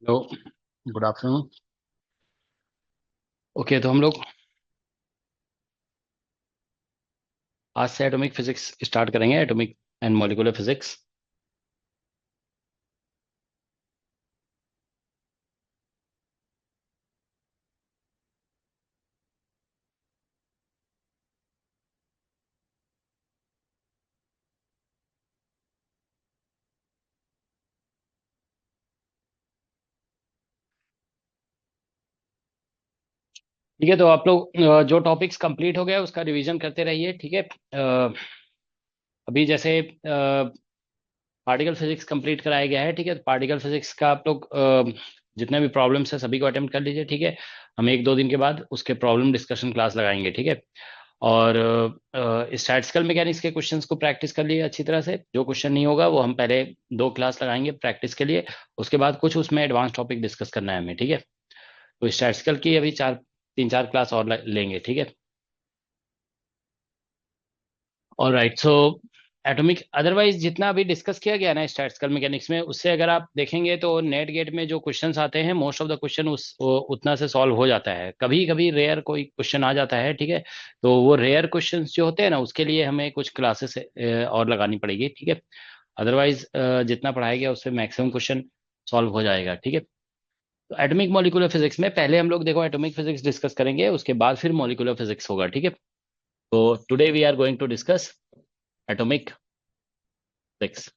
Hello, good afternoon. Okay, तो हम लोग आज से एटॉमिक फिजिक्स स्टार्ट करेंगे, एटॉमिक एंड मॉलिक्यूलर फिजिक्स। ठीक है, तो आप लोग जो टॉपिक्स कंप्लीट हो गया उसका रिवीजन करते रहिए। ठीक है, अभी जैसे पार्टिकल फिजिक्स कंप्लीट कराया गया है। ठीक है, तो पार्टिकल फिजिक्स का आप लोग जितने भी प्रॉब्लम्स है सभी को अटेम्प्ट कर लीजिए। ठीक है, हम एक दो दिन के बाद उसके प्रॉब्लम डिस्कशन क्लास लगाएंगे। ठीक है, और स्टैटिस्टिकल मैकेनिक्स के क्वेश्चंस को प्रैक्टिस कर लिए अच्छी तरह से। जो क्वेश्चन नहीं होगा वो हम पहले दो क्लास लगाएंगे प्रैक्टिस के लिए। उसके बाद कुछ उसमें एडवांस टॉपिक डिस्कस करना है हमें। ठीक है, तो स्टैटिस्टिकल की अभी तीन चार क्लास और लेंगे। ठीक है, और राइट। सो एटॉमिक अदरवाइज जितना भी डिस्कस किया गया ना स्टैटिस्टिकल मैकेनिक्स में, उससे अगर आप देखेंगे तो नेट गेट में जो क्वेश्चंस आते हैं मोस्ट ऑफ द क्वेश्चन उतना से सॉल्व हो जाता है। कभी कभी रेयर कोई क्वेश्चन आ जाता है। ठीक है, तो वो रेयर क्वेश्चंस जो होते हैं ना उसके लिए हमें कुछ क्लासेस और लगानी पड़ेगी। ठीक है, अदरवाइज जितना पढ़ाया गया उससे मैक्सिमम क्वेश्चन सॉल्व हो जाएगा। ठीक है, तो एटॉमिक मॉलिक्यूलर फिजिक्स में पहले हम लोग देखो एटॉमिक फिजिक्स डिस्कस करेंगे, उसके बाद फिर मॉलिक्यूलर फिजिक्स होगा। ठीक है, तो today we are going to discuss atomic physics.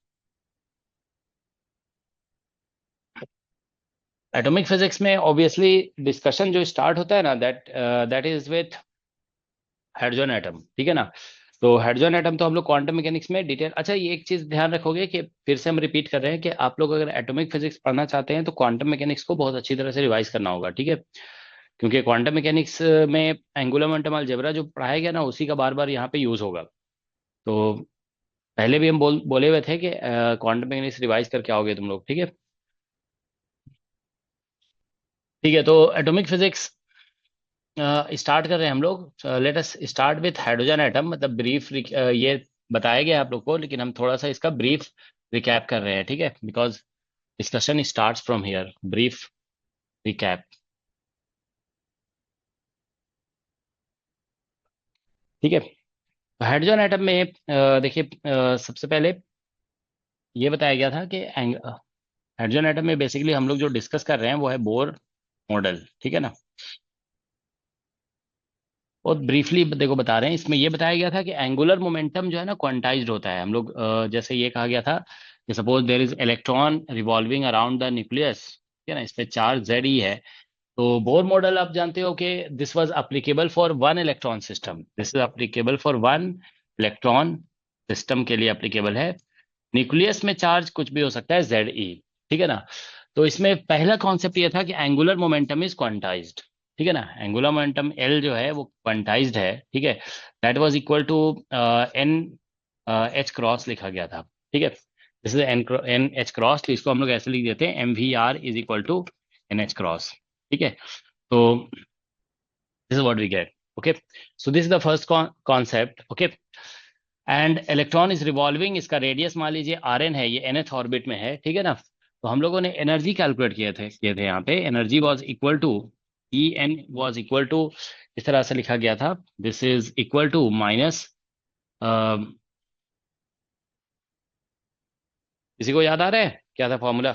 Atomic physics में ऑब्वियसली डिस्कशन जो स्टार्ट होता है ना that is with hydrogen atom. ठीक है ना, तो हाइड्रोजन एटम तो हम लोग क्वांटम मैकेनिक्स में डिटेल। अच्छा, ये एक चीज ध्यान रखोगे कि फिर से हम रिपीट कर रहे हैं कि आप लोग अगर एटॉमिक फिजिक्स पढ़ना चाहते हैं तो क्वांटम मैकेनिक्स को बहुत अच्छी तरह से रिवाइज करना होगा। ठीक है, क्योंकि क्वांटम मैकेनिक्स में एंगुलर मोमेंटम अलजेब्रा जो पढ़ाया गया ना उसी का बार बार यहाँ पे यूज होगा। तो पहले भी हम बोले हुए थे कि क्वांटम मैकेनिक्स रिवाइज करके आओगे तुम लोग। ठीक है, ठीक है, तो एटॉमिक फिजिक्स स्टार्ट कर रहे हैं हम लोग। Let us start with hydrogen atom. मतलब ब्रीफ ये बताया गया है आप लोग को, लेकिन हम थोड़ा सा इसका ब्रीफ रिकैप कर रहे हैं। ठीक है, because discussion starts from here. Brief recap. ठीक है, हाइड्रोजन एटम में देखिए, सबसे पहले ये बताया गया था कि हाइड्रोजन एटम में बेसिकली हम लोग जो डिस्कस कर रहे हैं वो है बोर मॉडल। ठीक है ना, और ब्रीफली देखो बता रहे हैं। इसमें ये बताया गया था कि एंगुलर मोमेंटम जो है ना क्वांटाइज्ड होता है। हम लोग जैसे ये कहा गया था कि suppose there is electron revolving around the nucleus. ठीक है ना, इस पे चार्ज जेड ई है। तो बोर मॉडल आप जानते हो कि this was applicable for one electron system. This is applicable for one electron system के लिए अप्लीकेबल है। न्यूक्लियस में चार्ज कुछ भी हो सकता है, जेड ई। ठीक है ना, तो इसमें पहला कॉन्सेप्ट ये था कि एंगुलर मोमेंटम इज क्वांटाइज्ड। ठीक है ना, एंगुलर मोमेंटम एल जो है वो क्वांटाइज्ड है। ठीक है, that was equal to n h cross लिखा गया था। ठीक है, this is n h cross, तो इसको हम लोग ऐसे लिख देते हैं m v r is equal to n h cross. ठीक है, तो this is what we get. Okay, so this is the first concept. Okay, and electron is revolving. इसका रेडियस मान लीजिए आर एन है, ये एन एथ ऑर्बिट में है। ठीक है ना, तो हम लोगों ने एनर्जी कैलकुलेट किए थे यहाँ पे। Energy was equal to E n was equal to, इस तरह से लिखा गया था, this is equal to minus, किसी को याद आ रहा है क्या था formula?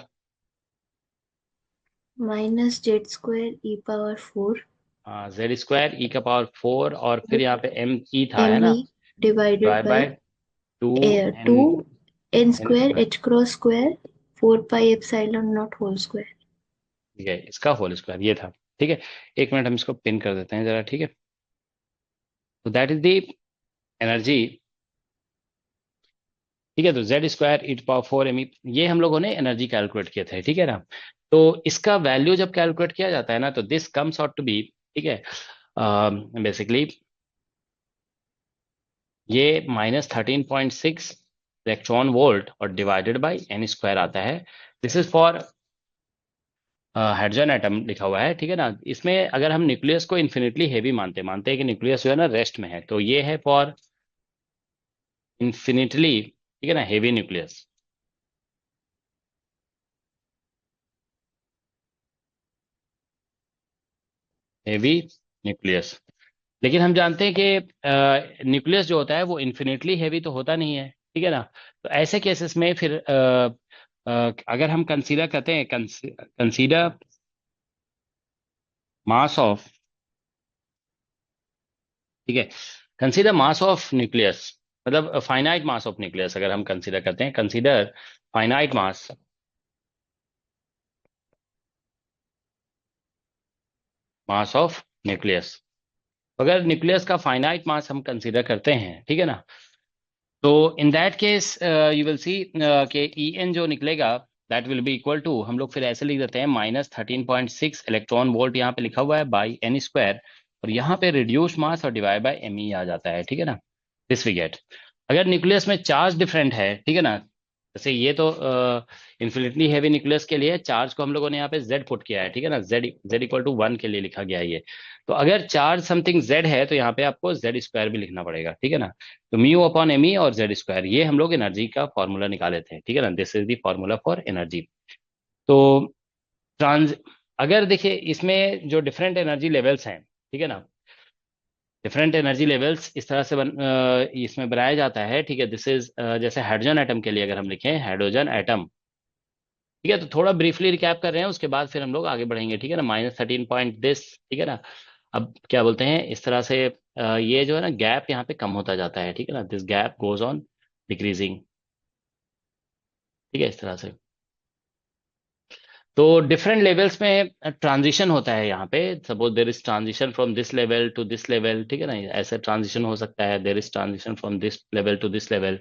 Minus Z square e power four Z square e का पावर फोर, और फिर यहाँ पे एम ई था, है एम ना, E divided divide by by two two N N N square square. H cross square four pi epsilon naught whole square. ठीक है, इसका होल स्क्वायर ये था। ठीक है, एक मिनट हम इसको पिन कर देते हैं जरा। ठीक है, तो दैट इज द एनर्जी। ठीक है, तो Z square e power four M, ये हम लोगों ने एनर्जी कैलकुलेट किए थे। ठीक है ना, तो इसका वैल्यू जब कैलकुलेट किया जाता है ना तो this comes out to be, ठीक है, बेसिकली ये -13.6 इलेक्ट्रॉन वोल्ट और डिवाइडेड बाई एन स्क्वायर आता है। This is for hydrogen atom लिखा हुआ है। ठीक है ना, इसमें अगर हम न्यूक्लियस को इन्फिनिटली हेवी मानते हैं कि न्यूक्लियस जो है ना रेस्ट में है, तो ये है फॉर इन्फिनिटली, ठीक है ना, हेवी न्यूक्लियस। Heavy nucleus. लेकिन हम जानते हैं कि न्यूक्लियस जो होता है वो इन्फिनिटली हैवी तो होता नहीं है, ठीक है ना। तो ऐसे केसेस में फिर अगर हम कंसीडर करते हैं, कंसीडर मास ऑफ, ठीक है, कंसीडर मास ऑफ न्यूक्लियस, मतलब फाइनाइट मास ऑफ न्यूक्लियस अगर हम कंसीडर करते हैं, consider finite mass of nucleus. अगर न्यूक्लियस का फाइनाइट मास हम कंसीडर करते हैं, ठीक है ना, तो in that case you will see कि ई एन जो निकलेगा that will be equal to, हम लोग फिर ऐसे लिख देते हैं, -13.6 इलेक्ट्रॉन वोल्ट यहाँ पे लिखा हुआ है बाई एन स्क्वायर, और यहाँ पे रिड्यूस मास और डिवाइड बाई एम ई आ जाता है, ठीक है ना। This we get. अगर न्यूक्लियस में चार्ज डिफरेंट है, ठीक है ना, जैसे ये तो इन्फिनिटली हैवी न्यूक्लियस के लिए चार्ज को हम लोगों ने यहाँ पे Z पुट किया है, ठीक है ना, Z इक्वल टू 1 के लिए लिखा गया है ये। तो अगर चार्ज समथिंग Z है तो यहाँ पे आपको Z स्क्वायर भी लिखना पड़ेगा, ठीक है ना। तो म्यू अपॉन एम ई और Z स्क्वायर, ये हम लोग एनर्जी का फॉर्मूला निकाले थे, ठीक है ना, this is the formula for energy. तो ट्रांस अगर देखिए इसमें जो डिफरेंट एनर्जी लेवल्स हैं, ठीक है ना, डिफरेंट एनर्जी लेवल्स इस तरह से इसमें बनाया जाता है, ठीक है। दिस इज जैसे हाइड्रोजन एटम के लिए अगर हम लिखें हाइड्रोजन एटम, ठीक है, तो थोड़ा ब्रीफली रिकैप कर रहे हैं, उसके बाद फिर हम लोग आगे बढ़ेंगे, ठीक है ना। -13 पॉइंट दिस, ठीक है ना। अब क्या बोलते हैं इस तरह से ये जो है ना गैप यहाँ पे कम होता जाता है, ठीक है ना, this gap goes on decreasing, ठीक है, इस तरह से। तो डिफरेंट लेवल्स में ट्रांजिशन होता है यहाँ पे, suppose there is transition from this level to this level, ठीक है ना, ऐसे ट्रांजिशन हो सकता है, there is transition from this level to this level,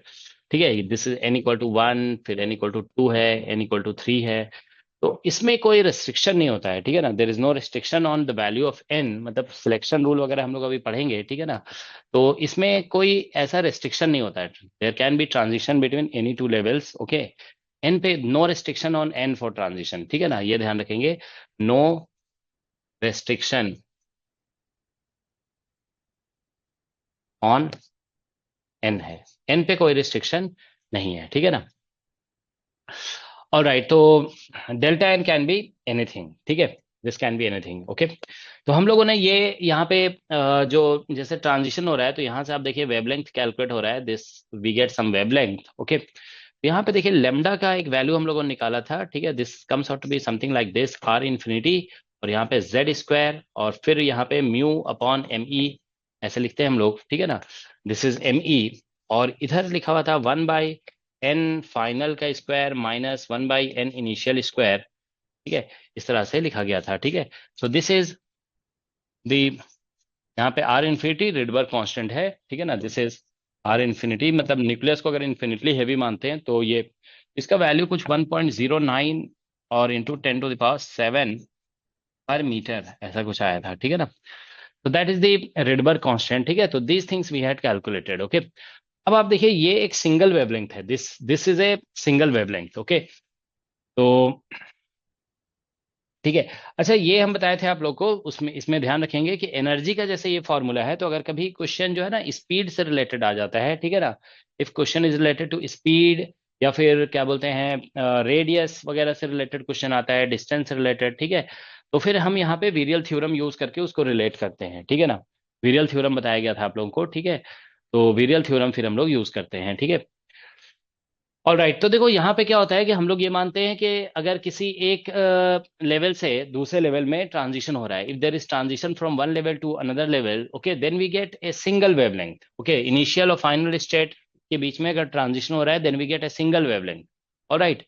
ठीक है। This is n equal to 1, फिर n इक्वल टू 2 है, n इक्वल टू 3 है। तो इसमें कोई रिस्ट्रिक्शन नहीं होता है, ठीक है ना, there is no restriction on the value of n, मतलब सिलेक्शन रूल वगैरह हम लोग अभी पढ़ेंगे, ठीक है ना। तो इसमें कोई ऐसा रिस्ट्रिक्शन नहीं होता है, there can be transition between any two levels, okay. N पे no restriction on N for transition, ठीक है ना, ये ध्यान रखेंगे, नो रेस्ट्रिक्शन ऑन एन है, एन पे कोई रिस्ट्रिक्शन नहीं है, ठीक है ना। और राइट, तो delta n can be anything, ठीक है, this can be anything, okay. तो हम लोगों ने ये यहाँ पे जो जैसे ट्रांजिशन हो रहा है, तो यहाँ से आप देखिए वेवलेंथ कैलकुलेट हो रहा है, this we get some wavelength, okay. यहाँ पे देखिए लेमडा का एक वैल्यू हम लोगों ने निकाला था, ठीक है, this comes out to be something like this R infinity, और यहाँ पे जेड स्क्वायर, और फिर यहाँ पे म्यू अपॉन एम ई, ऐसे लिखते हैं हम लोग, ठीक है ना, दिस इज एम ई। और इधर लिखा हुआ था 1 बाई एन फाइनल का square minus 1 by an initial square, ठीक है, इस तरह से लिखा गया था, ठीक है। सो दिस इज द, यहाँ पे आर इन्फिनिटी रिडबर्ग कांस्टेंट है, ठीक है ना, दिस इज आर इन्फिनिटी, मतलब न्यूक्लियस को अगर इन्फिनिटली हैवी मानते हैं तो ये इसका वैल्यू कुछ 1.09 और इंटू 10⁷ पर मीटर ऐसा कुछ आया था, ठीक है ना। तो that is the Rydberg constant, ठीक है। तो these things we had calculated, okay. अब आप देखिए ये एक सिंगल वेवलेंथ है, this this is a single wavelength, okay. तो ठीक है। अच्छा, ये हम बताए थे आप लोग को, उसमें इसमें ध्यान रखेंगे कि एनर्जी का जैसे ये फॉर्मूला है, तो अगर कभी क्वेश्चन जो है ना स्पीड से रिलेटेड आ जाता है, ठीक है ना, if question is related to speed, या फिर क्या बोलते हैं रेडियस वगैरह से रिलेटेड क्वेश्चन आता है, डिस्टेंस से रिलेटेड, ठीक है, तो फिर हम यहाँ पे वीरियल थ्योरम यूज करके उसको रिलेट करते हैं, ठीक है ना। वीरियल थ्योरम बताया गया था आप लोगों को, ठीक है। तो वीरियल थ्योरम फिर हम लोग यूज करते हैं, ठीक है। ऑल राइट, तो देखो यहाँ पे क्या होता है कि हम लोग ये मानते हैं कि अगर किसी एक लेवल से दूसरे लेवल में ट्रांजिशन हो रहा है, if there is transition from one level to another level, okay, then we get a single wavelength, okay, initial और फाइनल स्टेट के बीच में अगर ट्रांजिशन हो रहा है then we get a single wavelength. All right,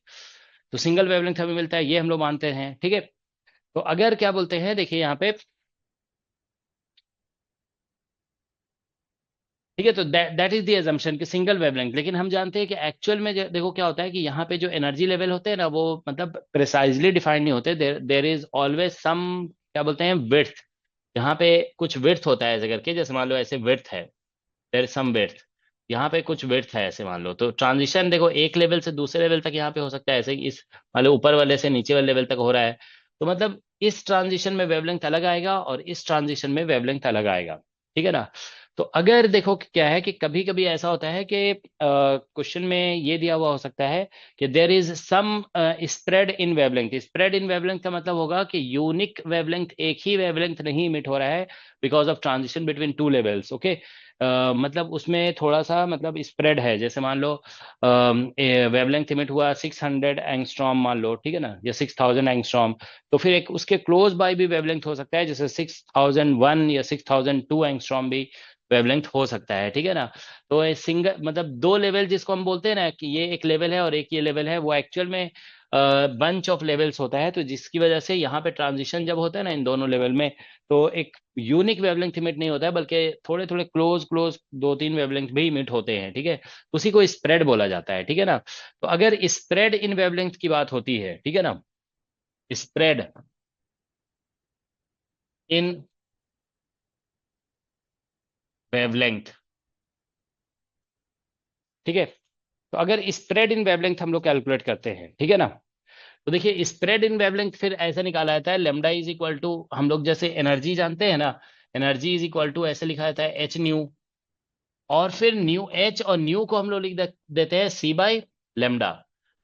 तो सिंगल वेवलेंथ हमें मिलता है, ये हम लोग मानते हैं, ठीक है। तो अगर क्या बोलते हैं देखिए यहाँ पे, ठीक है, तो दैट इज द अजम्पशन कि सिंगल वेवलेंथ, लेकिन हम जानते हैं कि एक्चुअल में देखो क्या होता है कि यहाँ पे जो एनर्जी लेवल होते हैं ना वो मतलब प्रिसाइजली डिफाइंड नहीं होते, देर इज ऑलवेज सम, क्या बोलते हैं, विड्थ, यहाँ पे कुछ विड्थ होता है ऐसे करके, जैसे मान लो ऐसे विड्थ है, देर इज सम विड्थ, यहाँ पे कुछ विड्थ है ऐसे मान लो, तो ट्रांजिशन देखो एक लेवल से दूसरे लेवल तक यहाँ पे हो सकता है, ऐसे ही इस मान लो ऊपर वाले से नीचे वाले लेवल तक हो रहा है, तो मतलब इस ट्रांजिशन में वेवलेंथ अलग आएगा और इस ट्रांजिशन में वेवलेंथ अलग आएगा, ठीक है ना। तो अगर देखो कि क्या है कि कभी कभी ऐसा होता है कि क्वेश्चन में ये दिया हुआ हो सकता है कि there is some spread in wavelength. Spread in wavelength का मतलब होगा कि यूनिक वेवलेंथ, एक ही वेवलेंथ नहीं इमिट हो रहा है because of transition between two levels. Okay, मतलब उसमें थोड़ा सा मतलब स्प्रेड है। जैसे मान लो वेवलेंथ इमिट हुआ 600 एंगस्ट्रॉम मान लो, ठीक है ना, या 6000 एंगस्ट्रॉम। तो फिर एक उसके क्लोज बाय भी वेवलेंथ हो सकता है, जैसे 6001 या 6002 एंगस्ट्रॉम भी वेवलेंथ हो सकता है, ठीक है ना। तो ये सिंगल मतलब दो लेवल जिसको हम बोलते हैं ना कि ये एक लेवल है और एक ये लेवल है, वो एक्चुअल में बंच ऑफ लेवल्स होता है। तो जिसकी वजह से यहाँ पे ट्रांजिशन जब होता है ना इन दोनों लेवल में, तो एक यूनिक वेवलेंथ इमिट नहीं होता है, बल्कि थोड़े थोड़े क्लोज क्लोज दो तीन वेवलेंथ भी इमिट होते हैं, ठीक है। उसी को स्प्रेड बोला जाता है, ठीक है ना। तो अगर स्प्रेड इन वेवलेंथ की बात होती है, ठीक है ना, स्प्रेड इन वेवलेंथ, ठीक है। तो अगर स्प्रेड इन वेवलेंथ हम लोग कैलकुलेट करते हैं, ठीक है ना, तो देखिए स्प्रेड इन वेवलेंथ फिर ऐसे निकाला जाता है, लेमडा इज इक्वल टू, हम लोग जैसे एनर्जी जानते हैं ना, एनर्जी इज इक्वल टू ऐसे लिखा जाता है एच न्यू, और फिर न्यू एच और न्यू को हम लोग लिख देते हैं सी बाई लेमडा।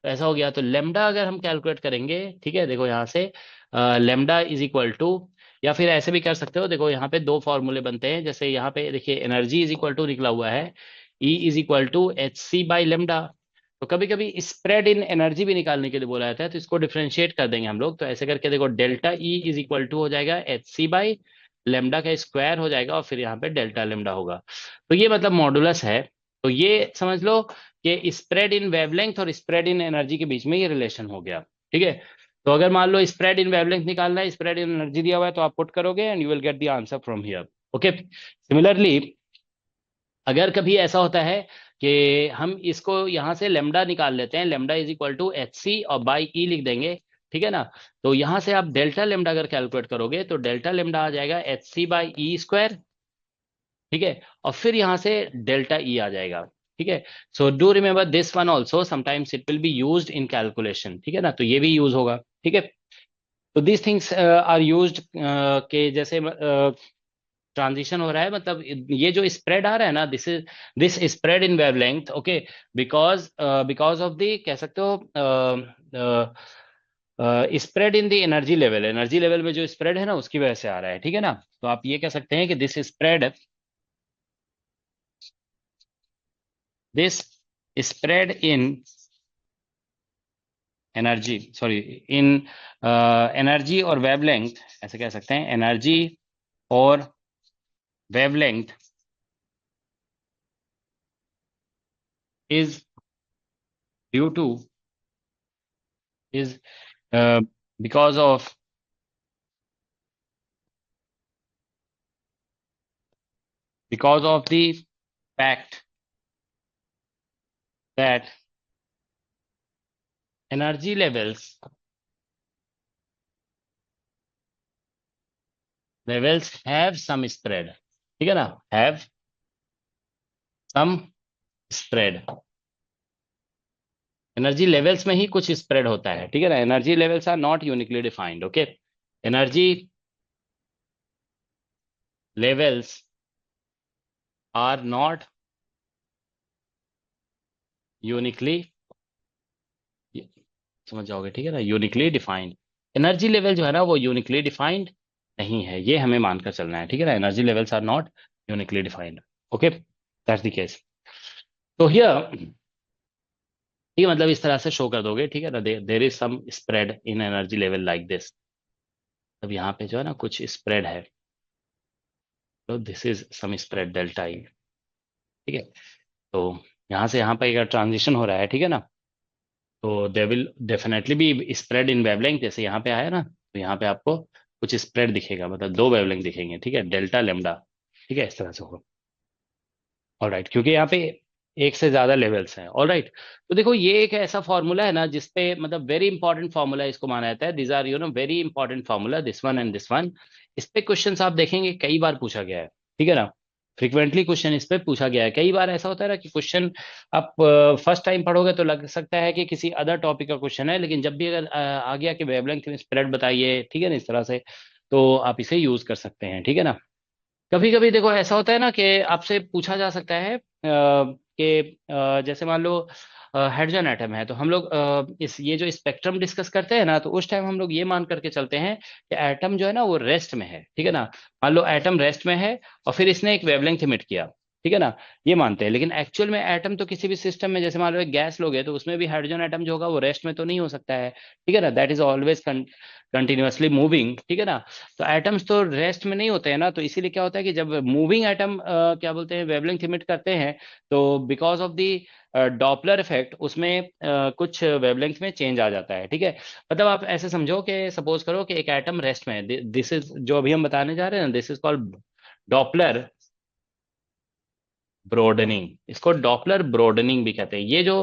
तो ऐसा हो गया। तो लेमडा अगर हम कैलकुलेट करेंगे, ठीक है, देखो यहाँ से लेमडा इज इक्वल टू, या फिर ऐसे भी कर सकते हो, देखो यहाँ पे दो फॉर्मूले बनते हैं। जैसे यहाँ पे देखिए एनर्जी इज इक्वल टू निकला हुआ है E is equal to h c by lambda. तो कभी कभी स्प्रेड इन एनर्जी भी निकालने के लिए बोला जाता है, तो इसको डिफरेंशिएट कर देंगे हम लोग। तो ऐसे करके देखो delta E is equal to हो जाएगा एच सी बाई लेमडा का स्क्वायर हो जाएगा, और फिर यहाँ पे डेल्टा लेमडा होगा। तो ये मतलब मॉडुलस है। तो ये समझ लो कि स्प्रेड इन वेवलेंथ और स्प्रेड इन एनर्जी के बीच में ये रिलेशन हो गया, ठीक है। तो अगर मान लो स्प्रेड इन वेवलेंथ निकालना है, स्प्रेड इन एनर्जी दिया हुआ है, तो आप पुट करोगे and you will get the answer from here. Okay, similarly अगर कभी ऐसा होता है कि हम इसको यहाँ से लेमडा निकाल लेते हैं, lambda is equal to h c और बाई ई लिख देंगे, ठीक है ना। तो यहाँ से आप डेल्टा लेमडा अगर कैलकुलेट करोगे, तो डेल्टा लेमडा आ जाएगा h c by E square, ठीक है। और फिर यहाँ से डेल्टा ई आ जाएगा, ठीक है। So do remember this one also, sometimes it will be used in calculation, ठीक है ना, तो ये भी यूज होगा, ठीक है। तो दीज थिंग्स आर यूज्ड के जैसे ट्रांजिशन हो रहा है, मतलब ये जो स्प्रेड आ रहा है ना, this spread in wavelength, okay, because because of the कह सकते हो spread in the energy level, energy level में जो स्प्रेड है ना उसकी वजह से आ रहा है, ठीक है ना। तो आप ये कह सकते हैं कि this spread in energy, sorry, in energy और वेवलेंथ, ऐसे कह सकते हैं, एनर्जी और wavelength is due to, is because of, because of the fact that energy levels have some spread, ठीक है ना, have some spread। Energy levels में ही कुछ स्प्रेड होता है, ठीक है ना। Energy levels are not uniquely defined, okay. Energy levels are not uniquely, समझ जाओगे, ठीक है ना, यूनिकली डिफाइंड। एनर्जी लेवल जो है ना वो यूनिकली डिफाइंड नहीं है, ये हमें मानकर चलना है, ठीक है ना। Energy levels are not uniquely defined, okay, that's the case. तो हियर, ठीक है, मतलब इस तरह से शो कर दोगे, ठीक है ना, there is some spread in energy level like this. अब यहाँ पे जो है ना कुछ स्प्रेड है, तो this is some spread delta E, ठीक है। तो यहाँ से यहाँ पे अगर ट्रांजिशन हो रहा है, ठीक है ना, तो they will definitely be spread in wavelength. जैसे यहाँ पे आया ना, तो यहाँ पे आपको कुछ स्प्रेड दिखेगा, मतलब दो वेवलेंथ दिखेंगे, ठीक है, डेल्टा लेमडा, ठीक है, इस तरह से होगा। ऑलराइट, क्योंकि यहाँ पे एक से ज्यादा लेवल्स हैं। ऑलराइट, तो देखो ये एक ऐसा फॉर्मूला है ना जिसपे मतलब वेरी इंपॉर्टेंट फॉर्मूला इसको माना जाता है। This are you know very important formula, this one and this one. इस पे क्वेश्चंस आप देखेंगे कई बार पूछा गया है, ठीक है ना। फ्रिक्वेंटली क्वेश्चन इस पे पूछा गया है कई बार। ऐसा होता है ना कि क्वेश्चन आप फर्स्ट टाइम पढ़ोगे तो लग सकता है कि किसी अदर टॉपिक का क्वेश्चन है, लेकिन जब भी अगर आ गया कि वेवलेंथ में स्प्रेड बताइए, ठीक है ना, इस तरह से, तो आप इसे यूज कर सकते हैं, ठीक है ना। कभी कभी देखो ऐसा होता है ना कि आपसे पूछा जा सकता है कि जैसे मान लो हाइड्रोजन एटम है, तो हम लोग इस ये जो स्पेक्ट्रम डिस्कस करते हैं ना, तो उस टाइम हम लोग ये मान करके चलते हैं कि एटम जो है ना वो रेस्ट में है, ठीक है ना। मान लो एटम रेस्ट में है और फिर इसने एक वेवलेंथ इमिट किया, ठीक है ना, ये मानते हैं। लेकिन एक्चुअल में एटम तो किसी भी सिस्टम में, जैसे मान लो एक गैस लोगे तो उसमें भी हाइड्रोजन एटम जो होगा वो रेस्ट में तो नहीं हो सकता है, ठीक है ना। That is always continuously moving, ठीक है ना। तो एटम्स तो रेस्ट में नहीं होते हैं ना, तो इसीलिए क्या होता है कि जब मूविंग एटम क्या बोलते हैं वेवलेंथ इमिट करते हैं, तो because of the Doppler effect उसमें कुछ वेवलेंथ में चेंज आ जाता है, ठीक है। मतलब आप ऐसे समझो कि सपोज करो कि एक एटम रेस्ट में है, दिस इज जो अभी हम बताने जा रहे हैं ना, this is called Doppler broadening. इसको डॉपलर ब्रोडनिंग भी कहते हैं। ये जो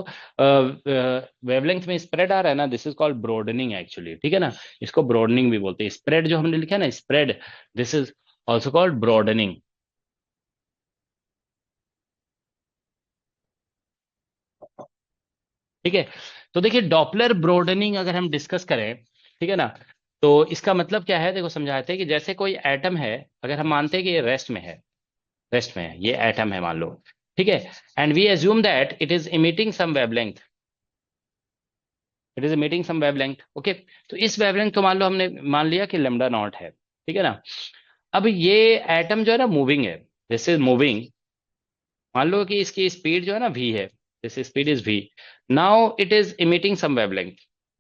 वेवलेंथ में स्प्रेड आ रहा है ना, this is called broadening actually, ठीक है ना। इसको ब्रोडनिंग भी बोलते हैं। स्प्रेड जो हमने लिखा है ना, spread, this is also called broadening, ठीक है। तो देखिए डॉपलर ब्रोडनिंग अगर हम डिस्कस करें, ठीक है ना, तो इसका मतलब क्या है, देखो समझाते हैं कि जैसे कोई एटम है, अगर हम मानते हैं कि ये रेस्ट में है, रेस्ट में है ये एटम है मान लो, ठीक है, and we assume that it is emitting some wavelength, it is emitting some wavelength, okay. तो इस वेवलेंथ को मान लो हमने मान लिया कि लेमडा नॉट है, ठीक है ना। अब ये एटम जो है ना मूविंग है, दिस इज मूविंग, मान लो कि इसकी स्पीड जो है ना v है, this speed is v, now it is emitting some wavelength,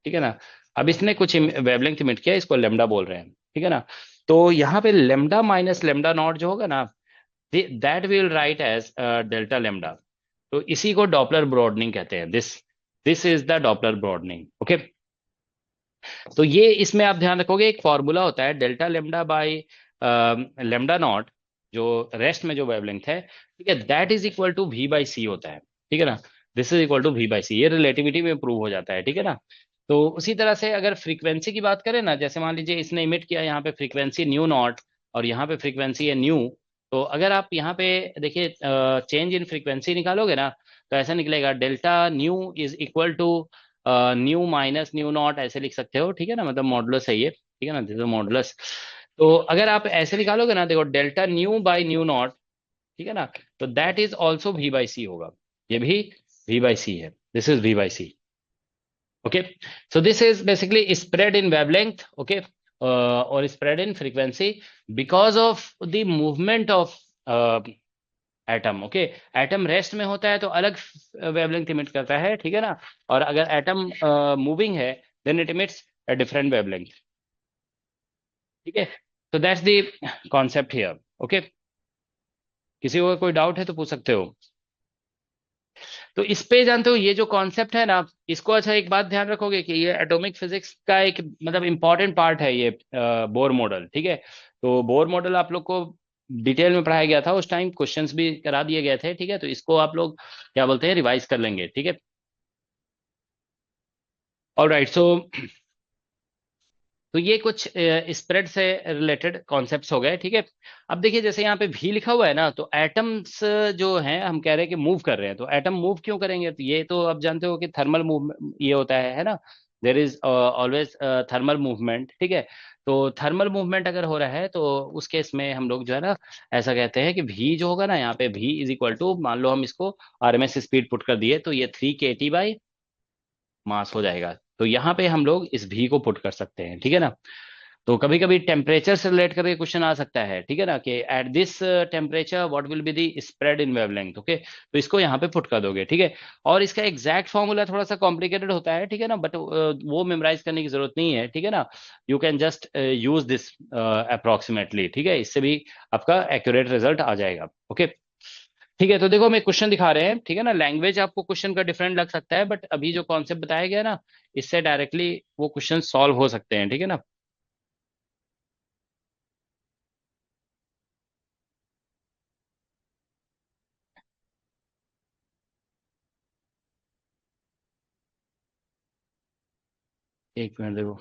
ठीक है ना। अब इसने कुछ वेवलेंथ इमिट किया, इसको लेमडा बोल रहे हैं, ठीक है ना। तो यहाँ पे लेमडा माइनस लेमडा नॉट जो होगा ना, that will write as delta lambda. तो इसी को डॉपलर ब्रॉडनिंग कहते हैं। This this is the Doppler broadening, okay. तो ये इसमें आप ध्यान रखोगे एक फॉर्मूला होता है delta lambda by lambda naught, जो रेस्ट में जो वेवलेंथ है, ठीक है, that is equal to v by C होता है, ठीक है ना। This is equal to v by C, ये रिलेटिविटी में प्रूव हो जाता है, ठीक है ना। तो उसी तरह से अगर फ्रीक्वेंसी की बात करें ना, जैसे मान लीजिए इसने इमिट किया यहाँ पे फ्रीक्वेंसी न्यू नॉट और यहाँ पे फ्रीक्वेंसी है न्यू, तो अगर आप यहाँ पे देखिए चेंज इन फ्रीक्वेंसी निकालोगे ना, तो ऐसा निकलेगा delta nu is equal to nu minus nu naught, ऐसे लिख सकते हो, ठीक है ना, मतलब मॉडुलस है ये, ठीक है ना, दिस मॉडुलस। तो अगर आप ऐसे निकालोगे ना, देखो delta nu by nu naught, ठीक है ना, तो that is also v by C होगा, ये भी v बाई सी है, this is v by C, okay. So this is basically spread in wavelength, okay, और spread in frequency because of the movement of atom, okay. Atom rest में होता है तो अलग वेवलेंथ इमिट करता है, ठीक है ना। और अगर एटम मूविंग है, then it emits a different wavelength, ठीक है। तो that's the concept here, okay. किसी को कोई डाउट है तो पूछ सकते हो। तो इस पे जानते हो ये जो कॉन्सेप्ट है ना, इसको अच्छा एक बात ध्यान रखोगे कि ये एटॉमिक फिजिक्स का एक मतलब इंपॉर्टेंट पार्ट है ये बोर मॉडल, ठीक है। तो बोर मॉडल आप लोग को डिटेल में पढ़ाया गया था उस टाइम, क्वेश्चंस भी करा दिए गए थे, ठीक है। तो इसको आप लोग क्या बोलते हैं रिवाइज कर लेंगे, ठीक है। ऑल राइट, सो तो ये कुछ स्प्रेड से रिलेटेड कॉन्सेप्ट्स हो गए, ठीक है। अब देखिए जैसे यहाँ पे भी लिखा हुआ है ना, तो एटम्स जो हैं हम कह रहे हैं कि मूव कर रहे हैं, तो एटम मूव क्यों करेंगे, तो ये तो अब जानते हो कि थर्मल मूव ये होता है ना, there is always thermal movement, ठीक है। तो थर्मल मूवमेंट अगर हो रहा है तो उस केस में हम लोग जो है ना ऐसा कहते हैं कि भी जो होगा ना यहाँ पे भी इज इक्वल टू, मान लो हम इसको आरएमएस स्पीड पुट कर दिए, तो ये 3 kT बाई मास हो जाएगा। तो यहाँ पे हम लोग इस भी को पुट कर सकते हैं, ठीक है ना। तो कभी कभी टेम्परेचर से रिलेट करके क्वेश्चन आ सकता है, ठीक है ना, कि at this temperature what will be the spread in wavelength, okay. तो इसको यहाँ पे पुट कर दोगे, ठीक है। और इसका एग्जैक्ट फॉर्मूला थोड़ा सा कॉम्प्लिकेटेड होता है, ठीक है ना, बट वो मेमोराइज करने की जरूरत नहीं है, ठीक है ना। You can just use this approximately, ठीक है, इससे भी आपका एक्यूरेट रिजल्ट आ जाएगा, ओके। ठीक है, तो देखो हमें क्वेश्चन दिखा रहे हैं, ठीक है ना। लैंग्वेज आपको क्वेश्चन का डिफरेंट लग सकता है, बट अभी जो कॉन्सेप्ट बताया गया ना, इससे डायरेक्टली वो क्वेश्चन सॉल्व हो सकते हैं, ठीक है ना। एक मिनट देखो।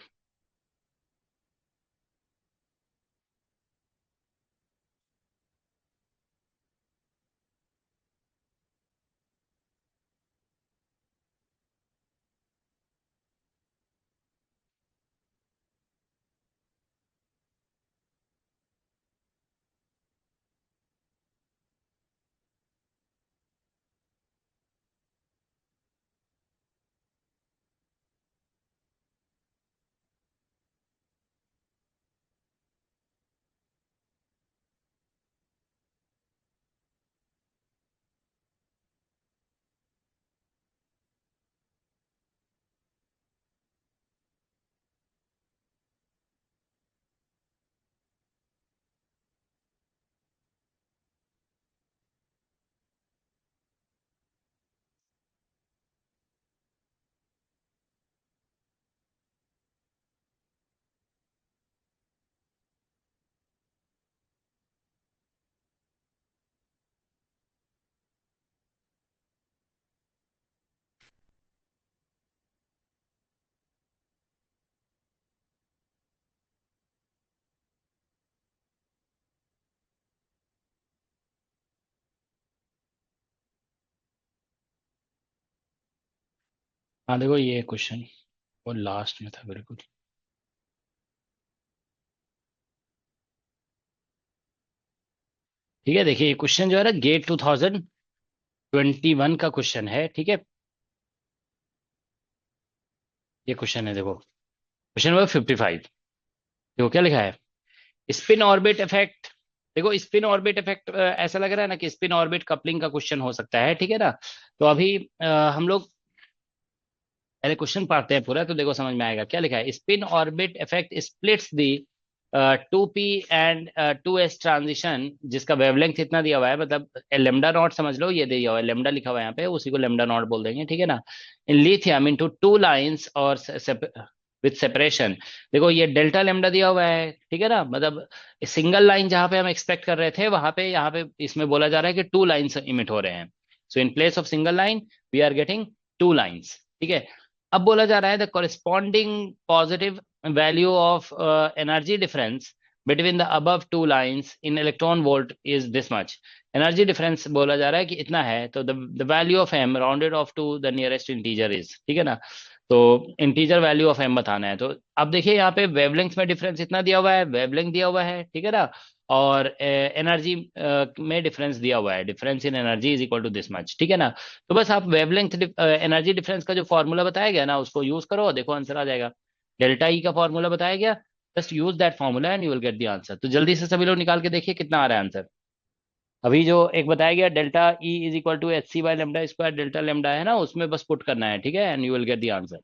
हाँ देखो ये क्वेश्चन वो लास्ट में था बिल्कुल। ठीक है, देखिए ये क्वेश्चन जो है ना गेट 2021 का क्वेश्चन है, ठीक है। ये क्वेश्चन है, देखो क्वेश्चन नंबर 55। देखो क्या लिखा है, स्पिन ऑर्बिट इफेक्ट। देखो स्पिन ऑर्बिट इफेक्ट ऐसा लग रहा है ना कि स्पिन ऑर्बिट कपलिंग का क्वेश्चन हो सकता है, ठीक है ना। तो अभी हम लोग पहले क्वेश्चन पढ़ते हैं पूरा, तो देखो समझ में आएगा क्या लिखा है। Spin orbit effect splits the 2p and 2s transition, जिसका वेवलेंथ इतना दिया हुआ है, मतलब लेमडा नॉट समझ लो, ये दिया हुआ है लेमडा लिखा हुआ है यहाँ पे, उसी को लेमडा नॉट बोल देंगे, ठीक है ना। इन लिथियम इनटू टू लाइंस और विथ सेपरेशन। देखो ये डेल्टा लेमडा दिया हुआ है, ठीक है ना, मतलब सिंगल लाइन जहां पे हम एक्सपेक्ट कर रहे थे वहां पे, यहाँ पे इसमें बोला जा रहा है कि टू लाइंस इमिट हो रहे हैं। So in place of single line we are getting two lines, ठीक है। अब बोला जा रहा है the corresponding positive value of energy difference between the above two lines in electron volt is this much. Energy difference बोला जा रहा है कि इतना है, तो the value of M rounded off to the nearest integer is, ठीक है ना। तो इंटीजर वैल्यू ऑफ एम बताना है। तो अब देखिए यहाँ पे वेवलेंथ में डिफरेंस इतना दिया हुआ है, वेवलेंथ दिया हुआ है, ठीक है ना। और एनर्जी में डिफरेंस दिया हुआ है, difference in energy is equal to this much, ठीक है ना। तो बस आप वेवलेंथ एनर्जी डिफरेंस का जो फॉर्मूला बताया गया ना उसको यूज करो, देखो आंसर आ जाएगा। डेल्टा ई का फॉर्मूला बताया गया, just use that formula and you will get the answer. तो जल्दी से सभी लोग निकाल के देखिए कितना आ रहा है आंसर। अभी जो एक बताया गया delta E is equal to h c by lambda square, delta lambda है ना, उसमें बस पुट करना है, ठीक है, and you will get the answer.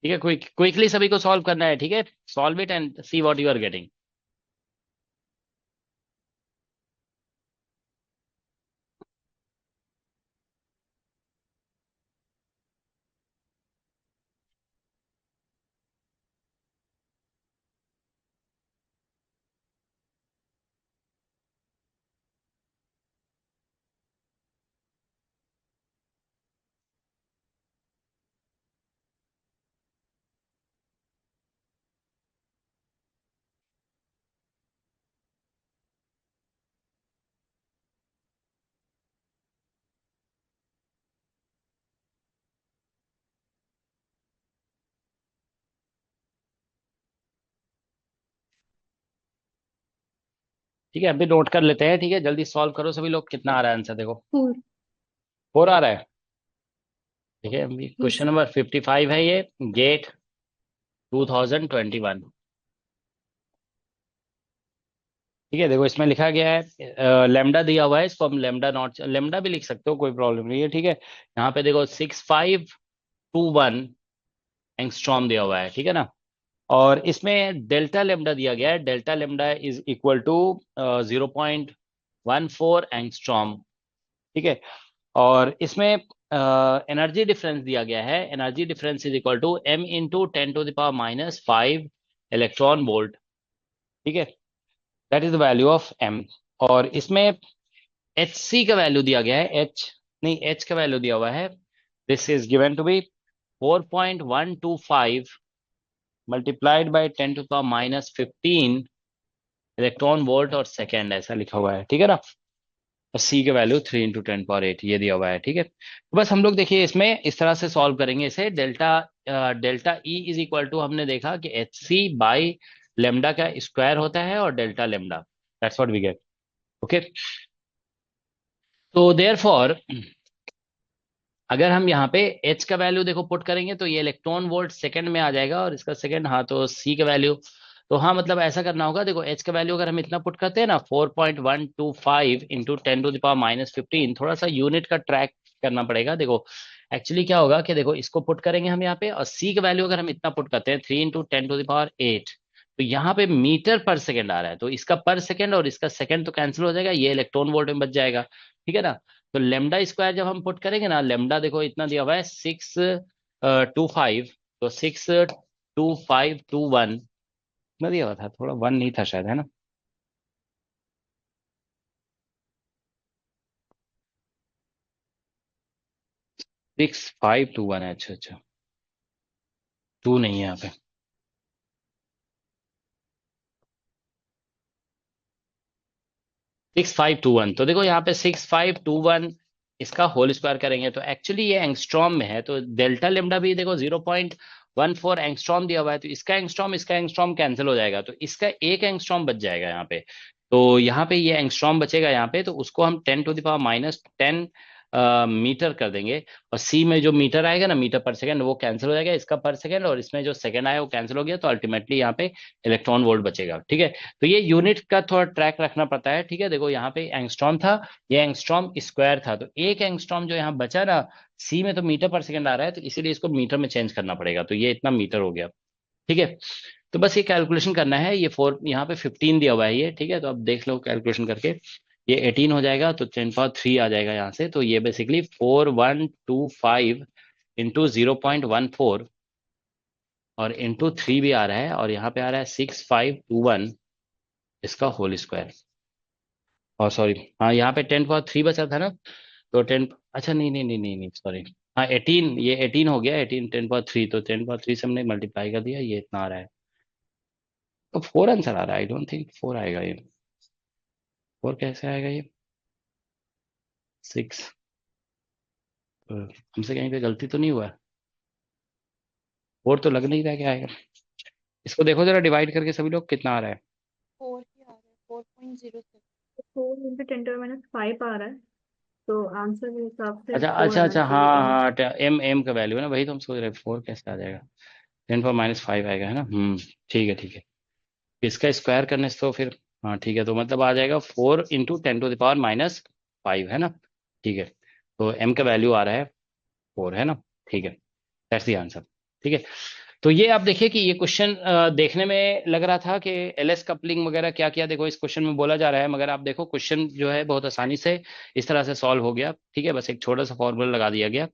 ठीक है, क्विकली सभी को सॉल्व करना है, ठीक है। Solve it and see what you are getting. ठीक है, अभी नोट कर लेते हैं, ठीक है, जल्दी सॉल्व करो सभी लोग, कितना आ रहा है आंसर देखो। 4। 4 आ रहा है। ठीक है, अभी यस। क्वेश्चन नंबर 55 है ये, गेट 2021। ठीक है, देखो इसमें लिखा गया है लेमडा दिया हुआ है, इसको हम लेमडा नॉट लेमडा भी लिख सकते हो, कोई प्रॉब्लम नहीं है, ठीक है। यहाँ पे देखो 6521 एंगस्ट्रॉम दिया हुआ है, ठीक है ना। और इसमें डेल्टा लेमडा दिया गया है, delta lambda is equal to 0.14 angstrom, ठीक है। और इसमें एनर्जी डिफरेंस दिया गया है, energy difference is equal to m into 10⁻⁻5 electron volt, ठीक है। That is the value of m। और इसमें एच सी का वैल्यू दिया गया है, एच नहीं, एच का वैल्यू दिया हुआ है, this is given to be 4.125 multiplied by 10⁻⁻15 electron volt और सेकेंड, ऐसा लिखा हुआ है, ठीक है ना। और सी का वैल्यू 3 × 10⁸ ये दिया हुआ है, ठीक है। तो बस हम लोग देखिए इसमें इस तरह से सॉल्व करेंगे इसे। Delta delta E is equal to, हमने देखा कि एच सी बाई लेमडा का स्क्वायर होता है, और delta lambda, that's what we get, okay. तो देयर फॉर अगर हम यहाँ पे एच का वैल्यू देखो पुट करेंगे तो ये इलेक्ट्रॉन वोल्ट सेकंड में आ जाएगा, और इसका सेकंड, हाँ, तो सी का वैल्यू, तो हाँ मतलब ऐसा करना होगा, देखो एच का वैल्यू अगर हम इतना पुट करते हैं ना 4.125 इंटू 10⁻⁻15, थोड़ा सा यूनिट का ट्रैक करना पड़ेगा। देखो एक्चुअली क्या होगा कि देखो इसको पुट करेंगे हम यहाँ पे, और सी का वैल्यू अगर हम इतना पुट करते हैं 3 × 10⁸, तो यहाँ पे मीटर पर सेकेंड आ रहा है, तो इसका पर सेकेंड और इसका सेकेंड तो कैंसिल हो जाएगा, ये इलेक्ट्रॉन वोल्ट में बच जाएगा, ठीक है ना। तो लेमडा स्क्वायर जब हम पुट करेंगे ना, लेमडा देखो इतना दिया हुआ है 625, तो 62521 इतना दिया हुआ था, थोड़ा वन नहीं था शायद, है ना। 6521 है, अच्छा अच्छा, टू नहीं है यहाँ पे। 6521, तो देखो यहाँ पे 6521 इसका होल स्क्वायर करेंगे तो एक्चुअली ये एंगस्ट्रॉम में है, तो डेल्टा लेमडा भी देखो 0.14 एंगस्ट्रॉम दिया हुआ है, तो इसका एंगस्ट्रॉम कैंसिल हो जाएगा, तो इसका एक एंगस्ट्रॉम बच जाएगा यहाँ पे। तो यहाँ पे ये एंगस्ट्रॉम बचेगा यहाँ पे, तो उसको हम 10⁻⁻10 मीटर कर देंगे। और सी में जो मीटर आएगा ना, मीटर पर सेकंड, वो कैंसिल हो जाएगा इसका पर सेकंड, और इसमें जो सेकंड आया वो कैंसिल हो गया, तो अल्टीमेटली यहाँ पे इलेक्ट्रॉन वोल्ट बचेगा। ठीक है, तो ये यूनिट का थोड़ा ट्रैक रखना पड़ता है। ठीक है, देखो यहाँ पे एंगस्ट्रॉम था, ये एंगस्ट्रॉम स्क्वायर था, तो एक एंगस्ट्रॉम जो यहाँ बचा ना, सी में तो मीटर पर सेकंड आ रहा है, तो इसीलिए इसको मीटर में चेंज करना पड़ेगा, तो ये इतना मीटर हो गया। ठीक है, तो बस ये कैलकुलेशन करना है, ये 4 यहाँ पे 15 दिया हुआ है ये। ठीक है, तो अब देख लो कैलकुलेशन करके, ये 18 हो जाएगा, तो 10 पावर 3 आ जाएगा यहाँ से, तो ये बेसिकली 4125 इंटू 0.14, और इंटू 3 भी आ रहा है, और यहाँ पे आ रहा है 6521 इसका होल स्क्वायर। और सॉरी, हाँ यहाँ पे 10 पावर 3 बचा था ना, तो 10, अच्छा नहीं नहीं नहीं नहीं नहीं सॉरी, हाँ 18, ये 18 हो गया, 18 10 पावर 3, तो 10 पावर 3 से हमने मल्टीप्लाई कर दिया, ये इतना आ रहा है, तो 4 आंसर आ रहा है। आई डोंट थिंक 4 आएगा ये, 4 कैसे आएगा ये, 6, हमसे कहीं पे गलती तो नहीं हुआ है, 4 तो लग नहीं रहा क्या आएगा। इसको देखो जरा डिवाइड करके सभी लोग, कितना आ रहा है। 4 ही आ रहा है, 4.07। 4 × 10⁻⁵ आ रहा है, तो आंसर के हिसाब से अच्छा 4 अच्छा आना अच्छा, चाहिए। हाँ हाँ, एम एम का वैल्यू है ना, वही तो हम सोच रहे, 4 कैसे आ जाएगा, 10 पावर -5 आएगा है ना। ठीक है ठीक है, इसका स्क्वायर करने से तो फिर, हाँ ठीक है, तो मतलब आ जाएगा 4 × 10⁻⁵ है ना। ठीक है, तो एम का वैल्यू आ रहा है 4 है ना। ठीक है, दैट्स द आंसर। ठीक है, तो ये आप देखिए कि ये क्वेश्चन देखने में लग रहा था कि एलएस कपलिंग वगैरह क्या क्या, देखो इस क्वेश्चन में बोला जा रहा है, मगर आप देखो क्वेश्चन जो है बहुत आसानी से इस तरह से सॉल्व हो गया। ठीक है, बस एक छोटा सा फॉर्मूला लगा दिया गया।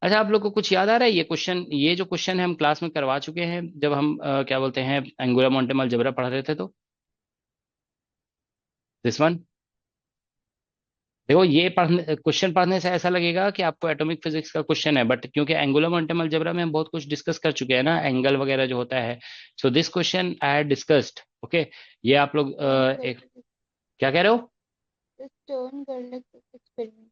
अच्छा, आप लोग को कुछ याद आ रहा है, ये क्वेश्चन, ये जो क्वेश्चन है हम क्लास में करवा चुके हैं, जब हम क्या बोलते हैं एंगुलर मोमेंटम अलजेब्रा पढ़ रहे थे, तो दिस वन, देखो ये पढ़ने, क्वेश्चन पढ़ने से ऐसा लगेगा कि आपको एटॉमिक फिजिक्स का क्वेश्चन है, बट क्योंकि एंगुलर मोमेंटम अलजेब्रा में हम बहुत कुछ डिस्कस कर चुके हैं ना, एंगल वगैरह जो होता है, so this question I had discussed. Okay, ये आप लोग टर्न कर एक, ले, क्या कह रहे हो। टर्न कर ले एक्सपेरिमेंट।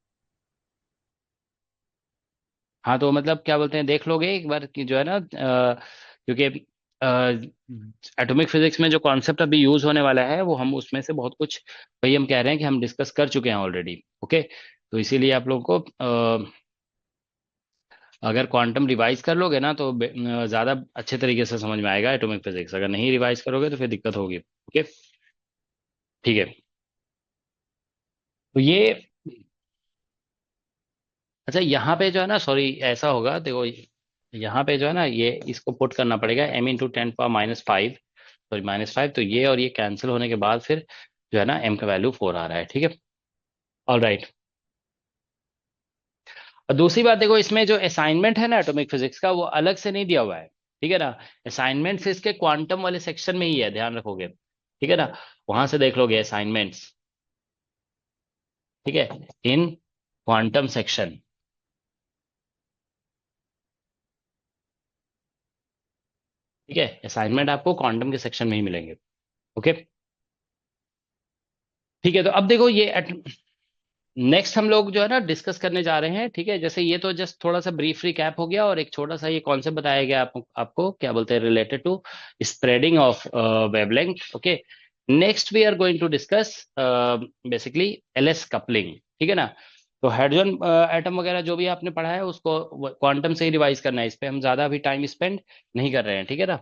हाँ, तो मतलब क्या बोलते हैं, देख लोगे एक बार कि जो है ना, क्योंकि एटॉमिक फिजिक्स में जो कॉन्सेप्ट अभी यूज होने वाला है, वो हम उसमें से बहुत कुछ, वही हम कह रहे हैं कि हम डिस्कस कर चुके हैं ऑलरेडी। ओके, तो इसीलिए आप लोगों को अगर क्वांटम रिवाइज कर लोगे ना, तो ज्यादा अच्छे तरीके से समझ में आएगा एटॉमिक फिजिक्स, अगर नहीं रिवाइज करोगे तो फिर दिक्कत होगी। ओके, ठीक है, तो ये, अच्छा यहाँ पे जो है ना, सॉरी ऐसा होगा देखो, यहाँ पे जो है ना, ये इसको पुट करना पड़ेगा m × 10⁻⁵ सॉरी -5, तो ये और ये कैंसिल होने के बाद फिर जो है ना, m का वैल्यू 4 आ रहा है। ठीक है, ऑल राइट। और दूसरी बात देखो, इसमें जो असाइनमेंट है ना एटॉमिक फिजिक्स का, वो अलग से नहीं दिया हुआ है। ठीक है ना, असाइनमेंट फिर इसके क्वांटम वाले सेक्शन में ही है, ध्यान रखोगे। ठीक है ना, वहां से देख लोगे असाइनमेंट्स। ठीक है, इन क्वांटम सेक्शन। ठीक है, असाइनमेंट आपको क्वांटम के सेक्शन में ही मिलेंगे। ओके, ठीक है, तो अब देखो ये नेक्स्ट हम लोग जो है ना डिस्कस करने जा रहे हैं। ठीक है, जैसे ये तो जस्ट थोड़ा सा ब्रीफ रिकैप हो गया, और एक छोटा सा ये कॉन्सेप्ट बताया गया आपको क्या बोलते हैं, related to spreading of wavelength. Okay, next we are going to discuss basically LS coupling. ठीक है ना, तो हाइड्रोजन एटम वगैरह जो भी आपने पढ़ा है उसको क्वांटम से ही रिवाइज करना है, इस पे हम ज्यादा अभी टाइम स्पेंड नहीं कर रहे हैं। ठीक है ना,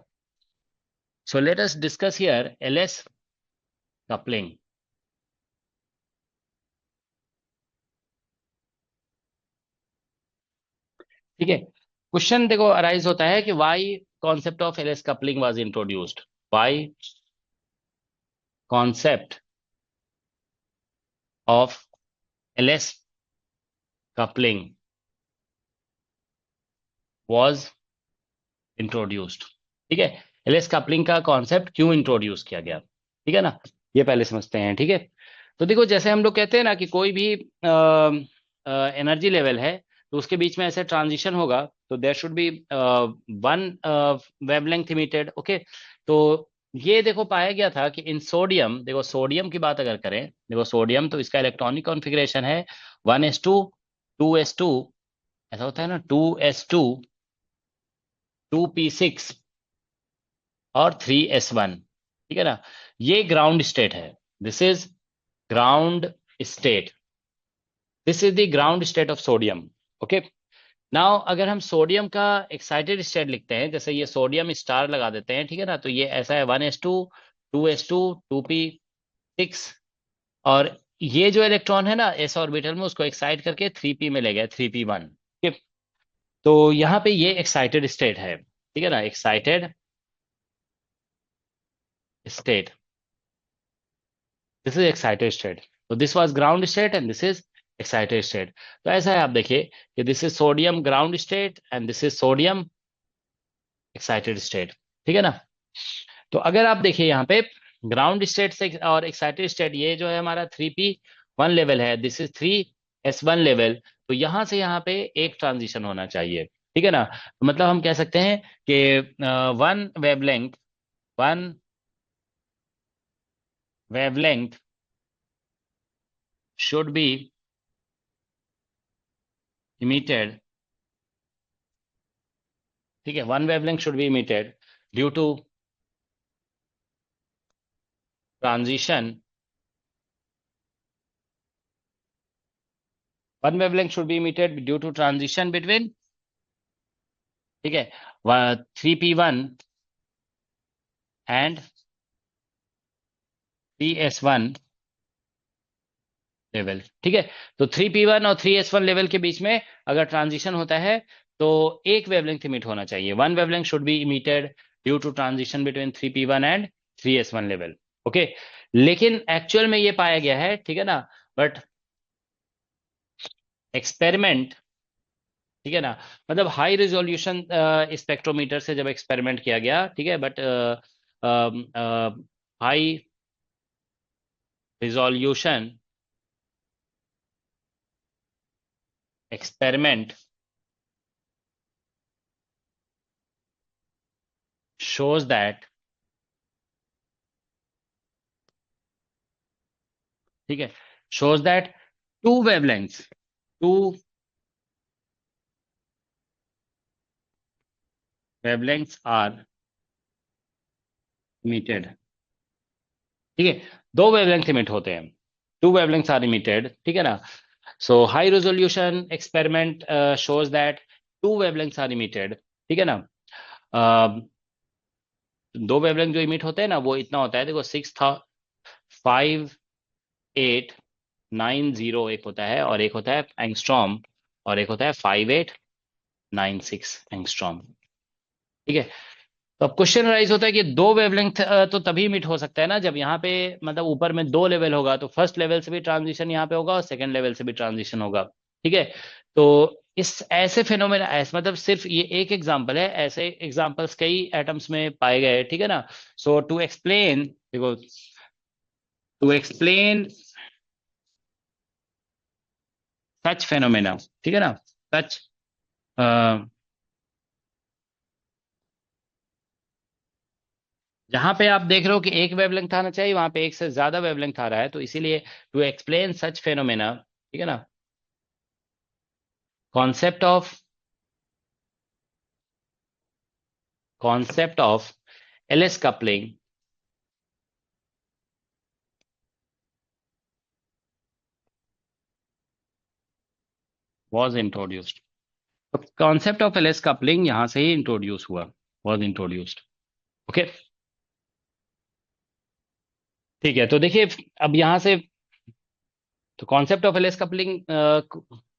so let us discuss here LS coupling. ठीक है, क्वेश्चन देखो अराइज होता है कि why concept of LS coupling was introduced, why concept of LS coupling was introduced. ठीक है, एलएस कपलिंग का कॉन्सेप्ट क्यों इंट्रोड्यूस किया गया, ठीक है ना, ये पहले समझते हैं। ठीक है, तो देखो जैसे हम लोग कहते हैं ना कि कोई भी एनर्जी लेवल है, तो उसके बीच में ऐसे ट्रांजिशन होगा, तो there should be one wavelength emitted. Okay, तो ये देखो पाया गया था कि इन सोडियम, देखो सोडियम की बात अगर करें, देखो सोडियम तो इसका इलेक्ट्रॉनिक कॉन्फ़िगरेशन है 1s2 2s2, ऐसा होता है ना, 2s2 2p6 और 3s1, ठीक है ना। ये ग्राउंड स्टेट है, this is ground state, this is the ground state of sodium. Okay, now अगर हम सोडियम का एक्साइटेड स्टेट लिखते हैं, जैसे ये सोडियम स्टार लगा देते हैं, ठीक है ना, तो ये ऐसा है 1s2 2s2 2p6, और ये जो इलेक्ट्रॉन है ना एस ऑर्बिटल में, उसको एक्साइट करके 3p में ले गया, 3p1। ठीक है, तो यहाँ पे ये एक्साइटेड स्टेट है, ठीक है ना, excited state, this is excited state. तो this was ground state and this is excited state. तो ऐसा है, आप देखिए कि this is sodium ground state and this is sodium excited state, ठीक है ना। तो अगर आप देखिए यहाँ पे ग्राउंड स्टेट से और एक्साइटेड स्टेट, ये जो है हमारा 3p1 लेवल है, दिस इज 3s1 लेवल, तो यहाँ से यहाँ पे एक ट्रांजिशन होना चाहिए, ठीक है ना। तो मतलब हम कह सकते हैं कि one wavelength should be emitted, ठीक है, one wavelength should be emitted due to transition, one wavelength should be emitted due to transition between, ठीक है, 3p1 एंड 3s1 लेवल, ठीक है। तो 3p1 और 3s1 लेवल के बीच में अगर ट्रांजिशन होता है तो एक वेवलेंथ इमिट होना चाहिए, one wavelength should be emitted due to transition between 3p1 and 3s1 level. Okay, लेकिन एक्चुअल में ये पाया गया है, ठीक है ना, बट एक्सपेरिमेंट, ठीक है ना, मतलब हाई रिजोल्यूशन स्पेक्ट्रोमीटर से जब एक्सपेरिमेंट किया गया, ठीक है, but high resolution experiment shows that, ठीक है, shows that two wavelengths two wavelengths are emitted, ठीक है, दो वेवलेंथ इमिट होते हैं, टू वेवलेंथ्स आर इमिटेड, ठीक है ना। So high resolution experiment shows that two wavelengths are emitted, ठीक है ना। दो वेवलेंथ जो इमिट होते हैं ना, वो इतना होता है, देखो 6,5,8,9,0 एक होता है, और एक होता है एंगस्ट्रॉम, और एक होता है 5,8,9,6 एंगस्ट्रॉम, ठीक है। तो अब क्वेश्चन राइज होता है कि दो वेवलेंथ तो तभी मीट हो सकता है ना जब यहाँ पे मतलब ऊपर में दो लेवल होगा, तो फर्स्ट लेवल से भी ट्रांजिशन यहाँ पे होगा और सेकंड लेवल से भी ट्रांजिशन होगा, ठीक है। तो इस ऐसे फिनोमेना, ऐसे मतलब सिर्फ ये एक एग्जांपल है, ऐसे एग्जांपल्स कई एटम्स में पाए गए, ठीक है ना। सो टू एक्सप्लेन, देखो, टू एक्सप्लेन सच फेनोमेना, ठीक है ना, सच, जहां पे आप देख रहे हो कि एक वेवलेंथ आना चाहिए, वहां पे एक से ज्यादा वेवलेंथ आ रहा है, तो इसीलिए टू एक्सप्लेन सच फेनोमेना, ठीक है ना, concept of concept of LS coupling was introduced। तो कॉन्सेप्ट ऑफ एलएस कपलिंग यहां से ही इंट्रोड्यूस हुआ, was introduced। ओके, ठीक है, तो देखिए अब यहां से, तो कॉन्सेप्ट ऑफ एलएस कपलिंग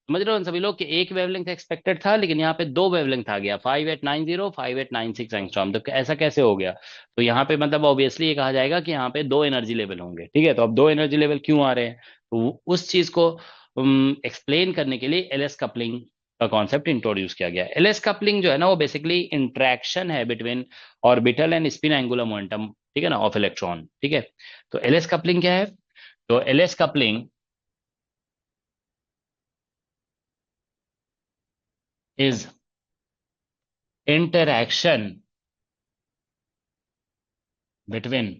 समझ रहे हो सभी लोग कि एक वेवलेंथ एक्सपेक्टेड था, लेकिन यहाँ पे दो वेवलेंथ आ गया, 5,890 5,896 एंगस्ट्रॉम, तो ऐसा कैसे हो गया। तो यहाँ पे मतलब ऑब्वियसली ये कहा जाएगा कि यहाँ पे दो एनर्जी लेवल होंगे, ठीक है। तो अब दो एनर्जी लेवल क्यों आ रहे हैं, तो उस चीज को एक्सप्लेन करने के लिए एलएस कपलिंग का कॉन्सेप्ट इंट्रोड्यूस किया गया। एलएस कपलिंग जो है ना, वो बेसिकली इंट्रैक्शन है between orbital and spin angular momentum, ठीक है ना, ऑफ इलेक्ट्रॉन, ठीक है। तो एलएस कपलिंग क्या है, तो LS coupling is interaction between,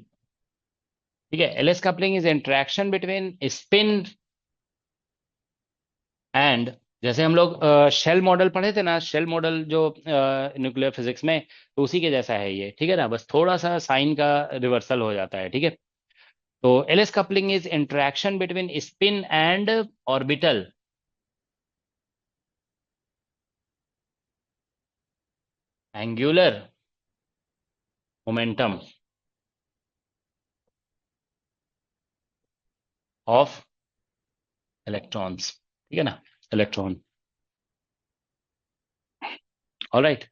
ठीक है, LS coupling is interaction between spin and, जैसे हम लोग शेल मॉडल पढ़े थे ना, शेल मॉडल जो न्यूक्लियर फिजिक्स में, तो उसी के जैसा है ये, ठीक है ना, बस थोड़ा सा साइन का रिवर्सल हो जाता है, ठीक है। तो LS coupling is interaction between spin and orbital angular momentum of electrons, ठीक है ना, इलेक्ट्रॉन। ऑलराइट,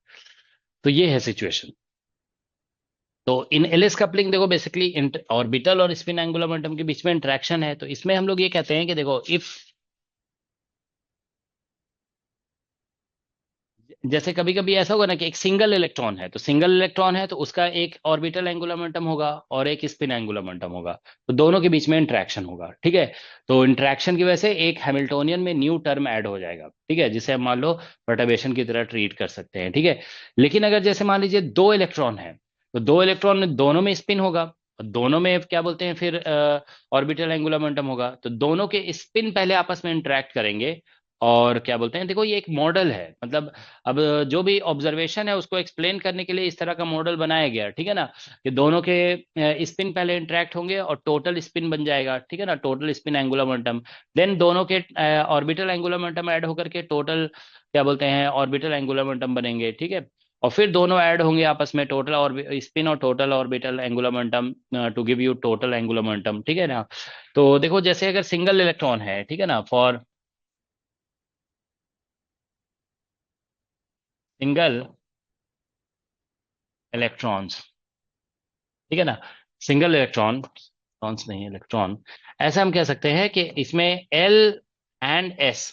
तो ये है सिचुएशन। तो इन एलिस कपलिंग देखो बेसिकली ऑर्बिटल और स्पिन एंगुलर मोमेंटम के बीच में इंटरेक्शन है, तो इसमें हम लोग ये कहते हैं कि देखो इफ, जैसे कभी कभी ऐसा होगा ना कि एक सिंगल इलेक्ट्रॉन है, तो सिंगल इलेक्ट्रॉन है तो उसका एक ऑर्बिटल एंगुलर मोमेंटम होगा और एक स्पिन एंगुलर मोमेंटम होगा, तो दोनों के बीच में इंटरेक्शन होगा, ठीक है। तो इंटरेक्शन की वजह से एक हैमिल्टोनियन में न्यू टर्म ऐड हो जाएगा, ठीक है, जिसे हम मान लो परटर्बेशन की तरह ट्रीट कर सकते हैं, ठीक है। लेकिन अगर जैसे मान लीजिए दो इलेक्ट्रॉन है, तो दो इलेक्ट्रॉन में दोनों में स्पिन होगा, और दोनों में क्या बोलते हैं फिर ऑर्बिटल एंगुलर मोमेंटम होगा, तो दोनों के स्पिन पहले आपस में इंटरेक्ट करेंगे, और क्या बोलते हैं, देखो ये एक मॉडल है, मतलब अब जो भी ऑब्जर्वेशन है उसको एक्सप्लेन करने के लिए इस तरह का मॉडल बनाया गया, ठीक है ना, कि दोनों के स्पिन पहले इंटरेक्ट होंगे और टोटल स्पिन बन जाएगा, ठीक है ना, total spin angular momentum, then दोनों के ऑर्बिटल एंगुलर मोमेंटम ऐड होकर के टोटल क्या बोलते हैं ऑर्बिटल एंगुलर मोमेंटम बनेंगे, ठीक है। और फिर दोनों ऐड होंगे आपस में, टोटल और स्पिन और total orbital angular momentum to give you total angular momentum, ठीक है ना। तो देखो जैसे अगर सिंगल इलेक्ट्रॉन है, ठीक है ना, फॉर सिंगल इलेक्ट्रॉन्स, ठीक है ना, सिंगल इलेक्ट्रॉन, इलेक्ट्रॉन्स नहीं इलेक्ट्रॉन, ऐसा हम कह सकते हैं कि इसमें एल एंड एस,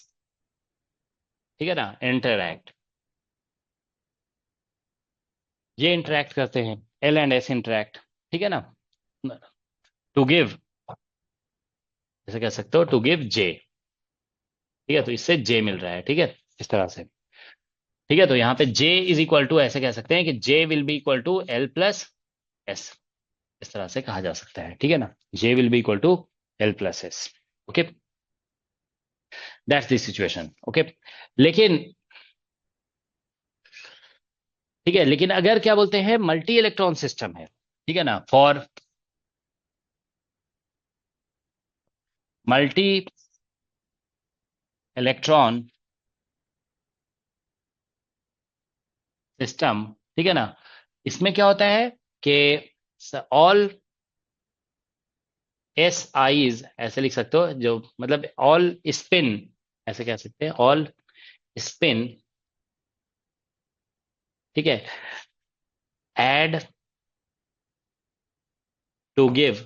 ठीक है ना, इंटरैक्ट, ये इंटरैक्ट करते हैं, एल एंड एस इंटरैक्ट, ठीक है ना, टू गिव, जैसे कह सकते हो टू गिव जे, ठीक है, तो इससे जे मिल रहा है, ठीक है, इस तरह से, ठीक है। तो यहाँ पे जे इज इक्वल टू, ऐसे कह सकते हैं कि J will be equal to L plus S, इस तरह से कहा जा सकता है, ठीक है ना, J will be equal to L plus S, okay, that's the situation, okay. लेकिन ठीक है, लेकिन अगर क्या बोलते हैं मल्टी इलेक्ट्रॉन सिस्टम है, ठीक है ना, फॉर मल्टी इलेक्ट्रॉन सिस्टम, ठीक है ना, इसमें क्या होता है कि ऑल एस आईज, ऐसे लिख सकते हो, जो मतलब ऑल स्पिन, ऐसे कह सकते हैं ऑल स्पिन, ठीक है, add to give,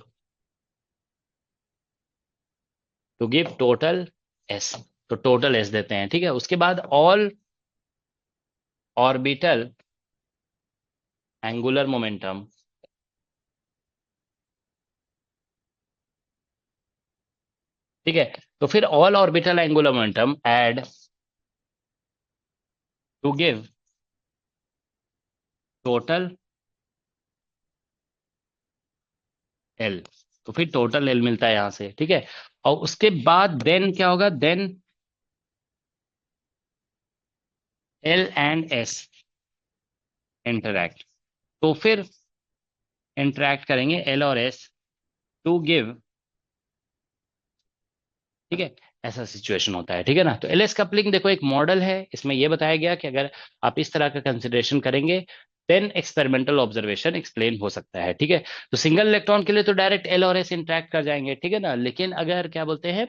to give total S, तो टोटल एस देते हैं, ठीक है, उसके बाद ऑल ऑर्बिटल एंगुलर मोमेंटम, ठीक है, तो फिर all orbital angular momentum add to give total L, तो फिर टोटल एल मिलता है यहां से, ठीक है। और उसके बाद देन क्या होगा, then L and S interact, तो फिर इंटरैक्ट करेंगे एल और एस टू गिव, ठीक है, ऐसा सिचुएशन होता है, ठीक है ना। तो एलएस कपलिंग देखो एक मॉडल है, इसमें यह बताया गया कि अगर आप इस तरह का कंसिडरेशन करेंगे देन एक्सपेरिमेंटल ऑब्जर्वेशन एक्सप्लेन हो सकता है, ठीक है। तो सिंगल इलेक्ट्रॉन के लिए तो डायरेक्ट एल और एस इंटरैक्ट कर जाएंगे, ठीक है ना, लेकिन अगर क्या बोलते हैं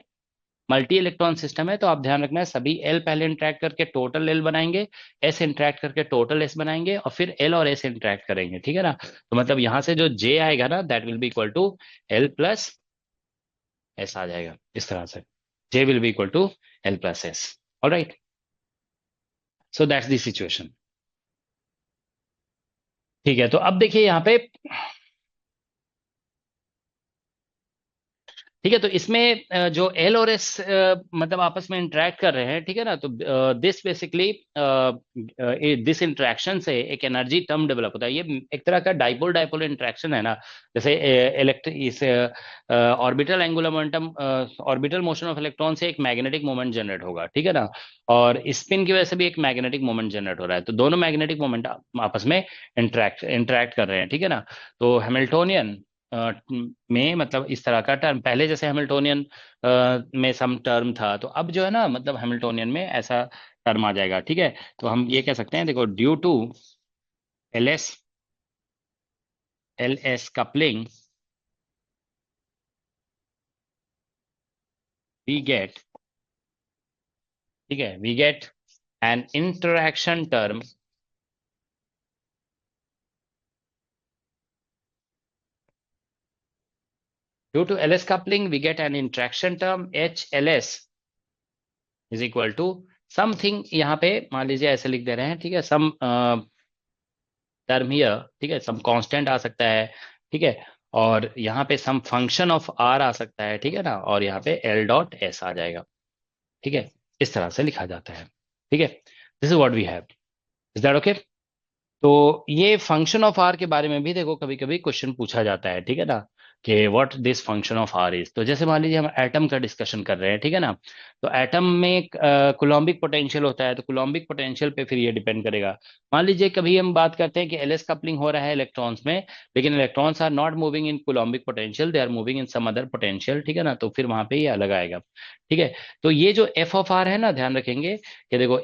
मल्टी इलेक्ट्रॉन सिस्टम है, तो आप ध्यान रखना है सभी एल पहले इंटरैक्ट करके टोटल एल बनाएंगे, एस इंटरैक्ट करके टोटल एस बनाएंगे, और फिर एल और एस इंटरैक्ट करेंगे, ठीक है ना। तो मतलब यहां से जो जे आएगा ना, that will be equal to L plus S आ जाएगा, इस तरह से J will be equal to L plus S, alright, so that's the situation, ठीक है। तो अब देखिए यहाँ पे, ठीक है। तो इसमें जो एल और एस मतलब आपस में इंटरेक्ट कर रहे हैं, ठीक है ना, तो दिस बेसिकली दिस इंटरेक्शन से एक एनर्जी टर्म डेवलप होता है। ये एक तरह का डाइपोल डाइपोल इंटरेक्शन है ना, जैसे इलेक्ट्रिक इस orbital angular momentum, orbital motion of electron से एक मैग्नेटिक मोमेंट जनरेट होगा, ठीक है ना, और स्पिन की वजह से भी एक मैग्नेटिक मोमेंट जनरेट हो रहा है। तो दोनों मैग्नेटिक मोमेंट आपस में इंटरेक्ट कर रहे हैं, ठीक है ना। तो हैमिल्टोनियन में मतलब इस तरह का टर्म, पहले जैसे हैमिल्टोनियन में सम टर्म था, तो अब जो है ना मतलब हैमिल्टोनियन में ऐसा टर्म आ जाएगा, ठीक है। तो हम ये कह सकते हैं, देखो, due to L S coupling we get, ठीक है, we get an interaction term due to L S coupling we get an interaction term H L S is equal to something, यहाँ पे मान लीजिए ऐसे लिख दे रहे हैं, ठीक है, सम टर्म हियर, ठीक है, सम कांस्टेंट आ सकता है, ठीक है, और यहाँ पे सम फंक्शन ऑफ आर आ सकता है, ठीक है ना, और यहाँ पे एल डॉट एस आ जाएगा, ठीक है। इस तरह से लिखा जाता है, ठीक है। This is what we have. Is that okay? तो ये फंक्शन ऑफ आर के बारे में भी देखो कभी कभी क्वेश्चन पूछा जाता है, ठीक है ना, कि what this function of are is. तो जैसे मान लीजिए हम एटम का डिस्कशन कर रहे हैं, ठीक है ना, तो एटम में कुलोम्बिक पोटेंशियल होता है, तो कुलोम्बिक पोटेंशियल पे फिर ये डिपेंड करेगा। मान लीजिए कभी हम बात करते हैं कि एलएस कपलिंग हो रहा है इलेक्ट्रॉन्स में, लेकिन electrons are not moving in coulombic potential, they are moving in some other potential, ठीक है ना, तो फिर वहां पे ये अलग आएगा, ठीक है। तो ये जो एफ ऑफ आर है ना, ध्यान रखेंगे कि देखो,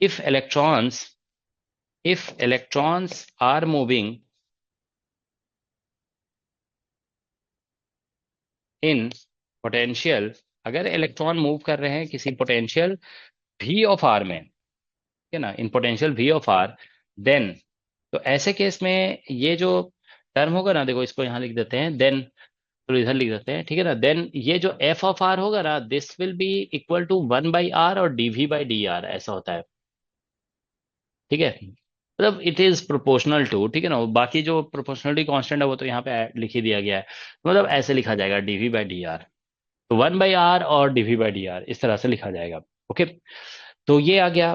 if electrons if electrons are moving in potential, अगर इलेक्ट्रॉन मूव कर रहे हैं किसी पोटेंशियल v ऑफ आर में, ठीक है ना, in potential v of r, then, तो ऐसे केस में ये जो टर्म होगा ना, देखो इसको यहाँ लिख देते हैं, देन, तो इधर लिख देते हैं, ठीक है ना, देन ये जो f ऑफ आर होगा ना, this will be equal to 1/r और dv/dr, ऐसा होता है, ठीक है। मतलब इट इज प्रोपोर्शनल टू, ठीक है ना, बाकी जो प्रोपोर्शनलिटी कांस्टेंट है वो तो यहाँ पे लिख ही दिया गया है, मतलब ऐसे लिखा जाएगा dv/dr। तो 1/r और dv/dr इस तरह से लिखा जाएगा, ओके। तो ये आ गया,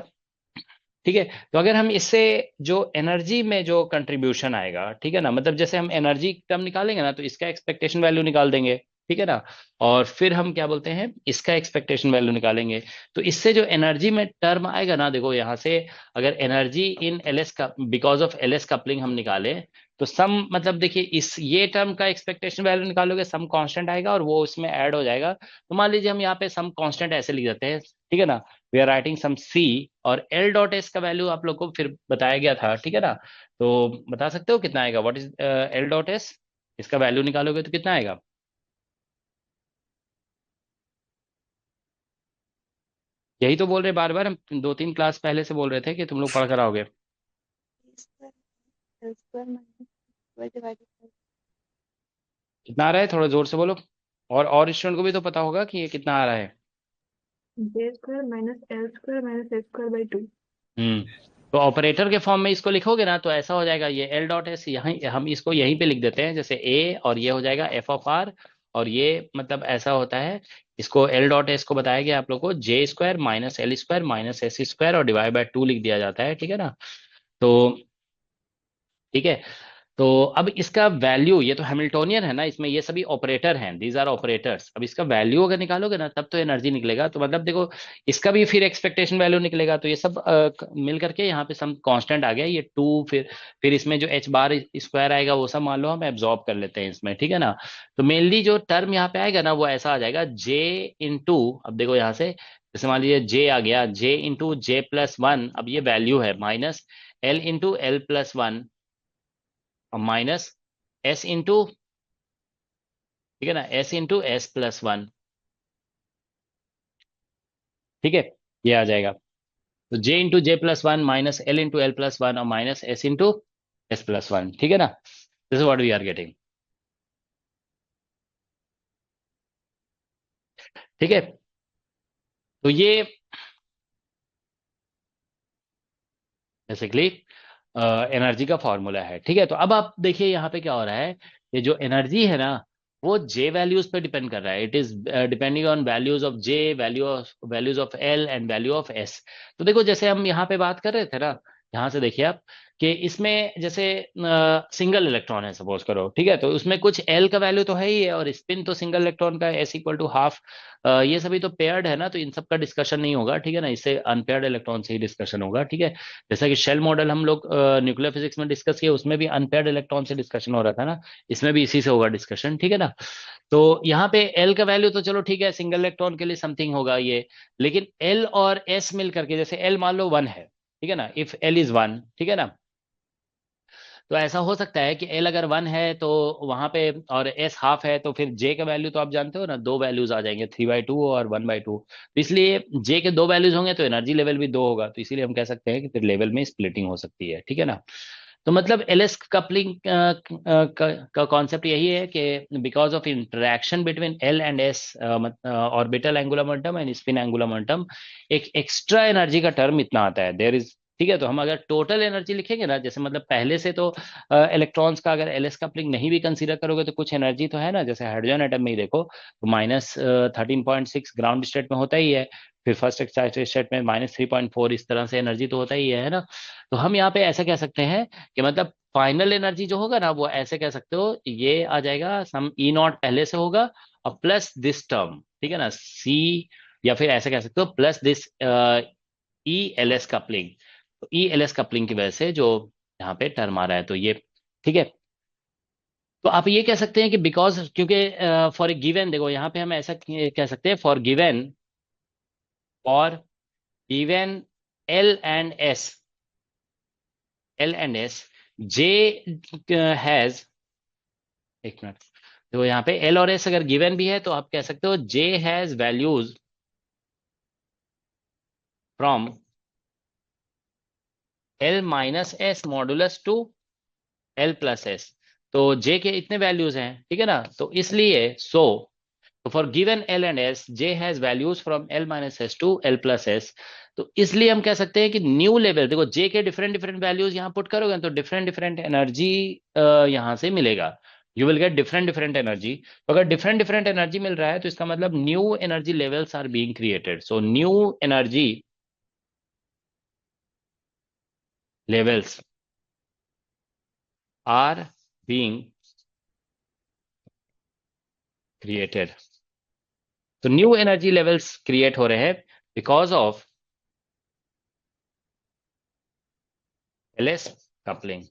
ठीक है। तो अगर हम इससे जो एनर्जी में जो कंट्रीब्यूशन आएगा, ठीक है ना, मतलब जैसे हम एनर्जी टर्म निकालेंगे ना, तो इसका एक्सपेक्टेशन वैल्यू निकाल देंगे, ठीक है ना, और फिर हम क्या बोलते हैं, इसका एक्सपेक्टेशन वैल्यू निकालेंगे। तो इससे जो एनर्जी में टर्म आएगा ना, देखो यहाँ से, अगर एनर्जी इन एल एस का because of L S coupling हम निकाले, तो सम मतलब देखिए, इस ये टर्म का एक्सपेक्टेशन वैल्यू निकालोगे, सम कांस्टेंट आएगा और वो उसमें ऐड हो जाएगा। तो मान लीजिए हम यहाँ पे सम कांस्टेंट ऐसे लिख देते हैं, ठीक है ना, वी आर राइटिंग सम सी, और एल डॉट एस का वैल्यू आप लोग को फिर बताया गया था, ठीक है ना, तो बता सकते हो कितना आएगा, what is L dot S, इसका वैल्यू निकालोगे तो कितना आएगा? यही तो बोल रहे बार बार, हम 2-3 क्लास पहले से बोल रहे थे कि तुम लोग पढ़ कर आओगे। L square minus y divided by कितना आ रहा है, थोड़ा जोर से बोलो, और स्टूडेंट को भी तो पता होगा कि ये कितना आ रहा है। j square minus L square minus x square by 2. हम्म। तो ऑपरेटर के फॉर्म में इसको लिखोगे ना, तो ऐसा हो जाएगा, ये एल डॉट एस, यहीं हम इसको यहीं पे लिख देते हैं, जैसे ए, और ये हो जाएगा एफ ऑफ आर, और ये मतलब ऐसा होता है, इसको एल डॉट एस को बताया गया आप लोग को, J square minus L square minus S square और डिवाइड बाय 2 लिख दिया जाता है, ठीक है ना। तो ठीक है। तो अब इसका वैल्यू, ये तो हैमिल्टोनियन है ना, इसमें ये सभी ऑपरेटर हैं, दीज आर ऑपरेटर्स। अब इसका वैल्यू अगर निकालोगे ना, तब तो एनर्जी निकलेगा, तो मतलब देखो, इसका भी फिर एक्सपेक्टेशन वैल्यू निकलेगा, तो ये सब मिल करके यहाँ पे सम कांस्टेंट आ गया, ये 2, फिर इसमें जो एच बार स्क्वायर आएगा वो सब मान लो हम एब्जॉर्ब कर लेते हैं इसमें, ठीक है ना। तो मेनली जो टर्म यहाँ पे आएगा ना, वो ऐसा आ जाएगा, जे इंटू, अब देखो यहाँ से, जैसे मान लीजिए जे आ गया, जे इंटू J+1, अब ये वैल्यू है, माइनस एल इंटू L+1 और माइनस एस इंटू, ठीक है ना, S इंटू S+1, ठीक है, ये आ जाएगा। तो J into J+1 minus L into L+1 और माइनस S इंटू S+1, ठीक है ना, this is what we are getting, ठीक है। तो ये बेसिकली एनर्जी का फॉर्मूला है, ठीक है। तो अब आप देखिए यहाँ पे क्या हो रहा है, ये जो एनर्जी है ना, वो जे वैल्यूज पे डिपेंड कर रहा है। It is depending on values of J, values of L and value of S. तो देखो जैसे हम यहाँ पे बात कर रहे थे ना, यहाँ से देखिए आप कि इसमें जैसे सिंगल इलेक्ट्रॉन है सपोज करो, ठीक है, तो उसमें कुछ एल का वैल्यू तो है ही है, और स्पिन तो सिंगल इलेक्ट्रॉन का एस इक्वल टू हाफ। ये सभी तो पेयर्ड है ना, तो इन सब का डिस्कशन नहीं होगा, ठीक है ना, इससे अनपेयर्ड इलेक्ट्रॉन से ही डिस्कशन होगा, ठीक है। जैसा कि शेल मॉडल हम लोग न्यूक्लियर फिजिक्स में डिस्कस किए, उसमें भी अनपेयर्ड इलेक्ट्रॉन से डिस्कशन हो रहा था ना, इसमें भी इसी से होगा डिस्कशन, ठीक है ना। तो यहाँ पे एल का वैल्यू तो चलो ठीक है, सिंगल इलेक्ट्रॉन के लिए समथिंग होगा ये, लेकिन एल और एस मिल करके, जैसे एल मान लो 1 है, ठीक है ना, इफ एल इज 1, ठीक है ना, तो ऐसा हो सकता है कि एल अगर 1 है तो वहां पे, और एस हाफ है, तो फिर जे का वैल्यू तो आप जानते हो ना, दो वैल्यूज आ जाएंगे, 3/2 और 1/2। तो इसलिए जे के दो वैल्यूज होंगे तो एनर्जी लेवल भी दो होगा, तो इसीलिए हम कह सकते हैं कि फिर लेवल में स्प्लिटिंग हो सकती है, ठीक है ना। तो मतलब एलएस कपलिंग का कॉन्सेप्ट यही है कि because of interaction between L and S, orbital angular momentum and spin angular momentum, एक एक्स्ट्रा एनर्जी का टर्म इतना आता है, देयर इज, ठीक है। तो हम अगर टोटल एनर्जी लिखेंगे ना, जैसे मतलब पहले से तो इलेक्ट्रॉन्स का अगर एलएस कपलिंग नहीं भी कंसीडर करोगे तो कुछ एनर्जी तो है ना, जैसे हाइड्रोजन एटम में ही देखो, तो -13.6 ग्राउंड स्टेट में होता ही है, फिर फर्स्ट एक्साइटेड स्टेट में -3.4, इस तरह से एनर्जी तो होता ही है ना। तो हम यहाँ पे ऐसा कह सकते हैं कि मतलब फाइनल एनर्जी जो होगा ना, वो ऐसे कह सकते हो, ये आ जाएगा सम ई नॉट पहले से होगा, और प्लस दिस टर्म, ठीक है ना, सी, या फिर ऐसे कह सकते हो plus this E L S coupling. तो ई एल एस कपलिंग की वजह से जो यहाँ पे टर्म आ रहा है, तो ये, ठीक है। तो आप ये कह सकते हैं कि बिकॉज, क्योंकि फॉर ए गिवन, देखो यहाँ पे हम ऐसा कह सकते हैं, for given L and S, L and S, J has, एक मिनट, तो यहाँ पे एल और एस अगर गिवन भी है तो आप कह सकते हो J has values from L minus S modulus to L plus S. तो जे के इतने वैल्यूज हैं, ठीक है ना, तो इसलिए तो for given L and S, J has values from L minus S to L plus S. तो इसलिए हम कह सकते हैं कि न्यू लेवल, देखो जे के डिफरेंट डिफरेंट वैल्यूज यहाँ पुट करोगे तो डिफरेंट डिफरेंट एनर्जी यहाँ से मिलेगा, you will get different different energy. तो अगर डिफरेंट डिफरेंट एनर्जी मिल रहा है तो इसका मतलब new energy levels are being created, so new energy levels are being created. तो न्यू एनर्जी लेवल्स क्रिएट हो रहे हैं बिकॉज ऑफ एलएस कपलिंग।